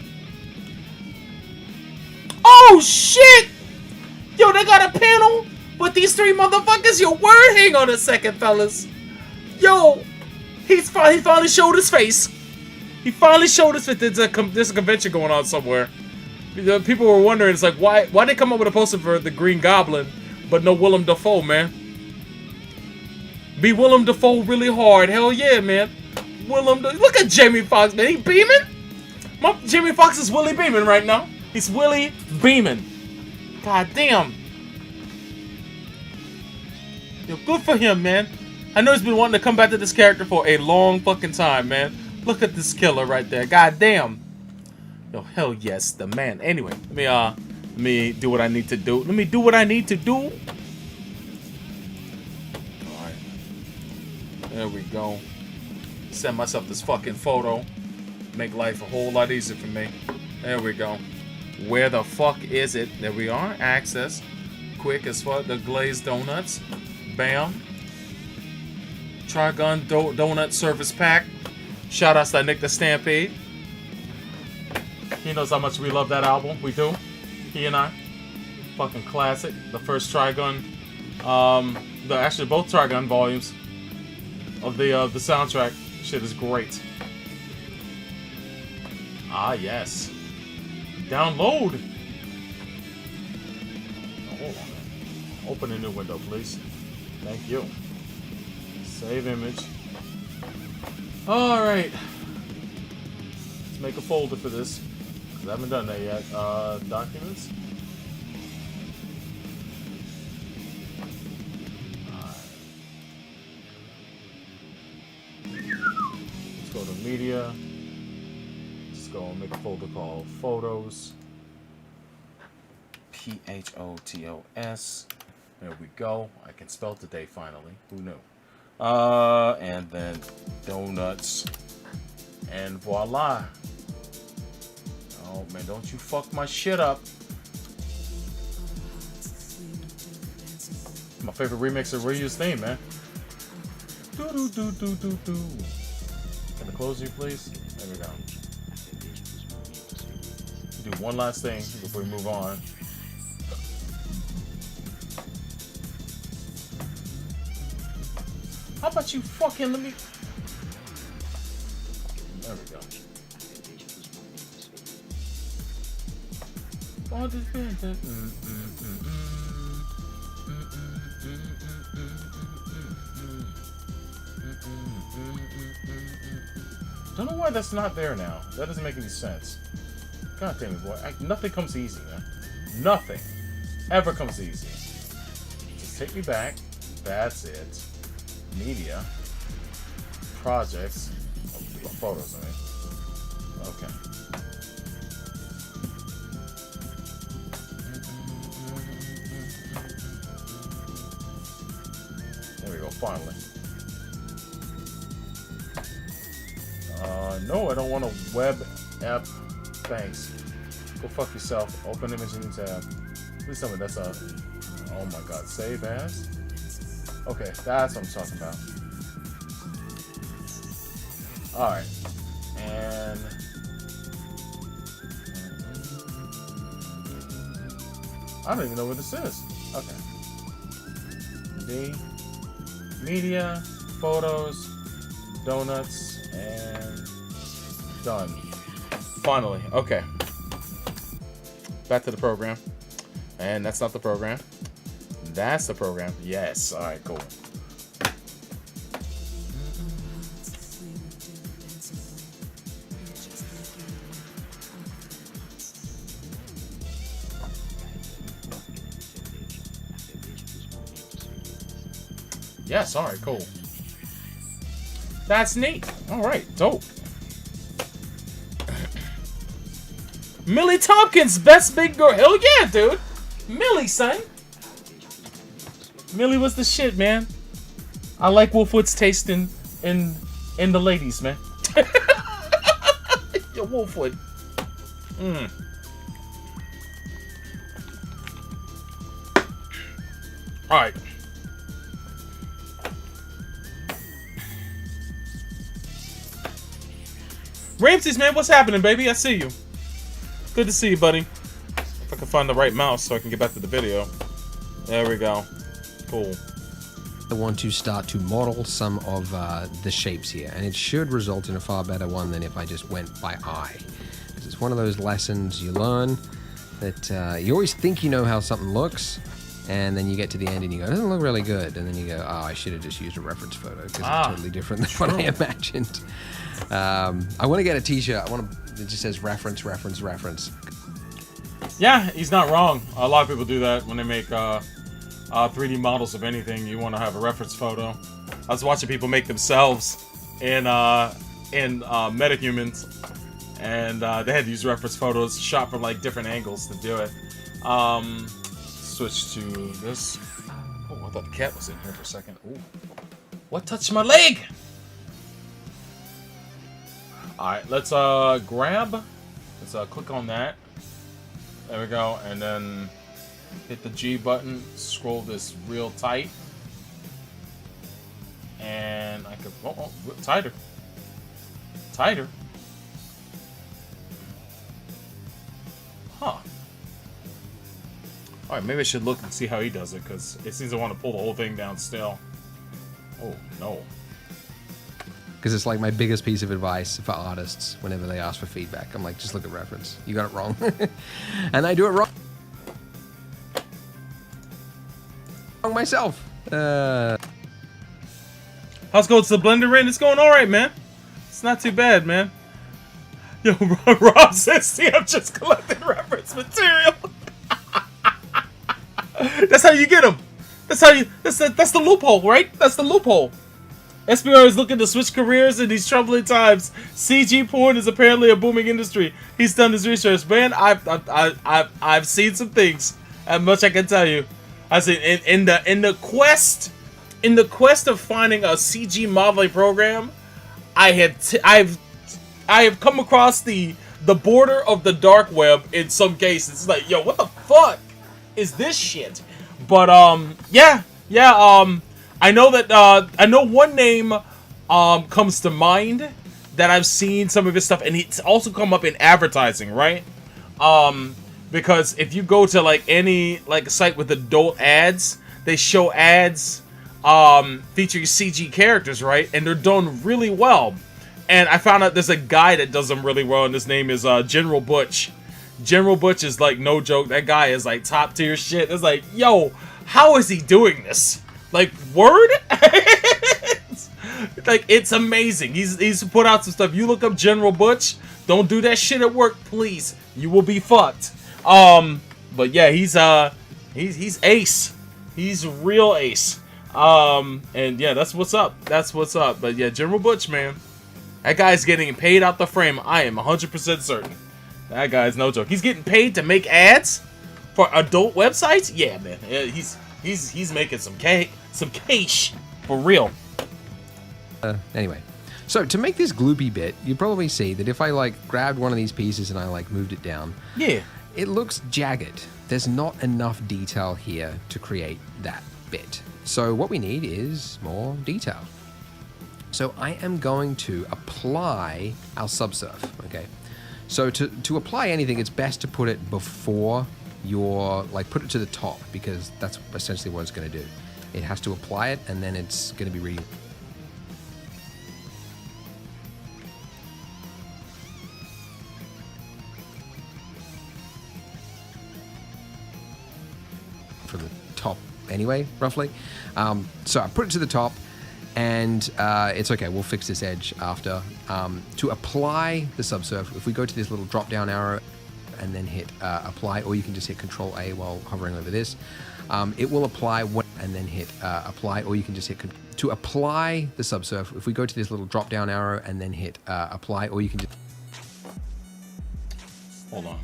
Oh, shit! Yo, they got a panel with these three motherfuckers. Yo, word. Hang on a second, fellas. Yo, he finally showed his face. He finally showed us that there's a convention going on somewhere. People were wondering, it's like, why they come up with a poster for the Green Goblin, but no Willem Dafoe, man? Be Willem Dafoe really hard. Hell yeah, man. Look at Jamie Foxx, man. He beaming? Jamie Foxx is Willie beaming right now. He's Willie beaming. God damn. Yo, good for him, man. I know he's been wanting to come back to this character for a long fucking time, man. Look at this killer right there. God damn. Yo, hell yes, the man. Anyway, let me do what I need to do. Let me do what I need to do. Alright. There we go. Send myself this fucking photo. Make life a whole lot easier for me. There we go. Where the fuck is it? There we are. Access. Quick as fuck. The glazed donuts. Bam. Trigun donut service pack. Shout outs to Nick the Stampede. He knows how much we love that album. We do. He and I. Fucking classic. The first Trigun. Actually both Trigun volumes of the soundtrack. Shit is great. Ah yes. Download. Oh, hold on. Open a new window, please. Thank you. Save image. Alright. Let's make a folder for this. I haven't done that yet. Documents. Let's go to media. Let's go and make a folder called photos. PHOTOS. There we go. I can spell today finally. Who knew? And then donuts. And voila. Oh man, don't you fuck my shit up. My favorite remix of Ryu's theme, man. Do do do do do do. Can I close you, please? There we go. Do one last thing before we move on. How about you fucking let me... There we go. Don't know why that's not there now. That doesn't make any sense. God damn it, boy. Nothing comes easy, man. Nothing ever comes easy. Just take me back. That's it. Media. Projects. Oh, photos, I mean. Okay. There we go, finally. No, I don't want a web app. Thanks. Go fuck yourself. Open image in tab. Please tell me that's a... Oh my god, save as? Okay, that's what I'm talking about. Alright. And... I don't even know where this is. Okay. D. Media, photos, donuts, and done. Finally. Okay. Back to the program. And that's not the program. That's the program. Yes. Alright, cool. Yes, alright, cool. That's neat. All right, dope. Millie Tompkins, best big girl. Hell yeah, dude. Millie, son. Millie was the shit, man. I like Wolfwood's taste in the ladies, man. Yo, Wolfwood. All right. Ramses, man, what's happening, baby? I see you. Good to see you, buddy. If I can find the right mouse so I can get back to the video. There we go. Cool. I want to start to model some of the shapes here, and it should result in a far better one than if I just went by eye. It's one of those lessons you learn that you always think you know how something looks, and then you get to the end and you go, it doesn't look really good, and then you go, oh, I should have just used a reference photo because it's totally different than what I imagined. I want to get a t-shirt. It just says reference, reference, reference. Yeah, he's not wrong. A lot of people do that when they make 3D models of anything. You want to have a reference photo. I was watching people make themselves in metahumans, and they had to use reference photos shot from like different angles to do it. Switch to this. Oh, I thought the cat was in here for a second. Ooh. What touched my leg? Alright, let's click on that. There we go, and then hit the G button, scroll this real tight. And I could tighter. Tighter. Huh. Alright, maybe I should look and see how he does it, because it seems to want to pull the whole thing down still. Oh, no. Because it's like my biggest piece of advice for artists whenever they ask for feedback. I'm like, just look at reference. You got it wrong. And I do it wrong myself. How's it going to the blender in? It's going alright, man. It's not too bad, man. Yo, Rob says, see, I'm just collecting reference material. That's how you get them. That's the loophole, right? That's the loophole. SBR is looking to switch careers in these troubling times. CG porn is apparently a booming industry. He's done his research, man. I've seen some things. That much I can tell you. I said in the quest of finding a CG modeling program, I have come across the border of the dark web in some cases. It's like, yo, what the fuck is this shit? But yeah. I know that I know one name comes to mind that I've seen some of his stuff, and it's also come up in advertising, right? Because if you go to like any like site with adult ads, they show ads featuring CG characters, right? And they're done really well. And I found out there's a guy that does them really well, and his name is General Butch. General Butch is like, no joke, that guy is like top tier shit. It's like, yo, how is he doing this? Like, word? Like, it's amazing. He's put out some stuff. You look up General Butch, don't do that shit at work, please. You will be fucked. But yeah, he's ace. He's real ace. And yeah, that's what's up. That's what's up. But yeah, General Butch, man. That guy's getting paid out the frame. I am 100% certain. That guy's no joke. He's getting paid to make ads for adult websites? Yeah, man. He's making some cash for real. Anyway, so to make this gloopy bit, you probably see that if I like grabbed one of these pieces and I like moved it down, yeah, it looks jagged. There's not enough detail here to create that bit. So what we need is more detail. So I am going to apply our subsurf, okay? So to apply anything, it's best to put it before put it to the top, because that's essentially what it's going to do. It has to apply it, and then it's going to be reading from the top anyway, roughly. So I put it to the top, and it's okay. We'll fix this edge after. To apply the subsurf, if we go to this little drop-down arrow and then hit apply, or you can just hit Control-A while hovering over this, it will apply and then hit apply, or you can just hit To apply the subsurf, if we go to this little drop down arrow and then hit apply, or you can just... Hold on.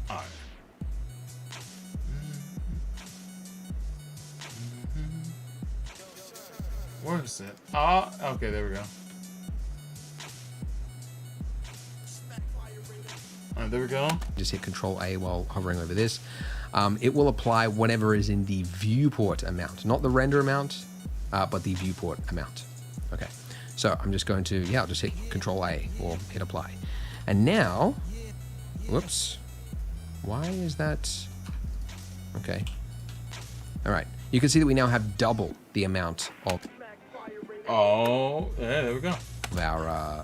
All right. Where is it? Okay, there we go. All right, there we go. Just hit Control A while hovering over this. It will apply whatever is in the viewport amount, not the render amount, but the viewport amount. Okay, so I'm just going to, I'll just hit Control A or hit apply. And now, whoops, why is that? Okay, all right. You can see that we now have double the amount of there we go. Our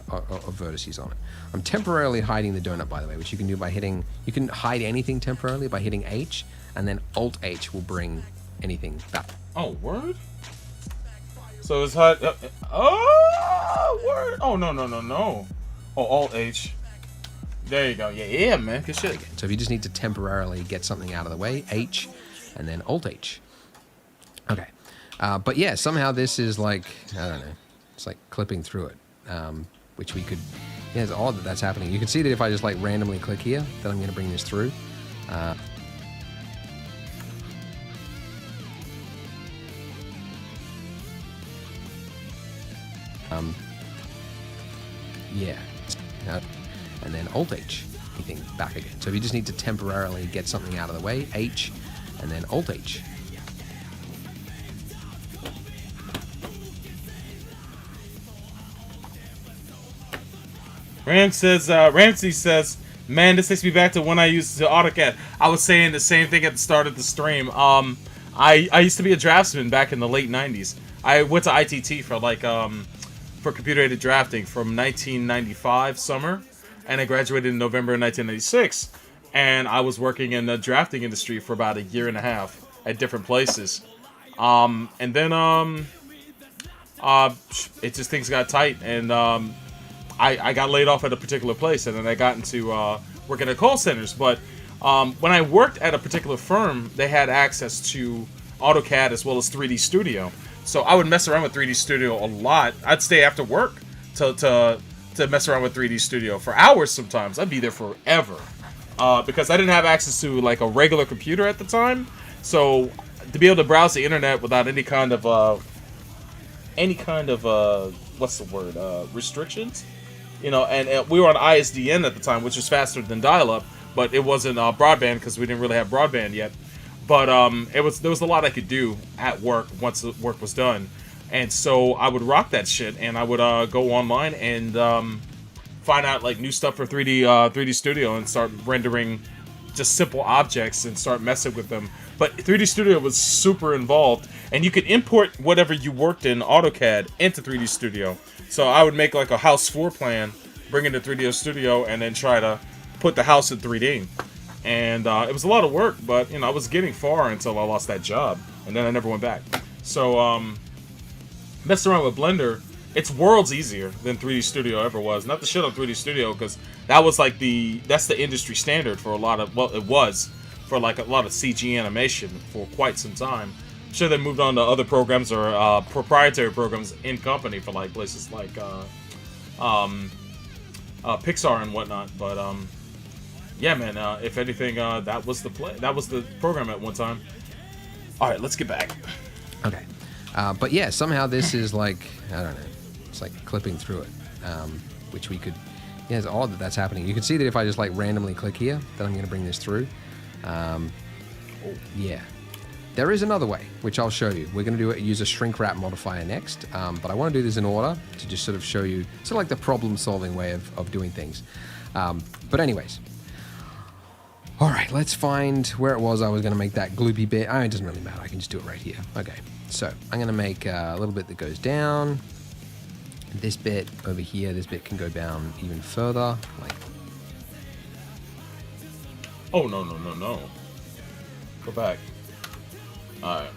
vertices on it. I'm temporarily hiding the donut, by the way, which you can do by hitting, you can hide anything temporarily by hitting H, and then Alt H will bring anything back. Oh, word? So it's hot. Word. Oh, no. Oh, Alt H. There you go. Yeah, man. Good shit. So if you just need to temporarily get something out of the way, H, and then Alt H. Okay. But yeah, somehow this is like, I don't know, it's like clipping through it, which we could, it's odd that that's happening. You can see that if I just like randomly click here, that I'm going to bring this through. And then Alt H, anything back again. So if you just need to temporarily get something out of the way, H, and then Alt H. Ramsey says, man, this takes me back to when I used the AutoCAD. I was saying the same thing at the start of the stream. I used to be a draftsman back in the late 90s. I went to ITT for for computer-aided drafting from 1995 summer, and I graduated in November of 1996. And I was working in the drafting industry for about a year and a half at different places. And then it just, things got tight, and I got laid off at a particular place, and then I got into working at call centers. But when I worked at a particular firm, they had access to AutoCAD as well as 3D Studio. So I would mess around with 3D Studio a lot. I'd stay after work to mess around with 3D Studio for hours sometimes. I'd be there forever because I didn't have access to like a regular computer at the time. So to be able to browse the internet without any kind of what's the word, restrictions, you know, and we were on ISDN at the time, which was faster than dial-up, but it wasn't broadband because we didn't really have broadband yet. But there was a lot I could do at work once the work was done, and so I would rock that shit, and I would go online and find out like new stuff for 3D Studio and start rendering just simple objects and start messing with them. But 3D Studio was super involved, and you could import whatever you worked in AutoCAD into 3D Studio. So I would make like a house floor plan, bring it to 3D Studio, and then try to put the house in 3D. And it was a lot of work, but you know I was getting far until I lost that job, and then I never went back. So messing around with Blender, it's worlds easier than 3D Studio ever was. Not to shit on 3D Studio, because that was like that's the industry standard for a lot of, well, it was for like a lot of CG animation for quite some time. I'm sure they moved on to other programs or proprietary programs in company for like places like Pixar and whatnot. But yeah, man. If anything, that was the program at one time. All right, let's get back. Okay, but yeah, somehow this is like, I don't know, it's like clipping through it, which we could. Yeah, it's odd that that's happening. You can see that if I just like randomly click here, that I'm going to bring this through. Yeah, there is another way, which I'll show you. We're going to use a shrink wrap modifier next, but I want to do this in order to just sort of show you sort of like the problem-solving way of doing things. But anyways. All right, let's find where it was I was going to make that gloopy bit. It doesn't really matter. I can just do it right here. Okay, so I'm going to make a little bit that goes down. This bit over here, this bit can go down even further. Like, oh, no. Go back. All right.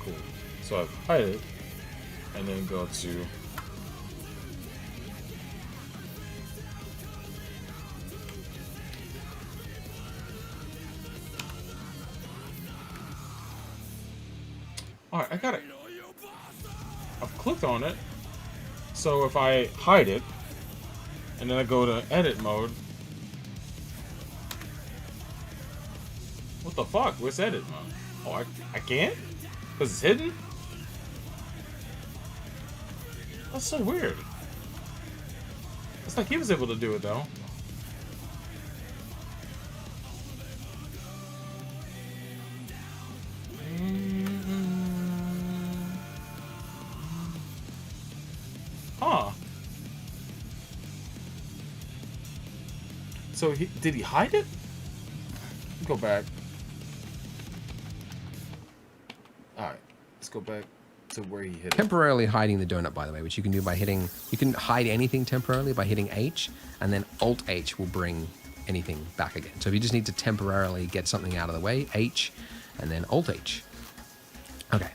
Cool. So I hide it, and then go to... Alright, I got it. I've clicked on it. So if I hide it, and then I go to edit mode. What the fuck? Where's edit mode? Oh, I can't? Because it's hidden? That's so weird. It's like he was able to do it though. Huh. So did he hide it? Go back. Alright, let's go back to where he hit it. Temporarily hiding the donut, by the way, which you can do by hitting, you can hide anything temporarily by hitting H, and then Alt H will bring anything back again. So if you just need to temporarily get something out of the way, H, and then Alt H. Okay.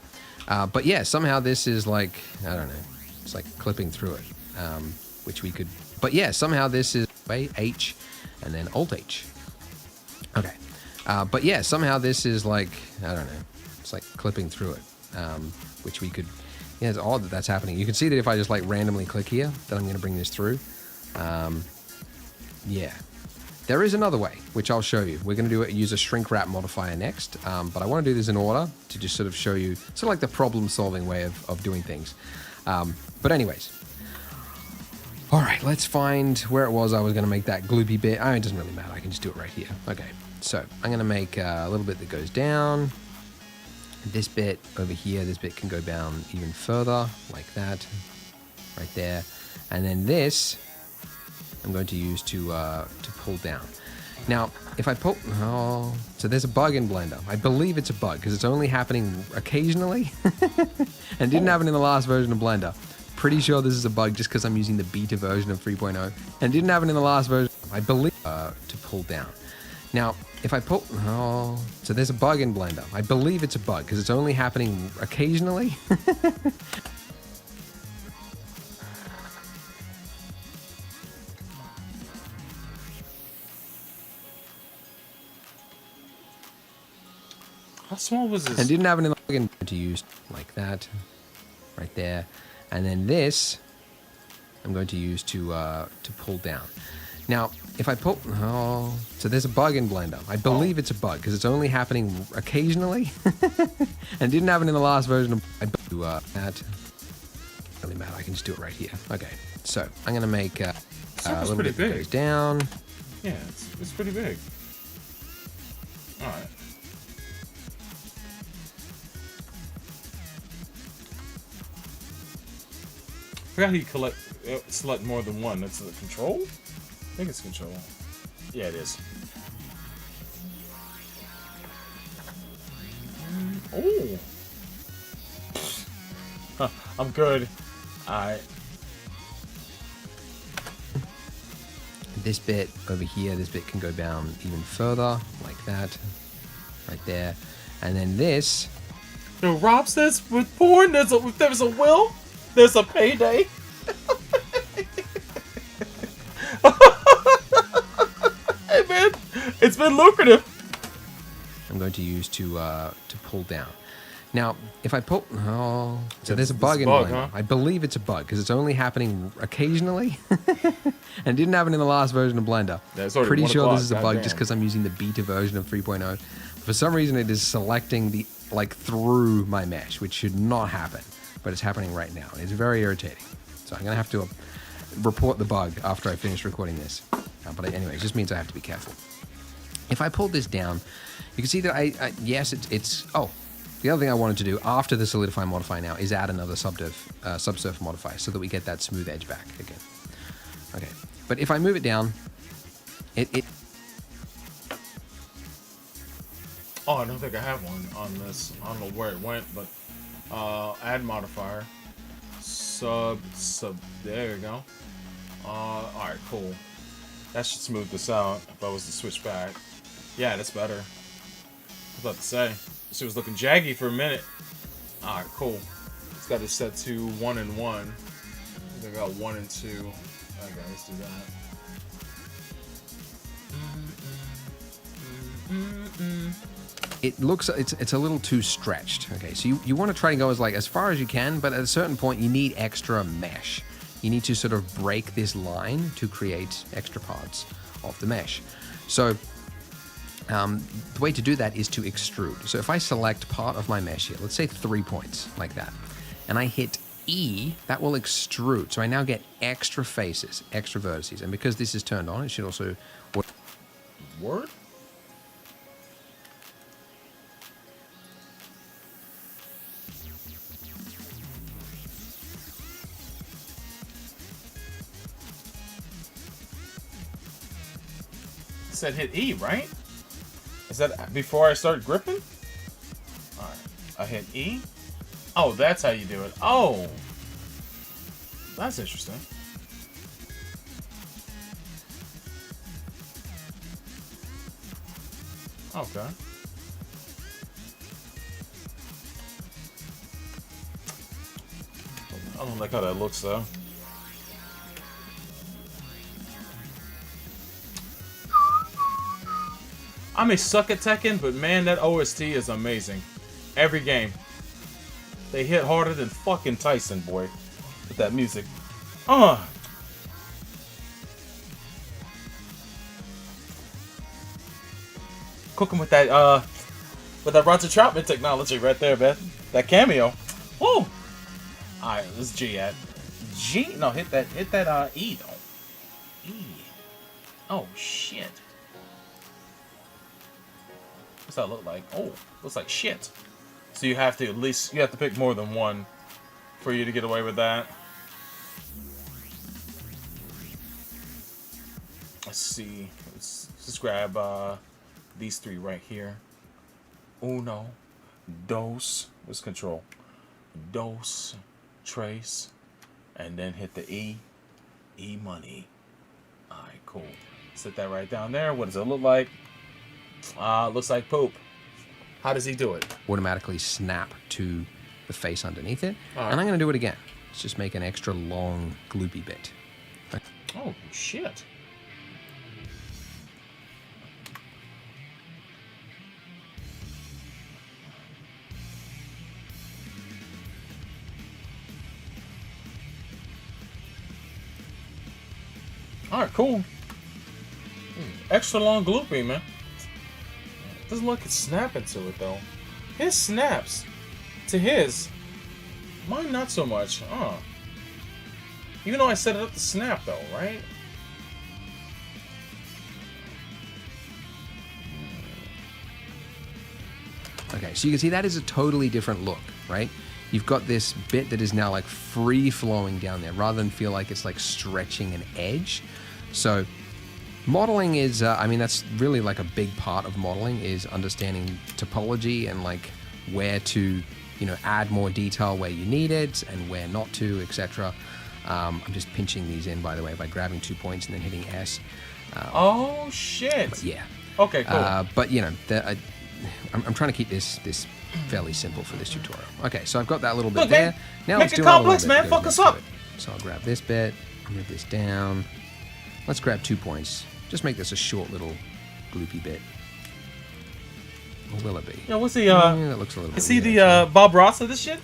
But yeah, somehow this is like, I don't know, it's like clipping through it, which we could, but yeah, somehow this is H, and then Alt H. Okay. But yeah, somehow this is like, I don't know, it's like clipping through it, which we could, yeah, it's odd that that's happening. You can see that if I just like randomly click here, that I'm going to bring this through. Yeah. There is another way, which I'll show you. We're going to use a shrink wrap modifier next, but I want to do this in order to just sort of show you, sort of like the problem-solving way of doing things. But anyways. All right, let's find where it was I was going to make that gloopy bit. It doesn't really matter. I can just do it right here. Okay, so I'm going to make a little bit that goes down. This bit over here, this bit can go down even further, like that, right there. And then this, I'm going to use to pull down. Now, if I pull, so there's a bug in Blender. I believe it's a bug because it's only happening occasionally and didn't happen in the last version of Blender. Pretty sure this is a bug just because I'm using the beta version of 3.0 and didn't happen in the last version. I believe to pull down. Now, if I pull, so there's a bug in Blender. I believe it's a bug because it's only happening occasionally. How small was this? And didn't have it in the plugin to use like that, right there, and then this, I'm going to use to pull down. Now, if I pull, so there's a bug in Blender. I believe it's a bug because it's only happening occasionally, and didn't happen in the last version of. I do that. Really matter. I can just do it right here. Okay, so I'm gonna make a little bit that goes down. Yeah, it's pretty big. All right. I forgot how you select more than one. That's the control? I think it's control. Yeah, it is. Oh! Huh, I'm good. Alright. This bit over here, this bit can go down even further, like that, right there. And then this. Yo, Rob says with porn, if there's a will, there's a payday. Hey man, it's been lucrative. I'm going to use to pull down. Now, if I pull, so there's a bug in Blender. Huh? I believe it's a bug because it's only happening occasionally, and didn't happen in the last version of Blender. Yeah, pretty sure this is a bug just because I'm using the beta version of 3.0. For some reason, it is selecting the through my mesh, which should not happen, but it's happening right now. It's very irritating. So I'm gonna have to report the bug after I finish recording this. But anyway, it just means I have to be careful. If I pull this down, you can see that yes, it's the other thing I wanted to do after the solidify modifier now is add another subsurf modifier so that we get that smooth edge back again. Okay, but if I move it down, it Oh, I don't think I have one on this. I don't know where it went, but add modifier. Sub, there you go. Alright, cool. That should smooth this out if I was to switch back. Yeah, that's better. I was about to say. This shit was looking jaggy for a minute. Alright, cool. It's got it set to 1 and 1. I think I got 1 and 2. Okay, let's do that. it looks it's a little too stretched. Okay, so you want to try and go as far as you can, but at a certain point you need extra mesh. You need to sort of break this line to create extra parts of the mesh. So the way to do that is to extrude. So if I select part of my mesh here, let's say 3 points like that, and I hit E, that will extrude. So I now get extra faces, extra vertices, and because this is turned on, it should also Word? Said hit E, right? Is that before I start gripping? Alright. I hit E. Oh, that's how you do it. Oh. That's interesting. Okay. I don't like how that looks though. I may suck at Tekken, but man, that OST is amazing. Every game. They hit harder than fucking Tyson, boy. With that music. Cooking with that Roger Troutman technology right there, man. That cameo. Woo! Alright, let's G at. G? No, hit that E though. E. Oh shit. What's that look like? Oh, looks like shit. So you have to pick more than one for you to get away with that. Let's see. Let's just grab these 3 right here. Uno, dos. What's control? Dos, trace, and then hit the E. E money. Alright, cool. Set that right down there. What does it look like? Looks like poop. How does he do it? Automatically snap to the face underneath it. Right. And I'm going to do it again. Let's just make an extra long gloopy bit. Oh, shit. Alright, cool. Extra long gloopy, man. Doesn't look like it's snapping to it, though. His snaps to his. Mine not so much. Even though I set it up to snap, though, right? Okay, so you can see that is a totally different look, right? You've got this bit that is now like free flowing down there rather than feel like it's like stretching an edge. So modeling is, I mean, that's really like a big part of modeling is understanding topology and like where to, add more detail where you need it and where not to, etc. I'm just pinching these in, by the way, by grabbing 2 points and then hitting S. Oh, shit. Yeah. Okay, cool. But, I'm trying to keep this fairly simple for this tutorial. Okay, so I've got that little bit Look, there. man, Now make let's it do complex, another man. bit. Fuck us up. So I'll grab this bit, move this down. Let's grab 2 points. Just make this a short little gloopy bit. Or will it be? Yeah, what's the that looks a little bit is he weird, the Bob Ross of this shit?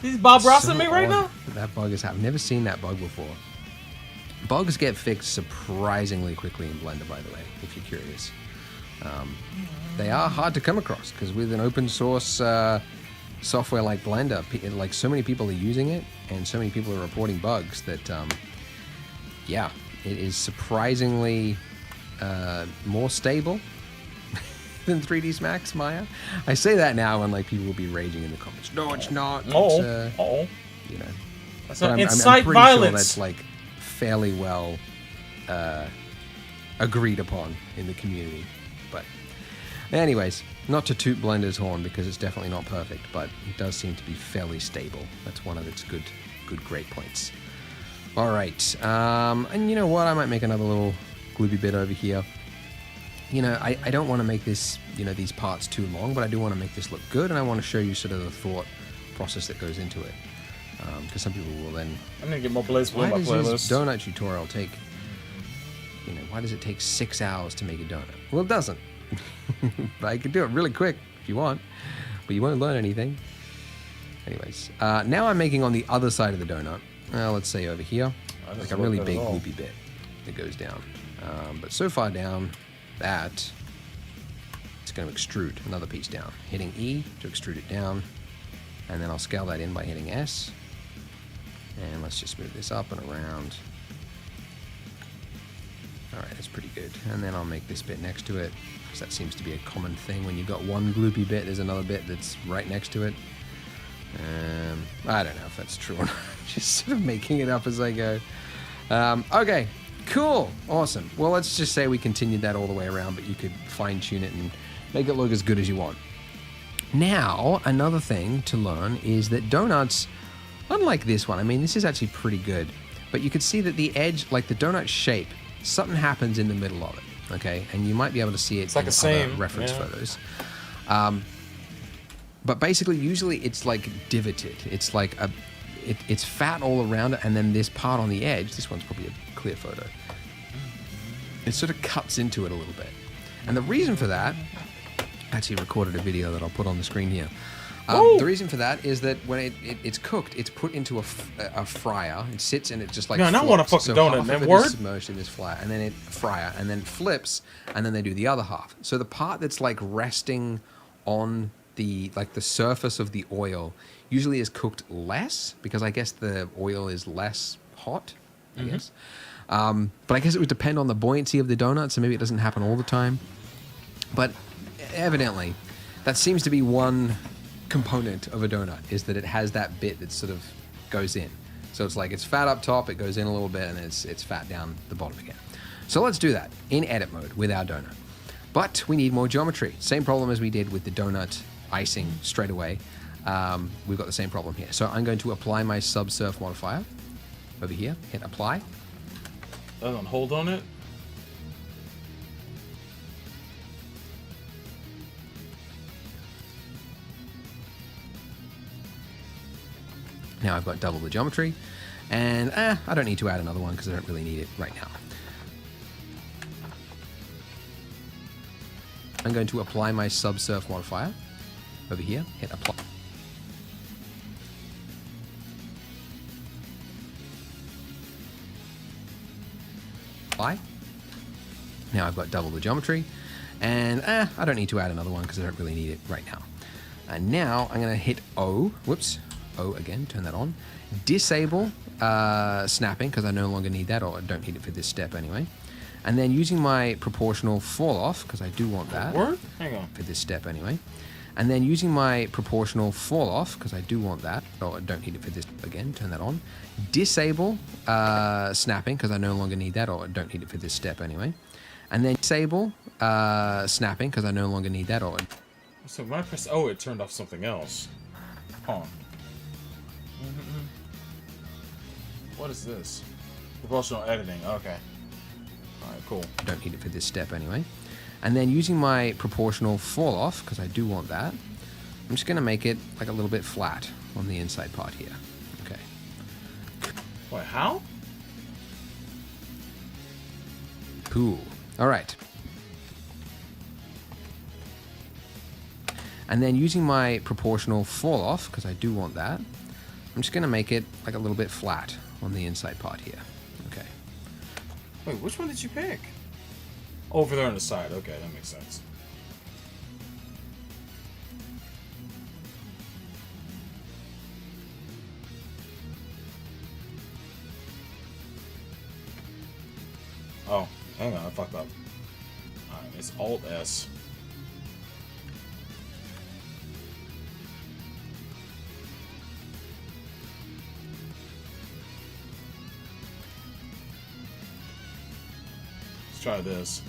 He's Bob Ross So me right odd now? That bug is happening. Never seen that bug before. Bugs get fixed surprisingly quickly in Blender, by the way, if you're curious. They are hard to come across because with an open source software like Blender, like so many people are using it and so many people are reporting bugs that, yeah, it is surprisingly more stable than 3ds Max Maya. I say that now and like people will be raging in the comments. No, it's not. It's, That's but not I'm incite pretty violence. sure that's like fairly well agreed upon in the community. But anyways, not to toot Blender's horn because it's definitely not perfect, but it does seem to be fairly stable. That's one of its good great points. All right, and you know what? I might make another little gloopy bit over here. I don't want to make this, these parts too long, but I do want to make this look good, and I want to show you sort of the thought process that goes into it. Because some people will then... I'm going to get more Blaze Blue why on my does playlist. this donut tutorial take... why does it take 6 hours to make a donut? Well, it doesn't. But I can do it really quick if you want, but you won't learn anything. Anyways, now I'm making on the other side of the donut. Let's say over here, like a really big loopy bit that goes down. But so far down that it's going to extrude another piece down. Hitting E to extrude it down, and then I'll scale that in by hitting S. And let's just move this up and around. All right, that's pretty good. And then I'll make this bit next to it, because that seems to be a common thing. When you've got one gloopy bit, there's another bit that's right next to it. I don't know if that's true or not. Just sort of making it up as I go. Okay, cool, awesome. Well, let's just say we continued that all the way around, but you could fine tune it and make it look as good as you want. Now, another thing to learn is that donuts, unlike this one, I mean, this is actually pretty good, but you could see that the edge, like the donut shape, something happens in the middle of it, okay? And you might be able to see it in other reference photos. But basically, usually it's like divoted. It's like it's fat all around it, and then this part on the edge, this one's probably a clear photo, it sort of cuts into it a little bit. And the reason for that, I actually recorded a video that I'll put on the screen here. The reason for that is that when it's cooked, it's put into a fryer. It sits and it just like no, I don't want to fuck the donut, man. Word? Is submerged in this and then it fryer, and then flips, and then they do the other half. So the part that's like resting on the surface of the oil usually is cooked less, because I guess the oil is less hot, I guess. But I guess it would depend on the buoyancy of the donut, so maybe it doesn't happen all the time. But evidently, that seems to be one component of a donut, is that it has that bit that sort of goes in. So it's like it's fat up top, it goes in a little bit, and it's fat down the bottom again. So let's do that in edit mode with our donut. But we need more geometry. Same problem as we did with the donut icing straight away. We've got the same problem here. So I'm going to apply my subsurf modifier over here, hit apply. Hold on it. Now I've got double the geometry, and I don't need to add another one because I don't really need it right now. I'm going to apply my subsurf modifier over here, hit apply. Now I've got double the geometry, and I don't need to add another one because I don't really need it right now. And now I'm going to hit O, O again, turn that on. Disable snapping, because I no longer need that, or I don't need it for this step anyway. And then using my proportional fall off, because I do want that. Hang on. For this step anyway. And then using my proportional fall off, because I do want that, or I don't need it for this, again, turn that on. Disable snapping, because I no longer need that, or I don't need it for this step anyway. And then disable snapping, because I no longer need that, or... So when I press O, it turned off something else. Hold on. What is this? Proportional editing, okay. Alright, cool. Don't need it for this step anyway. And then using my proportional fall off, because I do want that, I'm just going to make it like a little bit flat on the inside part here. Okay. Wait, how? Cool. Alright. And then using my proportional fall off, because I do want that, I'm just going to make it like a little bit flat on the inside part here. Okay. Wait, which one did you pick? Over there on the side. Okay, that makes sense. Oh, hang on, I fucked up. Alright, it's Alt S. Let's try this.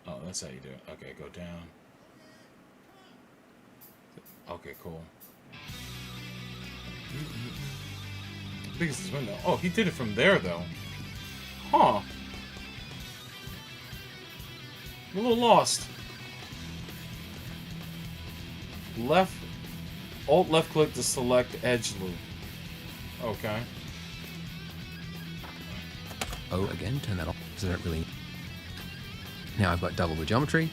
Oh, that's how you do it. Okay, go down. Okay, cool. How big is this window? Oh, he did it from there, though. Huh. I'm a little lost. Alt left click to select edge loop. Okay. O again, turn that off because I don't really. Now I've got double the geometry,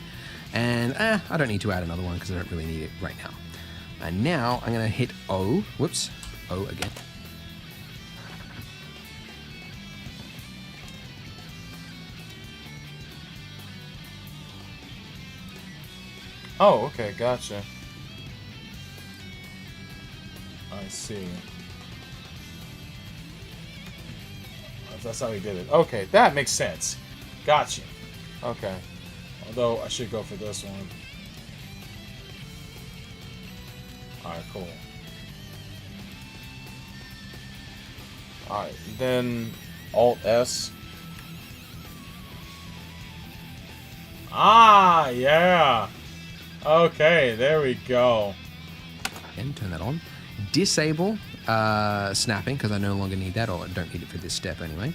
and I don't need to add another one because I don't really need it right now. And now I'm going to hit O, whoops, O again. Oh, okay, gotcha. I see. That's how he did it. Okay, that makes sense. Gotcha. Okay. Although I should go for this one. Alright, cool. Alright, then Alt S. Ah, yeah. Okay, there we go. And turn that on. Disable snapping because I no longer need that, or I don't need it for this step anyway.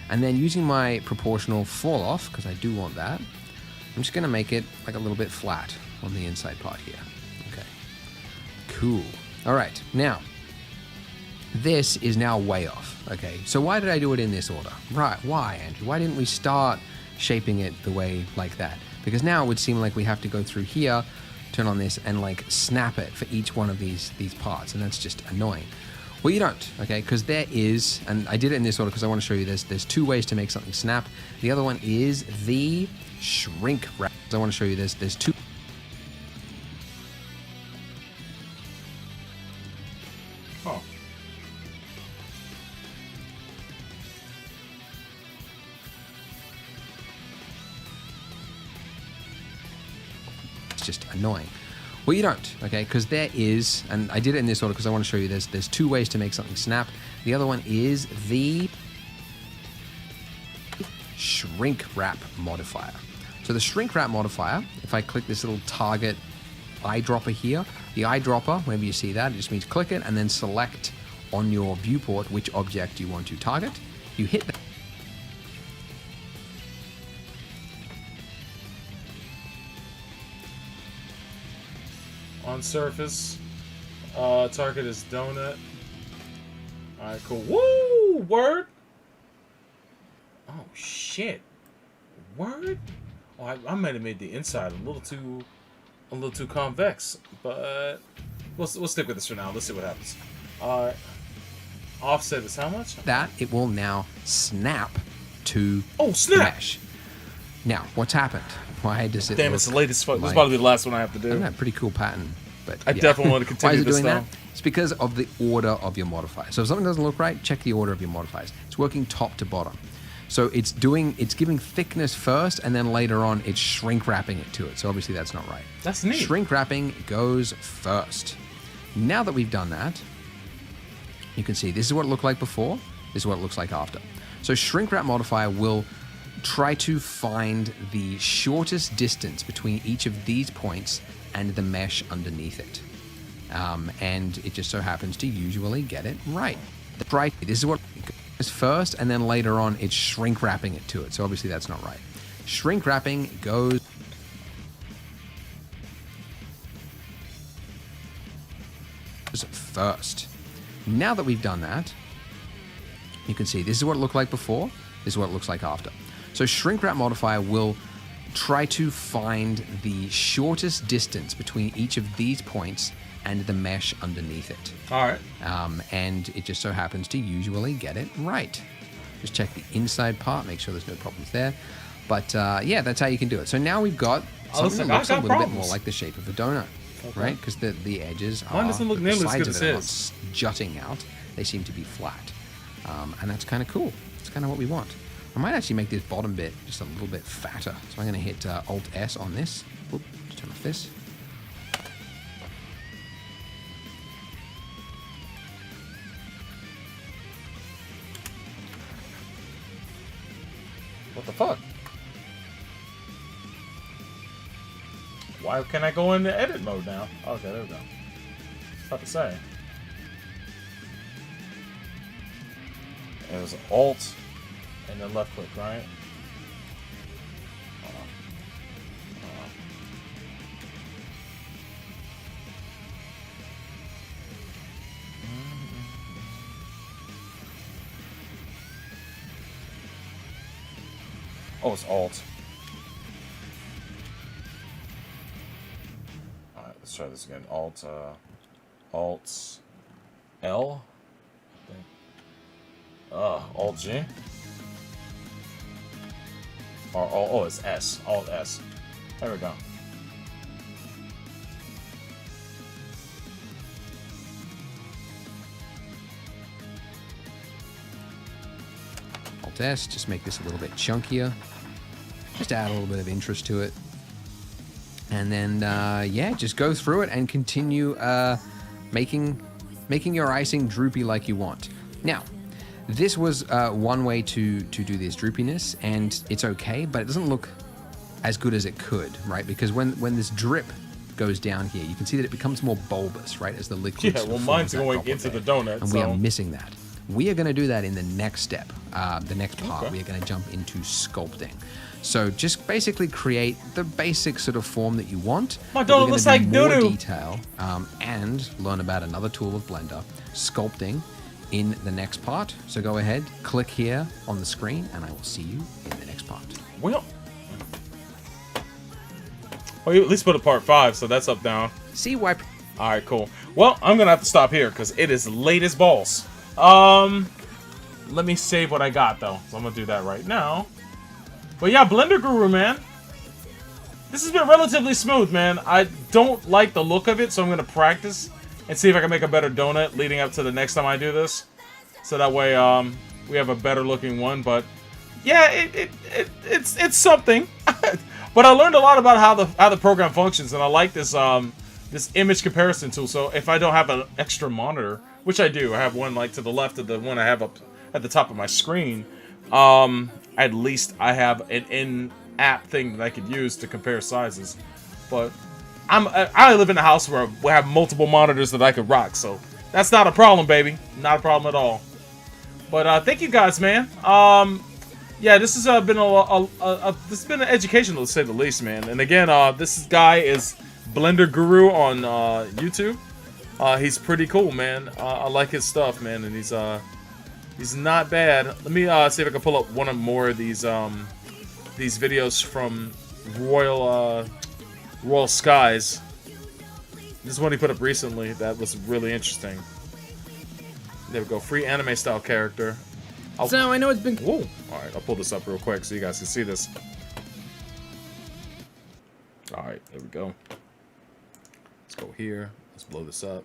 And then using my proportional fall off, because I do want that, I'm just going to make it like a little bit flat on the inside part here. Okay. Cool. All right. Now, this is now way off. Okay. So why did I do it in this order? Right. Why, Andrew? Why didn't we start shaping it the way like that? Because now it would seem like we have to go through here, turn on this, and like snap it for each one of these parts, and that's just annoying. Well, you don't, okay? Because there is, and I did it in this order because I want to show you there's two ways to make something snap. The other one is the shrink wrap. I want to show you there's two. Oh. It's just annoying. Well, you don't, okay? Because there is, and I did it in this order because I want to show you there's two ways to make something snap. The other one is the shrink wrap modifier. So the shrink wrap modifier, if I click this little target eyedropper here, the eyedropper, whenever you see that, it just means click it and then select on your viewport which object you want to target. You hit that. On surface, target is donut. Alright, cool. Woo! Word! Oh, shit. Word? Oh, I might have made the inside a little too convex, but we'll stick with this for now. Let's see what happens. Alright. Offset is how much? That it will now snap to snap! mesh. Now, what's happened? Why does it? Damn, it's the latest. This is probably the last one I have to do. Isn't that a pretty cool pattern? But I definitely want to continue Why is it this doing though. that? It's because of the order of your modifiers. So if something doesn't look right, check the order of your modifiers. It's working top to bottom. So it's giving thickness first, and then later on it's shrink wrapping it to it. So obviously that's not right. That's neat. Shrink wrapping goes first. Now that we've done that, you can see this is what it looked like before. This is what it looks like after. So shrink wrap modifier will try to find the shortest distance between each of these points and the mesh underneath it. And it just so happens to usually get it right. This is what is first, and then later on it's shrink wrapping it to it. So obviously that's not right. Shrink wrapping goes first. Now that we've done that, you can see this is what it looked like before. This is what it looks like after. So shrink wrap modifier will try to find the shortest distance between each of these points and the mesh underneath it. All right. And it just so happens to usually get it right. Just check the inside part, make sure there's no problems there. But yeah, that's how you can do it. So now we've got something that looks a little bit more like the shape of a donut, right? Because the edges are, Mine doesn't look nearly as good as are his. not jutting out. They seem to be flat. And that's kind of cool. It's kind of what we want. I might actually make this bottom bit just a little bit fatter. So I'm going to hit Alt-S on this. Oop, turn off this. What the fuck? Why can't I go into edit mode now? Okay, there we go. About to say. It was Alt and then left click, right? Hold on. Oh, it's Alt. Alright, let's try this again. Alt L? I think. Alt G? Or, oh, it's S. Alt S. There we go. Alt S, just make this a little bit chunkier. Just add a little bit of interest to it. And then, yeah, just go through it and continue making your icing droopy like you want. Now, this was one way to do this droopiness, and it's okay, but it doesn't look as good as it could, right? Because when this drip goes down here, you can see that it becomes more bulbous, right, as the liquid. Yeah, well, mine's going into the donut, and we are missing that. We are going to do that in the next step, the next part. Okay. We are going to jump into sculpting. So just basically create the basic sort of form that you want. My donut looks like more detail and learn about another tool of Blender, sculpting, in the next part. So go ahead, click here on the screen, and I will see you in the next part. Well, you at least put a part 5, so that's up down. See why? All right, cool. Well, I'm gonna have to stop here because it is late as balls. Let me save what I got though, so I'm gonna do that right now. But yeah, Blender Guru, man. This has been relatively smooth, man. I don't like the look of it, so I'm gonna practice and see if I can make a better donut leading up to the next time I do this. So that way, we have a better looking one. But yeah, it's something. But I learned a lot about how the program functions, and I like this this image comparison tool. So if I don't have an extra monitor, which I do, I have one like to the left of the one I have up at the top of my screen. At least I have an in-app thing that I could use to compare sizes. But I live in a house where we have multiple monitors that I could rock, so that's not a problem, baby. Not a problem at all. But thank you guys, man. Yeah, this has been this has been an educational, to say the least, man. And again, this guy is Blender Guru on YouTube. He's pretty cool, man. I like his stuff, man, and he's not bad. Let me see if I can pull up one or more of these videos from Royal Skies. This is one he put up recently that was really interesting. There we go, free anime style character. So I know it's been. Whoa! All right, I'll pull this up real quick so you guys can see this. All right, there we go. Let's go here. Let's blow this up.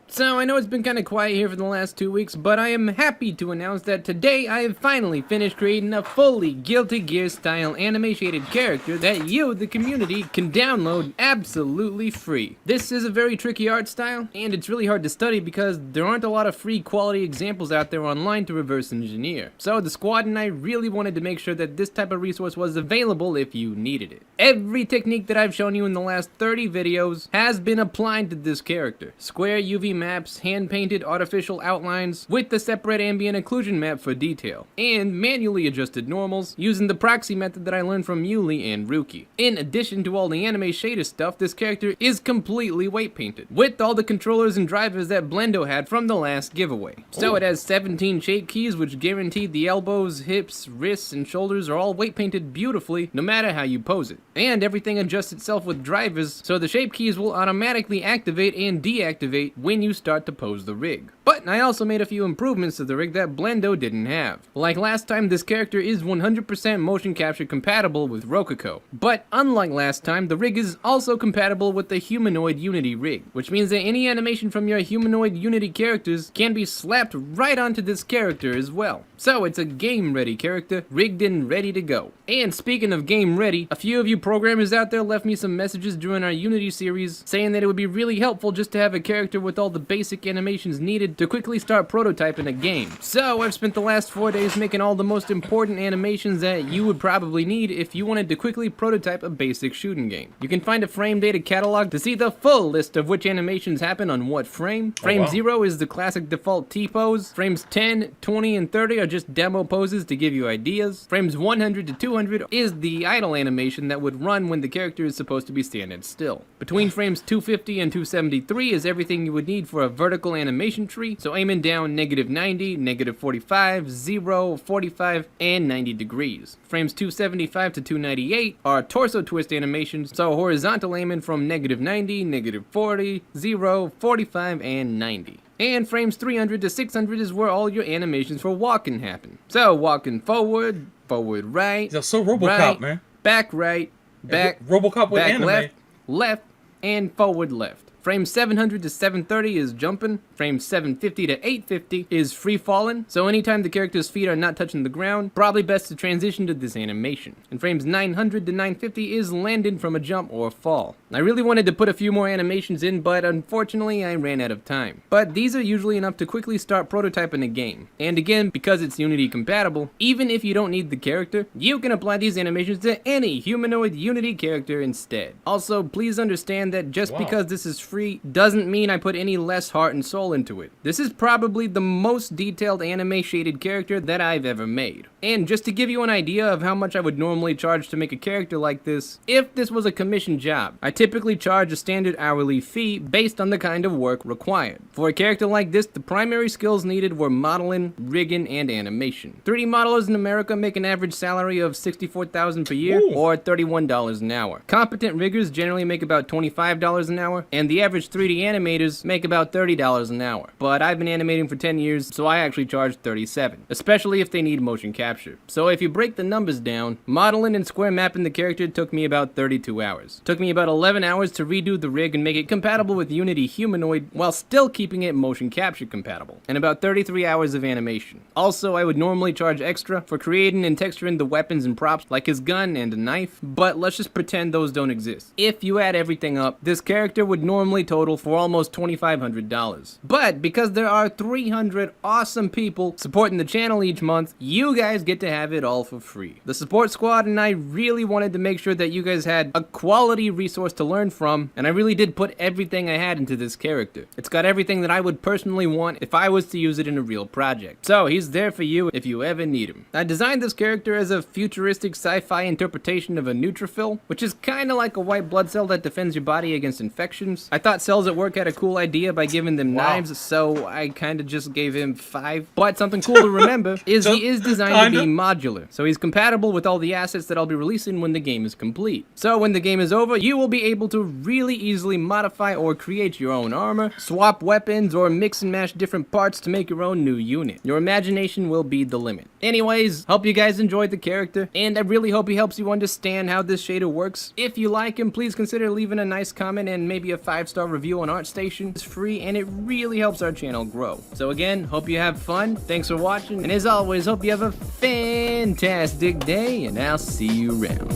So I know it's been kind of quiet here for the last 2 weeks, but I am happy to announce that today I have finally finished creating a fully Guilty Gear style anime shaded character that you, the community, can download absolutely free. This is a very tricky art style, and it's really hard to study because there aren't a lot of free quality examples out there online to reverse engineer. So the squad and I really wanted to make sure that this type of resource was available if you needed it. Every technique that I've shown you in the last 30 videos has been applied to this character. Square UV maps, hand-painted artificial outlines with the separate ambient occlusion map for detail, and manually adjusted normals using the proxy method that I learned from Yuli and Ruki. In addition to all the anime shader stuff, this character is completely weight painted, with all the controllers and drivers that Blendo had from the last giveaway. So it has 17 shape keys which guaranteed the elbows, hips, wrists, and shoulders are all weight painted beautifully no matter how you pose it. And everything adjusts itself with drivers, so the shape keys will automatically activate and deactivate when you start to pose the rig. But I also made a few improvements to the rig that Blendo didn't have. Like last time, this character is 100% motion capture compatible with Rococo. But unlike last time, the rig is also compatible with the humanoid Unity rig, which means that any animation from your humanoid Unity characters can be slapped right onto this character as well. So it's a game-ready character, rigged and ready to go. And speaking of game-ready, a few of you programmers out there left me some messages during our Unity series saying that it would be really helpful just to have a character with all the basic animations needed to quickly start prototyping a game. So I've spent the last 4 days making all the most important animations that you would probably need if you wanted to quickly prototype a basic shooting game. You can find a frame data catalog to see the full list of which animations happen on what frame. Frame 0 is the classic default T-pose. Frames 10, 20, and 30 are just demo poses to give you ideas. Frames 100 to 200 is the idle animation that would run when the character is supposed to be standing still. Between frames 250 and 273 is everything you would need for a vertical animation tree, so So aiming down -90, -45, 0, 45, and 90 degrees. Frames 275 to 298 are torso twist animations, so horizontal aiming from -90, -40, 0, 45, and 90. And frames 300 to 600 is where all your animations for walking happen. So walking forward, forward right, so RoboCop, right, man. back right, back, RoboCop with back anime. left, left, and forward left. Frame 700 to 730 is jumping. Frame 750 to 850 is free falling. So anytime the character's feet are not touching the ground, probably best to transition to this animation. And frames 900 to 950 is landing from a jump or fall. I really wanted to put a few more animations in, but unfortunately I ran out of time. But these are usually enough to quickly start prototyping a game. And again, because it's Unity compatible, even if you don't need the character, you can apply these animations to any humanoid Unity character instead. Also, please understand that just because this is free doesn't mean I put any less heart and soul into it. This is probably the most detailed anime shaded character that I've ever made. And just to give you an idea of how much I would normally charge to make a character like this, if this was a commission job, I typically charge a standard hourly fee based on the kind of work required. For a character like this, the primary skills needed were modeling, rigging, and animation. 3D modelers in America make an average salary of $64,000 per year, or $31 an hour. Competent riggers generally make about $25 an hour, and the average 3D animators make about $30 an hour. But I've been animating for 10 years, so I actually charge $37, especially if they need motion capture. So if you break the numbers down, modeling and square mapping the character took me about 32 hours. Took me about 11 hours to redo the rig and make it compatible with Unity Humanoid while still keeping it motion capture compatible, and about 33 hours of animation. Also, I would normally charge extra for creating and texturing the weapons and props like his gun and a knife, but let's just pretend those don't exist. If you add everything up, this character would normally total for almost $2,500. But because there are 300 awesome people supporting the channel each month, you guys get to have it all for free. The support squad and I really wanted to make sure that you guys had a quality resource to learn from, and I really did put everything I had into this character. It's got everything that I would personally want if I was to use it in a real project. So he's there for you if you ever need him. I designed this character as a futuristic sci-fi interpretation of a neutrophil, which is kinda like a white blood cell that defends your body against infections. I thought Cells at Work had a cool idea by giving them knives, so I kinda just gave him 5. But something cool to remember is he is designed to be modular, so he's compatible with all the assets that I'll be releasing when the game is complete. So when the game is over, you will be able to really easily modify or create your own armor, swap weapons, or mix and mash different parts to make your own new unit. Your imagination will be the limit. Anyways, hope you guys enjoyed the character, and I really hope he helps you understand how this shader works. If you like him, please consider leaving a nice comment and maybe a 5-star review on ArtStation. It's free and it really helps our channel grow. So again, hope you have fun, thanks for watching, and as always, hope you have a fantastic day, and I'll see you around.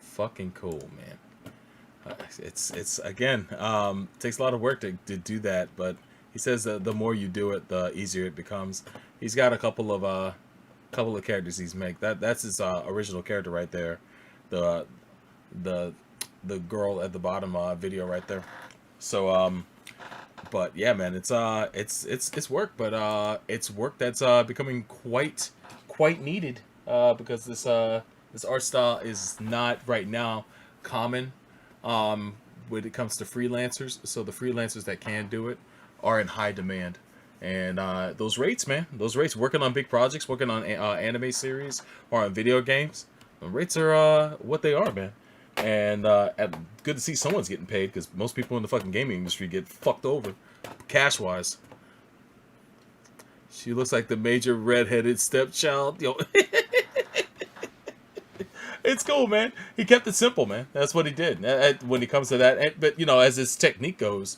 Fucking cool, man. It's again, takes a lot of work to do that, but he says that the more you do it, the easier it becomes. He's got a couple of characters he's made. That's his original character right there. The girl at the bottom video right there. So but yeah, man, it's work, but it's work that's becoming quite needed because this art style is not right now common when it comes to freelancers. So the freelancers that can do it are in high demand, and those rates, man, working on big projects, working on anime series or on video games, the rates are what they are, man. And good to see someone's getting paid, because most people in the fucking gaming industry get fucked over cash wise. She looks like the major redheaded stepchild. Yo. It's cool, man. He kept it simple, man. That's what he did when it comes to that. But you know, as his technique goes,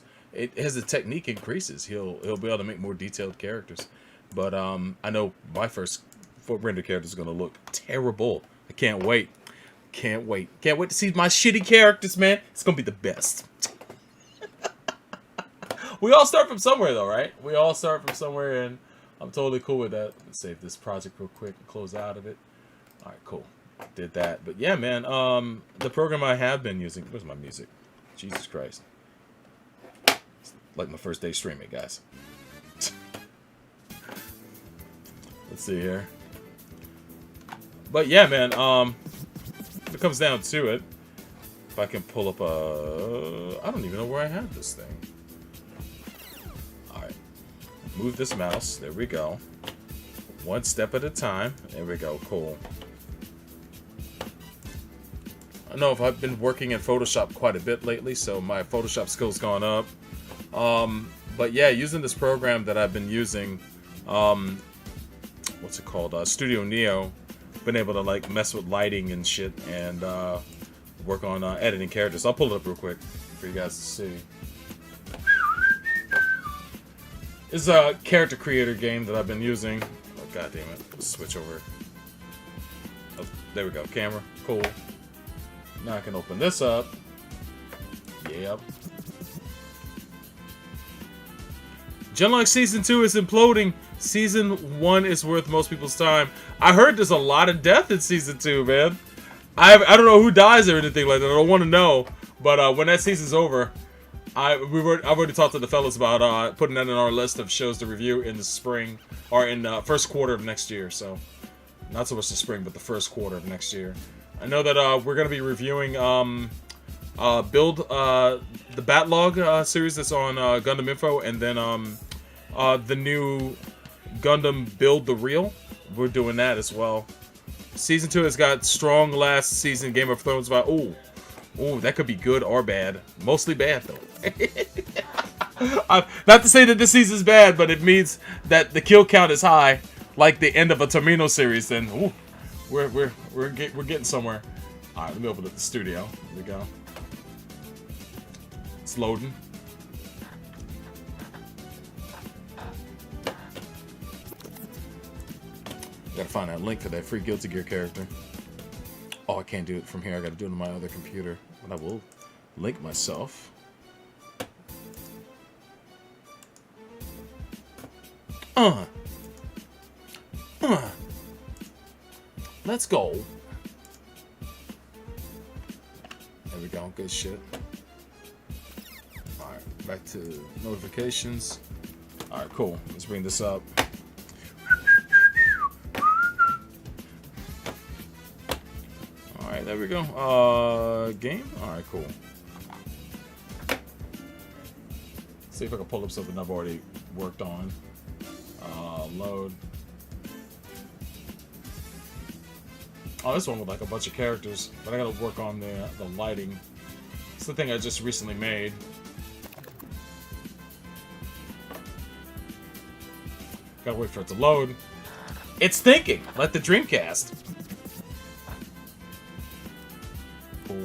as the technique increases, he'll be able to make more detailed characters. But I know my first render character is going to look terrible. I can't wait. Can't wait to see my shitty characters, man. It's gonna be the best. We all start from somewhere, though, right? We all start from somewhere, and I'm totally cool with that. Let's save this project real quick and close out of it. All right, cool. Did that. But yeah, man, the program I have been using, where's my music? Jesus Christ. It's like my first day streaming, guys. Let's see here. But yeah, man, if it comes down to it, if I can pull up I don't even know where I have this thing. move this mouse. There we go. One step at a time. There we go. Cool. I know I've been working in Photoshop quite a bit lately, so my Photoshop skills gone up. But yeah, using this program that I've been using, what's it called? Studio Neo. Been able to like mess with lighting and shit and work on editing characters. I'll pull it up real quick for you guys to see. This is a character creator game that I've been using. Oh, god damn it. Let's switch over. Oh, there we go. Camera. Cool. Now I can open this up. Yep. Genlock Season 2 is imploding. Season 1 is worth most people's time. I heard there's a lot of death in Season 2, man. I don't know who dies or anything like that. I don't want to know. But when that season's over, I've already talked to the fellas about putting that in our list of shows to review in the spring or in the first quarter of next year. So, not so much the spring, but the first quarter of next year. I know that we're going to be reviewing the Batlog series that's on Gundam Info, and then the new Gundam Build the Real. We're doing that as well. Season 2 has got strong last season Game of Thrones vibe. Ooh, that could be good or bad. Mostly bad though. Not to say that this season's bad, but it means that the kill count is high, like the end of a Tomino series. Then, ooh, we're getting somewhere. All right, let me open up the studio. There we go. It's loading. Gotta find that link for that free Guilty Gear character. Oh, I can't do it from here. I gotta do it on my other computer. But I will link myself. Let's go. There we go. Good shit. Alright, back to notifications. Alright, cool. Let's bring this up. Alright, there we go. Game? Alright, cool. See if I can pull up something I've already worked on. Load. Oh, this one with like a bunch of characters, but I gotta work on the lighting. It's the thing I just recently made. Gotta wait for it to load. It's thinking, like the Dreamcast. Cool.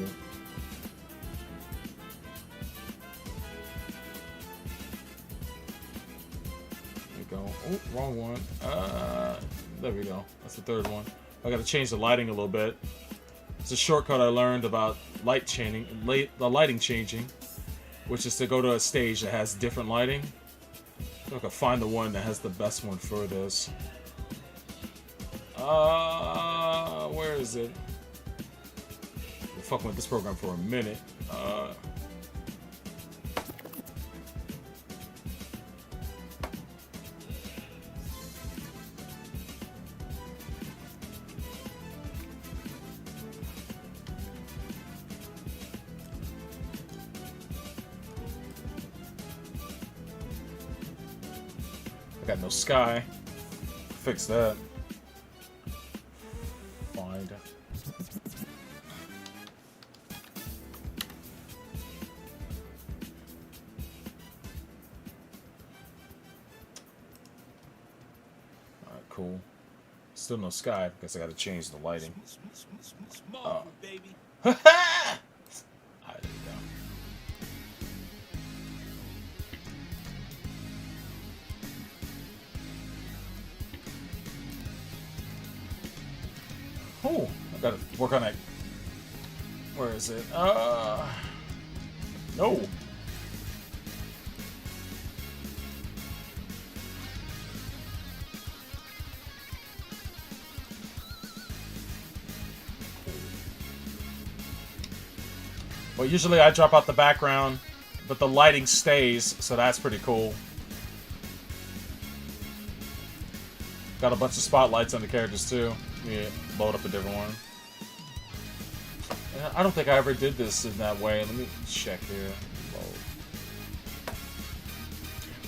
There we go. Oh, wrong one. There we go. That's the third one. I gotta change the lighting a little bit. It's a shortcut I learned about the lighting changing, which is to go to a stage that has different lighting. So I can find the one that has the best one for this. Where is it? Been fucking with this program for a minute. I got no sky. Fix that. Find. Alright, cool. Still no sky because I gotta change the lighting. Oh. Alright, there we go. Oh, I gotta work on that. Where is it? No. Well, usually I drop out the background, but the lighting stays, so that's pretty cool. Got a bunch of spotlights on the characters too. Yeah, load up a different one. I don't think I ever did this in that way. Let me check here. Load.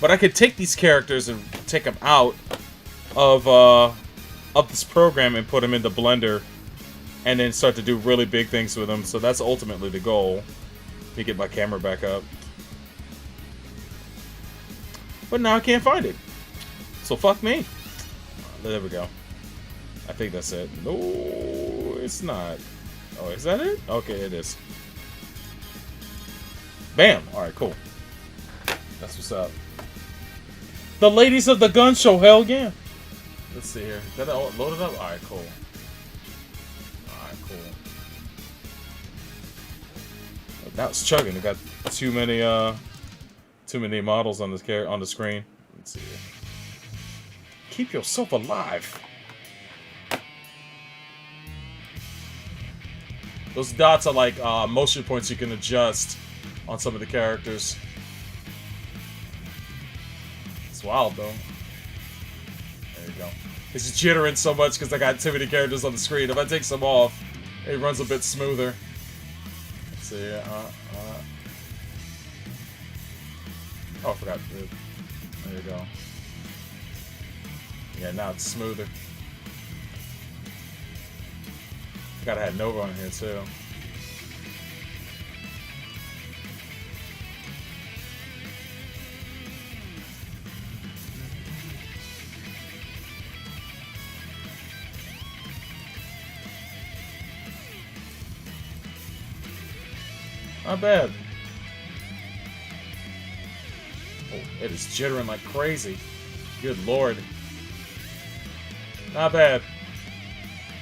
But I could take these characters and take them out of this program and put them into Blender, and then start to do really big things with them. So that's ultimately the goal. Let me get my camera back up. But now I can't find it. So fuck me. There we go. I think that's it. No, it's not. Oh, is that it? Okay, it is. Bam! Alright, cool. That's what's up. The ladies of the gun show, hell yeah. Let's see here. Did I load it up? Alright, cool. Alright, cool. That was chugging. It got too many models on this on the screen. Let's see here. Keep yourself alive. Those dots are like motion points you can adjust on some of the characters. It's wild though. There you go. It's jittering so much because I got too many characters on the screen. If I take some off, it runs a bit smoother. Let's see. Oh, I forgot. There you go. Yeah, now it's smoother. Gotta have Nova on here too. Not bad. Oh, it is jittering like crazy. Good lord. Not bad.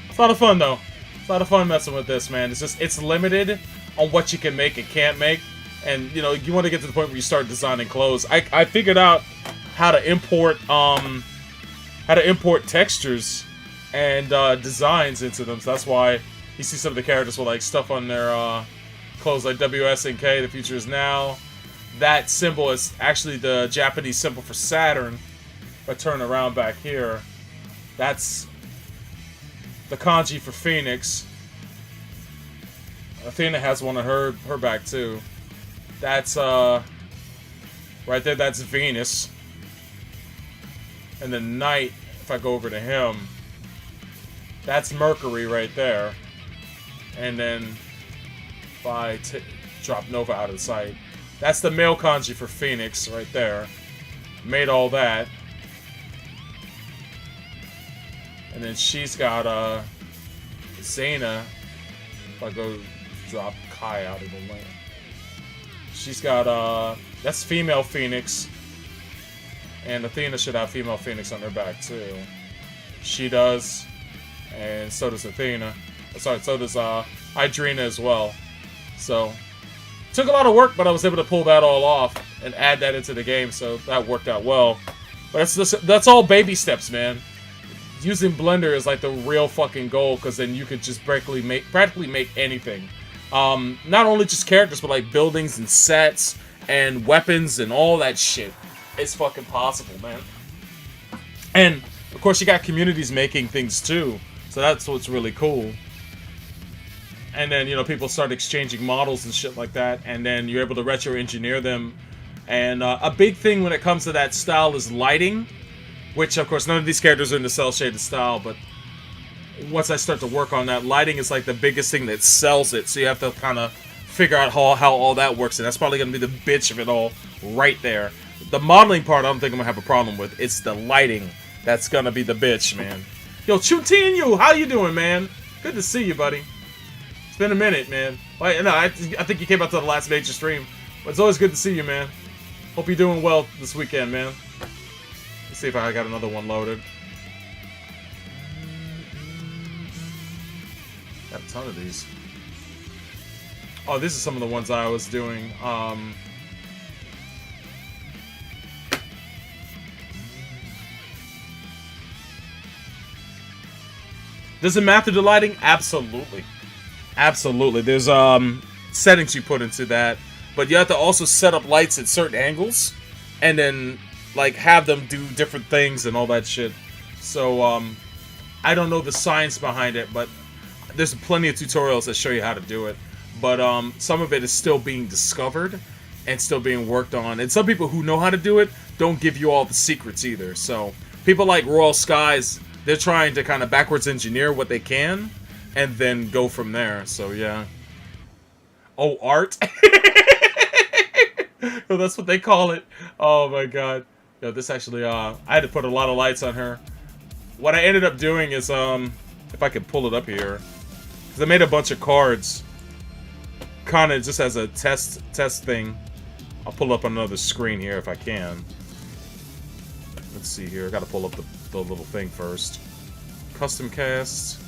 It's a lot of fun though. It's a lot of fun messing with this, man. It's just, it's limited on what you can make and can't make. And, you know, you want to get to the point where you start designing clothes. I figured out how to import textures and designs into them. So that's why you see some of the characters with like stuff on their clothes like WSNK, the future is now. That symbol is actually the Japanese symbol for Saturn. If I turn around back here, that's the kanji for Phoenix. Athena has one on her back too. That's right there, that's Venus. And then Night, if I go over to him, that's Mercury right there. And then if I drop Nova out of sight, that's the male kanji for Phoenix right there. Made all that. And then she's got Xena. If I go drop Kai out of the lane. She's got that's female Phoenix. And Athena should have female Phoenix on her back too. She does. And so does Athena. Sorry, so does Idrina as well. So took a lot of work, but I was able to pull that all off and add that into the game, so that worked out well. But that's all baby steps, man. Using Blender is like the real fucking goal, because then you could just practically make anything. Not only just characters, but like buildings and sets and weapons and all that shit. It's fucking possible, man. And of course you got communities making things too, so that's what's really cool. And then, you know, people start exchanging models and shit like that, and then you're able to retro engineer them. And a big thing when it comes to that style is lighting, which of course none of these characters are in the cell shaded style, but once I start to work on that, lighting is like the biggest thing that sells it, so you have to kind of figure out how all that works, and that's probably going to be the bitch of it all right there. The modeling part I don't think I'm going to have a problem with. It's the lighting that's going to be the bitch, man. Yo, Chutinyu, how you doing, man? Good to see you, buddy. It's been a minute, man. I think you came out to the last major stream, but it's always good to see you, man. Hope you're doing well this weekend, man. Let's see if I got another one loaded. Got a ton of these. Oh, this is some of the ones I was doing. Does it matter the lighting? Absolutely. Absolutely. There's settings you put into that, but you have to also set up lights at certain angles and then like have them do different things and all that shit. So I don't know the science behind it, but there's plenty of tutorials that show you how to do it. But some of it is still being discovered and still being worked on. And some people who know how to do it don't give you all the secrets either. So people like Royal Skies, they're trying to kind of backwards engineer what they can and then go from there. So yeah. Oh, art. Oh, that's what they call it. Oh my god. Yo, this actually I had to put a lot of lights on her. What I ended up doing is if I could pull it up here, because I made a bunch of cards kind of just as a test thing. I'll pull up another screen here if I can. Let's see here. I gotta pull up the little thing first. Custom cast.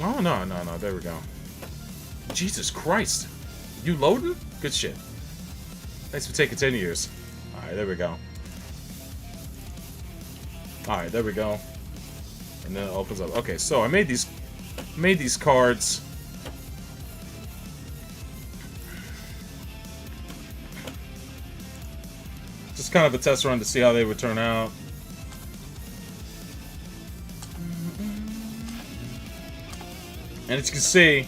Oh, no. There we go. Jesus Christ. You loading? Good shit. Thanks for taking 10 years. Alright, there we go. Alright, there we go. And then it opens up. Okay, so I made these cards. Just kind of a test run to see how they would turn out. And as you can see,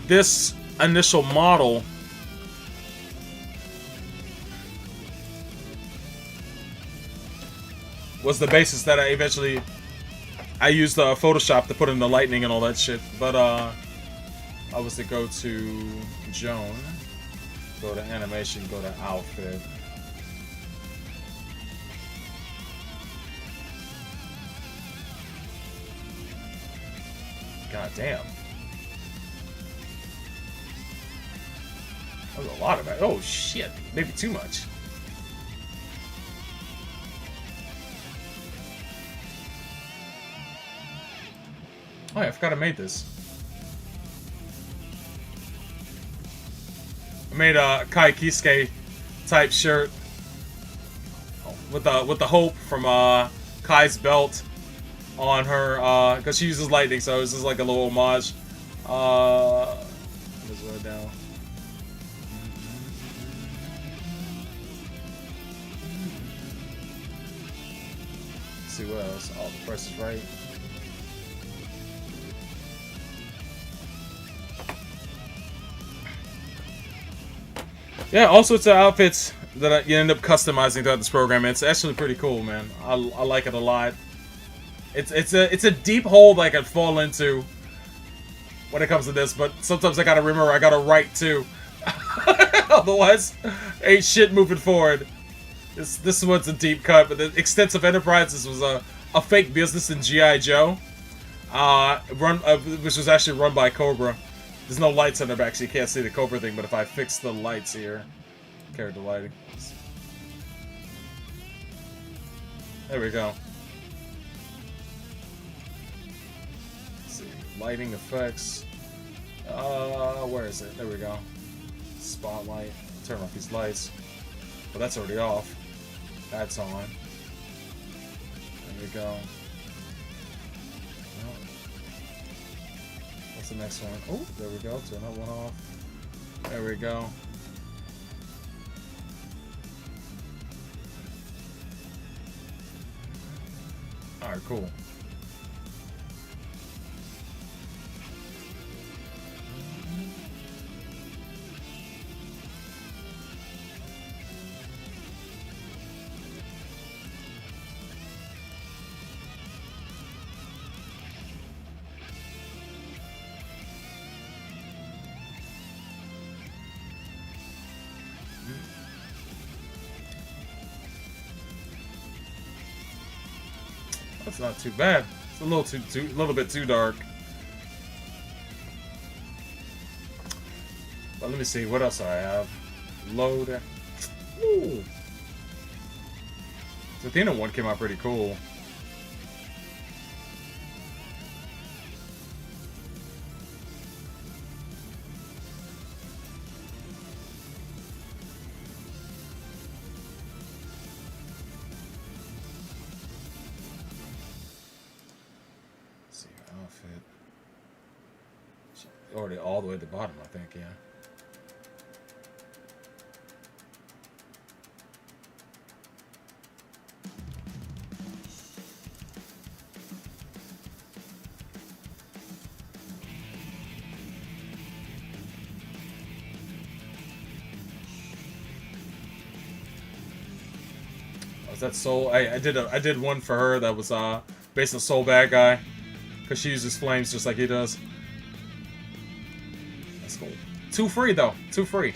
this initial model was the basis that I used Photoshop to put in the lightning and all that shit. But I was to go to Joan, go to animation, go to outfit. God damn. That was a lot of that. Oh shit, maybe too much. Oh yeah, I forgot I made this. I made a Kai Kisuke type shirt with the hope from Kai's belt on her, because she uses lightning, so it's just like a little homage. This right down. Let's see what else. Oh, the price is right. Yeah, all sorts of outfits that you end up customizing throughout this program. It's actually pretty cool, man. I like it a lot. It's a deep hole that I could fall into when it comes to this, but sometimes I gotta remember I gotta write too. Otherwise, ain't shit moving forward. This one's a deep cut, but the Extensive Enterprises was a fake business in G.I. Joe, which was actually run by Cobra. There's no lights on the back, so you can't see the Cobra thing, but if I fix the lights here, character lighting. There we go. Lighting effects. Where is it? There we go. Spotlight. Turn off these lights. Well, that's already off. That's on. There we go. Oh. What's the next one? Oh, there we go. Turn that one off. There we go. Alright, cool. That's not too bad. It's a little bit too dark. But let me see what else do I have. Load. Ooh. The Athena one came out pretty cool. Already all the way at the bottom, I think, yeah. Was that Soul? I did one for her that was based on Soul Bad Guy, because she uses flames just like he does. That's cool. 2 free though. 2 free.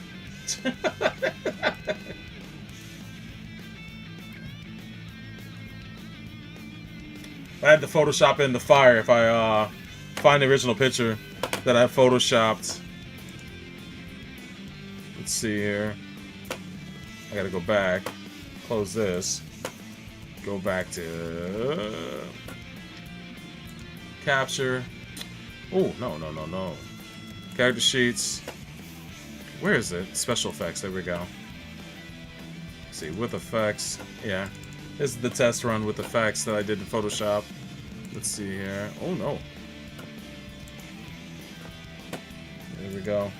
I had to Photoshop in the fire if I find the original picture that I photoshopped. Let's see here. I gotta go back. Close this. Go back to capture. Oh, no. Character sheets. Where is it? Special effects. There we go. Let's see, with effects. Yeah. This is the test run with effects that I did in Photoshop. Let's see here. Oh no. There we go.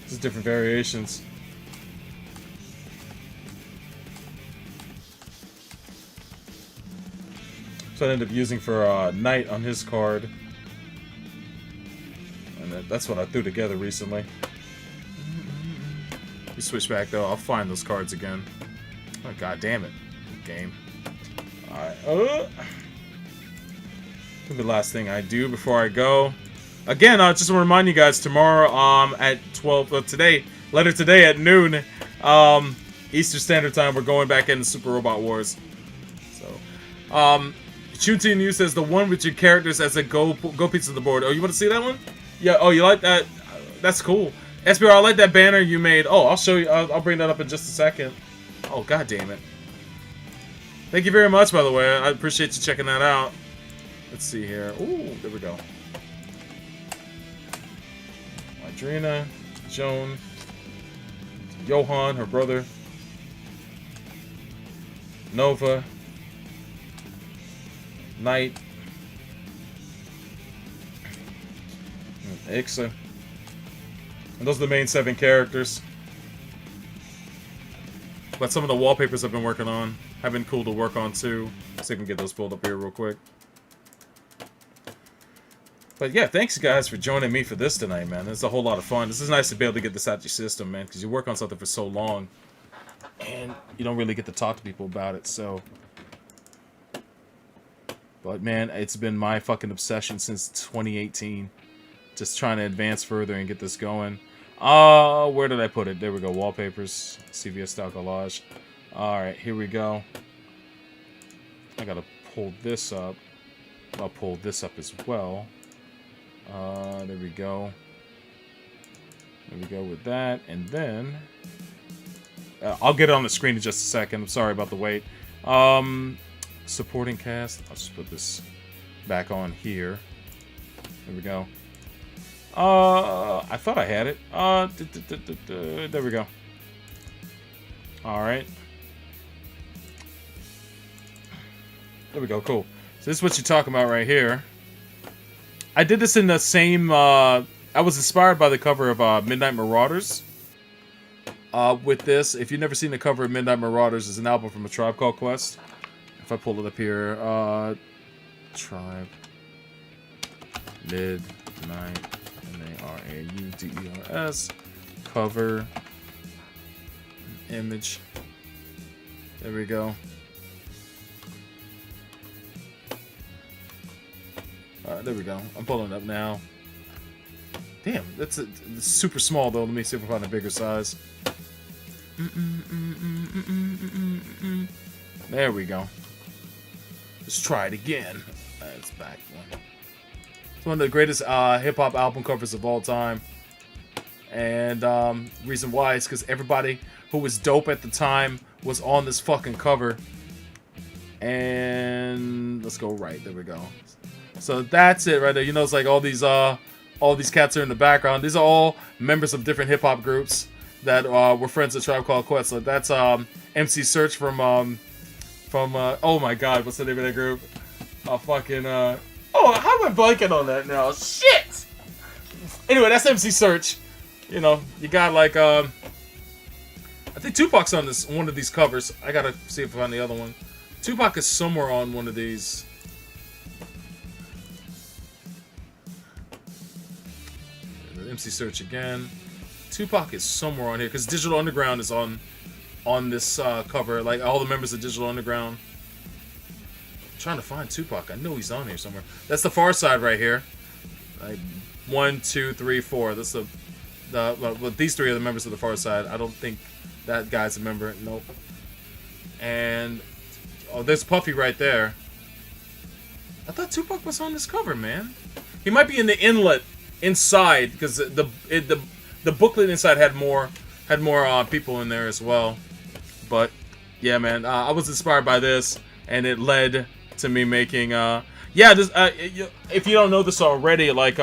This is different variations. So I ended up using for Knight on his card. And that's what I threw together recently. We switch back though. I'll find those cards again. Oh god damn it, game. All right. The last thing I do before I go. Again, I just want to remind you guys tomorrow at 12. Today, later today at noon, Eastern Standard Time. We're going back into Super Robot Wars. So, Shuntin Yu says the one with your characters as a go piece of the board. Oh, you want to see that one? Yeah. Oh, you like that? That's cool. SBR, I like that banner you made. Oh, I'll show you. I'll bring that up in just a second. Oh, god damn it. Thank you very much, by the way. I appreciate you checking that out. Let's see here. Ooh, there we go. Adrena, Joan, Johan, her brother, Nova, Knight, and Ixa. And those are the main 7 characters. But some of the wallpapers I've been working on have been cool to work on too. See if I can get those pulled up here real quick. But yeah, thanks guys for joining me for this tonight, man. It's a whole lot of fun. This is nice to be able to get this out your system, man, because you work on something for so long and you don't really get to talk to people about it, so. But man, it's been my fucking obsession since 2018. Just trying to advance further and get this going. Where did I put it? There we go, wallpapers, CVS style collage. Alright, here we go. I gotta pull this up. I'll pull this up as well. There we go. There we go with that. And then I'll get it on the screen in just a second. I'm sorry about the wait. Supporting cast. I'll just put this back on here. There we go. I thought I had it. There we go. Alright. There we go, cool. So this is what you're talking about right here. I did this in the same, I was inspired by the cover of Midnight Marauders. With this, if you've never seen the cover of Midnight Marauders, it's an album from A Tribe Called Quest. If I pull it up here, Tribe, Midnight, M-A-R-A-U-D-E-R-S, cover, image, there we go. Alright, there we go. I'm pulling it up now. Damn, that's super small though. Let me see if I find a bigger size. There we go. Let's try it again. It's back one. It's one of the greatest hip-hop album covers of all time. And reason why is because everybody who was dope at the time was on this fucking cover. And let's go right. There we go. So that's it right there. You know, it's like all these cats are in the background. These are all members of different hip-hop groups that were friends of Tribe Called Quest. So that's MC Search from oh my god, what's the name of that group? Oh, how am I blanking on that now? Shit! Anyway, that's MC Search. You know, you got like, I think Tupac's on one of these covers. I gotta see if I find the other one. Tupac is somewhere on one of these. Proxy search again. Tupac is somewhere on here because Digital Underground is on this cover. Like all the members of Digital Underground. I'm trying to find Tupac. I know he's on here somewhere. That's the Far Side right here. Like 1, 2, 3, 4. That's well, these three are the members of the Far Side. I don't think that guy's a member. Nope. And there's Puffy right there. I thought Tupac was on this cover, man. He might be in the inlet inside because the booklet inside had more people in there as well. But yeah, man, I was inspired by this, and it led to me making this. If you don't know this already, like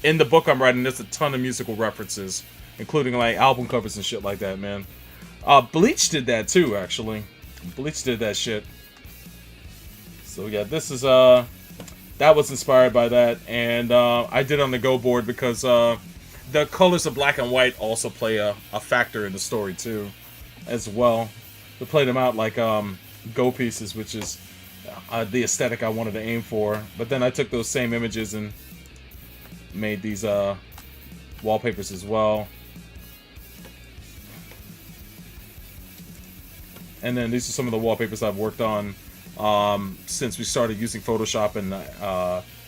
in the book I'm writing, there's a ton of musical references, including like album covers and shit like that, man. Bleach did that too, actually. Bleach did that shit. So yeah, this is that was inspired by that, and I did on the Go board because the colors of black and white also play a factor in the story too, as well. We played them out like Go pieces, which is the aesthetic I wanted to aim for. But then I took those same images and made these wallpapers as well. And then these are some of the wallpapers I've worked on since we started using Photoshop and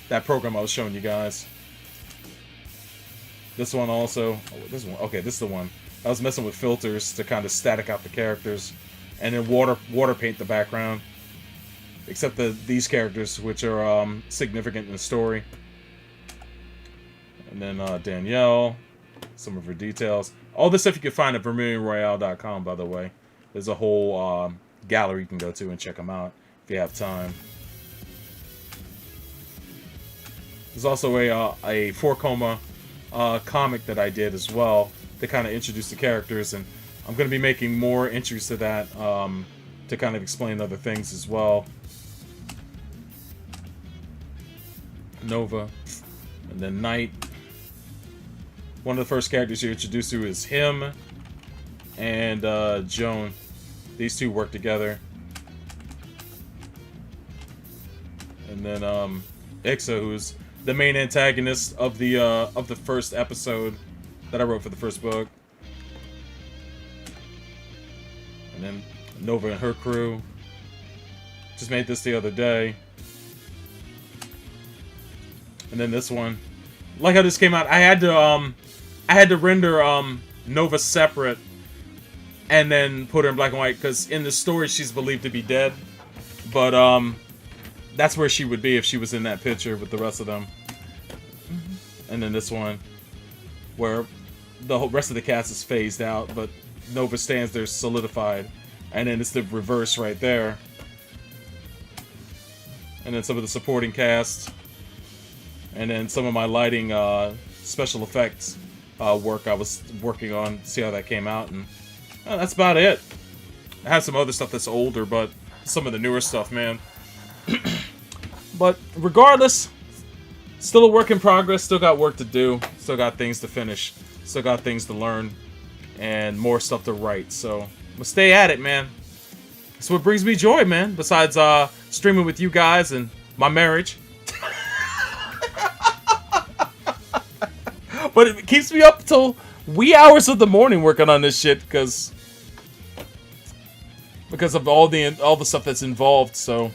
that program I was showing you guys. This one also. This one. Okay, this is the one. I was messing with filters to kind of static out the characters, and then water paint the background. Except these characters, which are significant in the story. And then Danielle, some of her details. All this stuff you can find at VermilionRoyale.com, by the way. There's a whole gallery you can go to and check them out if you have time. There's also a 4-coma comic that I did as well to kind of introduce the characters, and I'm going to be making more entries to that to kind of explain other things as well. Nova, and then Knight. One of the first characters you're introduced to is him and Joan. These two work together. And then Ixa, who's the main antagonist of the first episode that I wrote for the first book. And then Nova and her crew. Just made this the other day. And then this one. Like how this came out, I had to render Nova separate and then put her in black and white, because in the story she's believed to be dead. But that's where she would be if she was in that picture with the rest of them. And then this one, where the whole rest of the cast is phased out, but Nova stands there solidified. And then it's the reverse right there. And then some of the supporting cast. And then some of my lighting special effects work I was working on to see how that came out. And that's about it. I have some other stuff that's older, but some of the newer stuff, man. But regardless, still a work in progress. Still got work to do. Still got things to finish. Still got things to learn. And more stuff to write. So, I'm gonna stay at it, man. That's what brings me joy, man. Besides streaming with you guys and my marriage. But it keeps me up till wee hours of the morning working on this shit because of all the stuff that's involved. So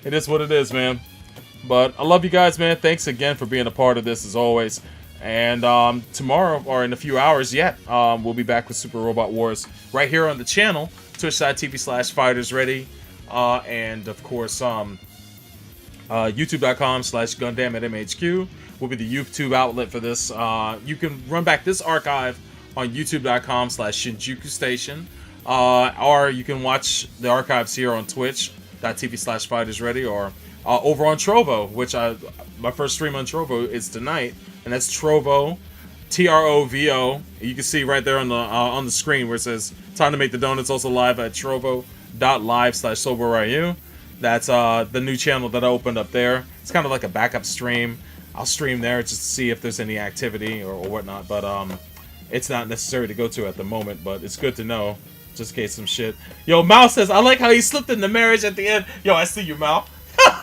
it is what it is, man. But I love you guys, man. Thanks again for being a part of this as always. And tomorrow, or in a few hours yet, we'll be back with Super Robot Wars right here on the channel, twitch.tv/FightersReady, and of course youtube.com/GundamMHQ will be the YouTube outlet for this. You can run back this archive on youtube.com/Shinjuku Station, or you can watch the archives here on twitch.tv/FightersReady, or over on Trovo, which my first stream on Trovo is tonight, and that's Trovo, Trovo. You can see right there on the screen where it says "Time to Make the Donuts." Also live at Trovo.live/SoulBroRyu. That's the new channel that I opened up there. It's kind of like a backup stream. I'll stream there just to see if there's any activity or whatnot, but it's not necessary to go to at the moment, but it's good to know, just in case some shit. Yo, Mal says, I like how he slipped in the marriage at the end. Yo, I see you, Mal. How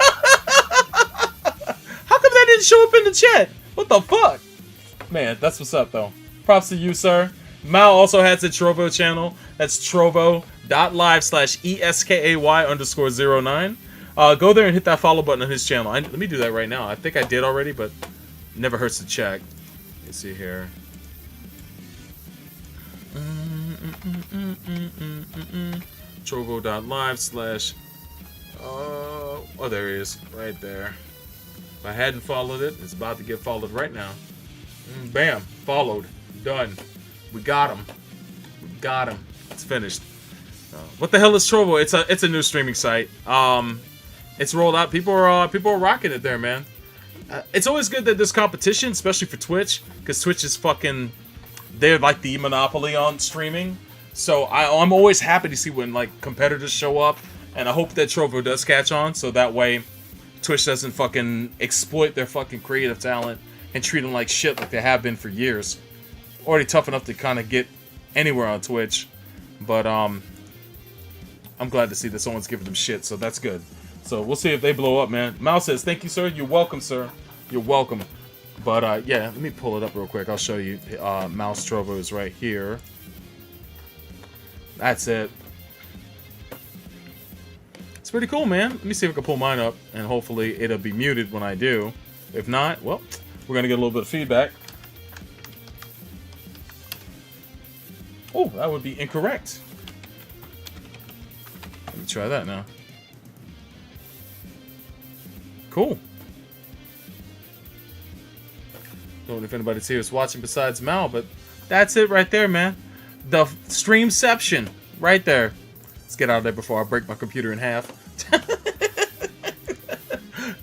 come that didn't show up in the chat? What the fuck? Man, that's what's up, though. Props to you, sir. Mal also has a Trovo channel. That's Trovo.live/ESKAY_09. Go there and hit that follow button on his channel. Let me do that right now. I think I did already, but never hurts to check. Let's see here. Trovo.live/ oh, there he is. Right there. If I hadn't followed it, it's about to get followed right now. Bam. Followed. Done. We got him. We got him. It's finished. What the hell is Trovo? It's a new streaming site. It's rolled out. People are rocking it there, man. It's always good that there's competition, especially for Twitch, because Twitch is fucking, they're like the monopoly on streaming. So I'm always happy to see when like competitors show up, and I hope that Trovo does catch on, so that way Twitch doesn't fucking exploit their fucking creative talent and treat them like shit like they have been for years. Already tough enough to kind of get anywhere on Twitch, but I'm glad to see that someone's giving them shit, so that's good. So we'll see if they blow up, man. Mal says, thank you, sir. You're welcome, sir. You're welcome. But yeah, let me pull it up real quick. I'll show you. Mouse Trovo is right here. That's it. It's pretty cool, man. Let me see if I can pull mine up, and hopefully it'll be muted when I do. If not, well, we're going to get a little bit of feedback. Oh, that would be incorrect. Let me try that now. Cool. Don't know if anybody's here is watching besides Mal, but that's it right there, man. The streamception right there. Let's get out of there before I break my computer in half.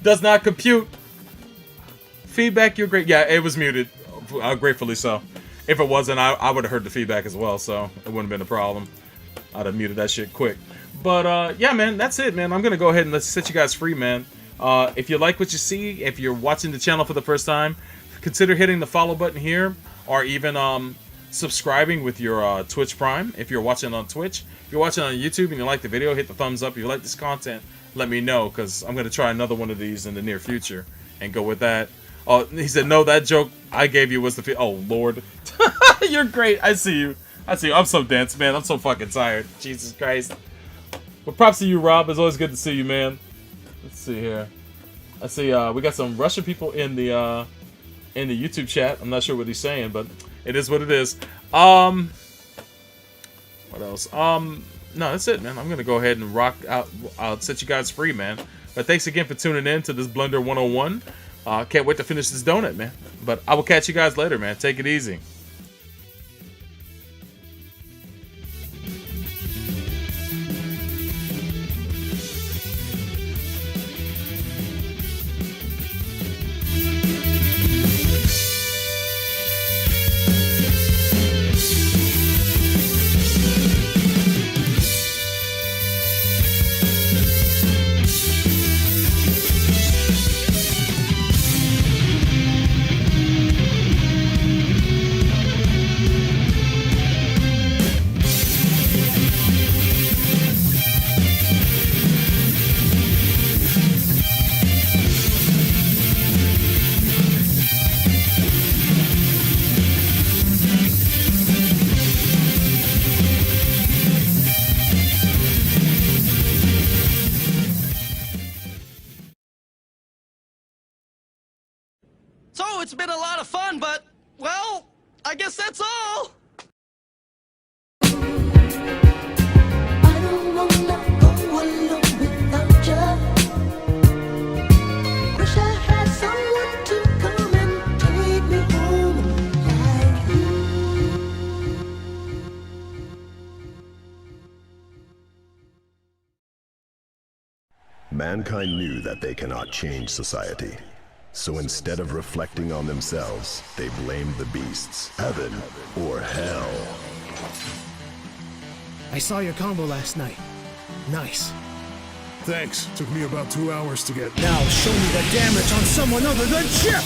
Does not compute. Feedback, you're great. Yeah, it was muted. Gratefully so. If it wasn't, I would have heard the feedback as well, so it wouldn't have been a problem. I'd have muted that shit quick. But yeah, man, that's it, man. I'm gonna go ahead and let's set you guys free, man. If you like what you see, if you're watching the channel for the first time, consider hitting the follow button here, or even subscribing with your Twitch Prime if you're watching on Twitch. If you're watching on YouTube and you like the video, hit the thumbs up. If you like this content, let me know, because I'm going to try another one of these in the near future and go with that. Oh, he said, no, that joke I gave you was the... Oh, Lord. You're great. I see you. I see you. I'm so dense, man. I'm so fucking tired. Jesus Christ. But props to you, Rob. It's always good to see you, man. Let's see here. I see we got some Russian people in the YouTube chat. I'm not sure what he's saying, but it is what it is. What else? No, that's it, man. I'm gonna go ahead and rock out. I'll set you guys free, man. But thanks again for tuning in to this Blender 101. Can't wait to finish this donut, man. But I will catch you guys later, man. Take it easy. So it's been a lot of fun, but, well, I guess that's all. I don't wanna go alone without you. Wish I had someone to come and take me home like you. Mankind knew that they cannot change society. So instead of reflecting on themselves, they blamed the beasts, heaven or hell. I saw your combo last night. Nice. Thanks. Took me about 2 hours to get. Now show me the damage on someone other than Chip!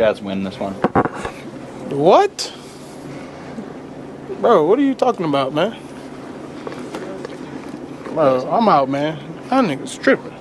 Jazz win this one. What? Bro, what are you talking about, man? Bro, I'm out, man. That nigga's tripping.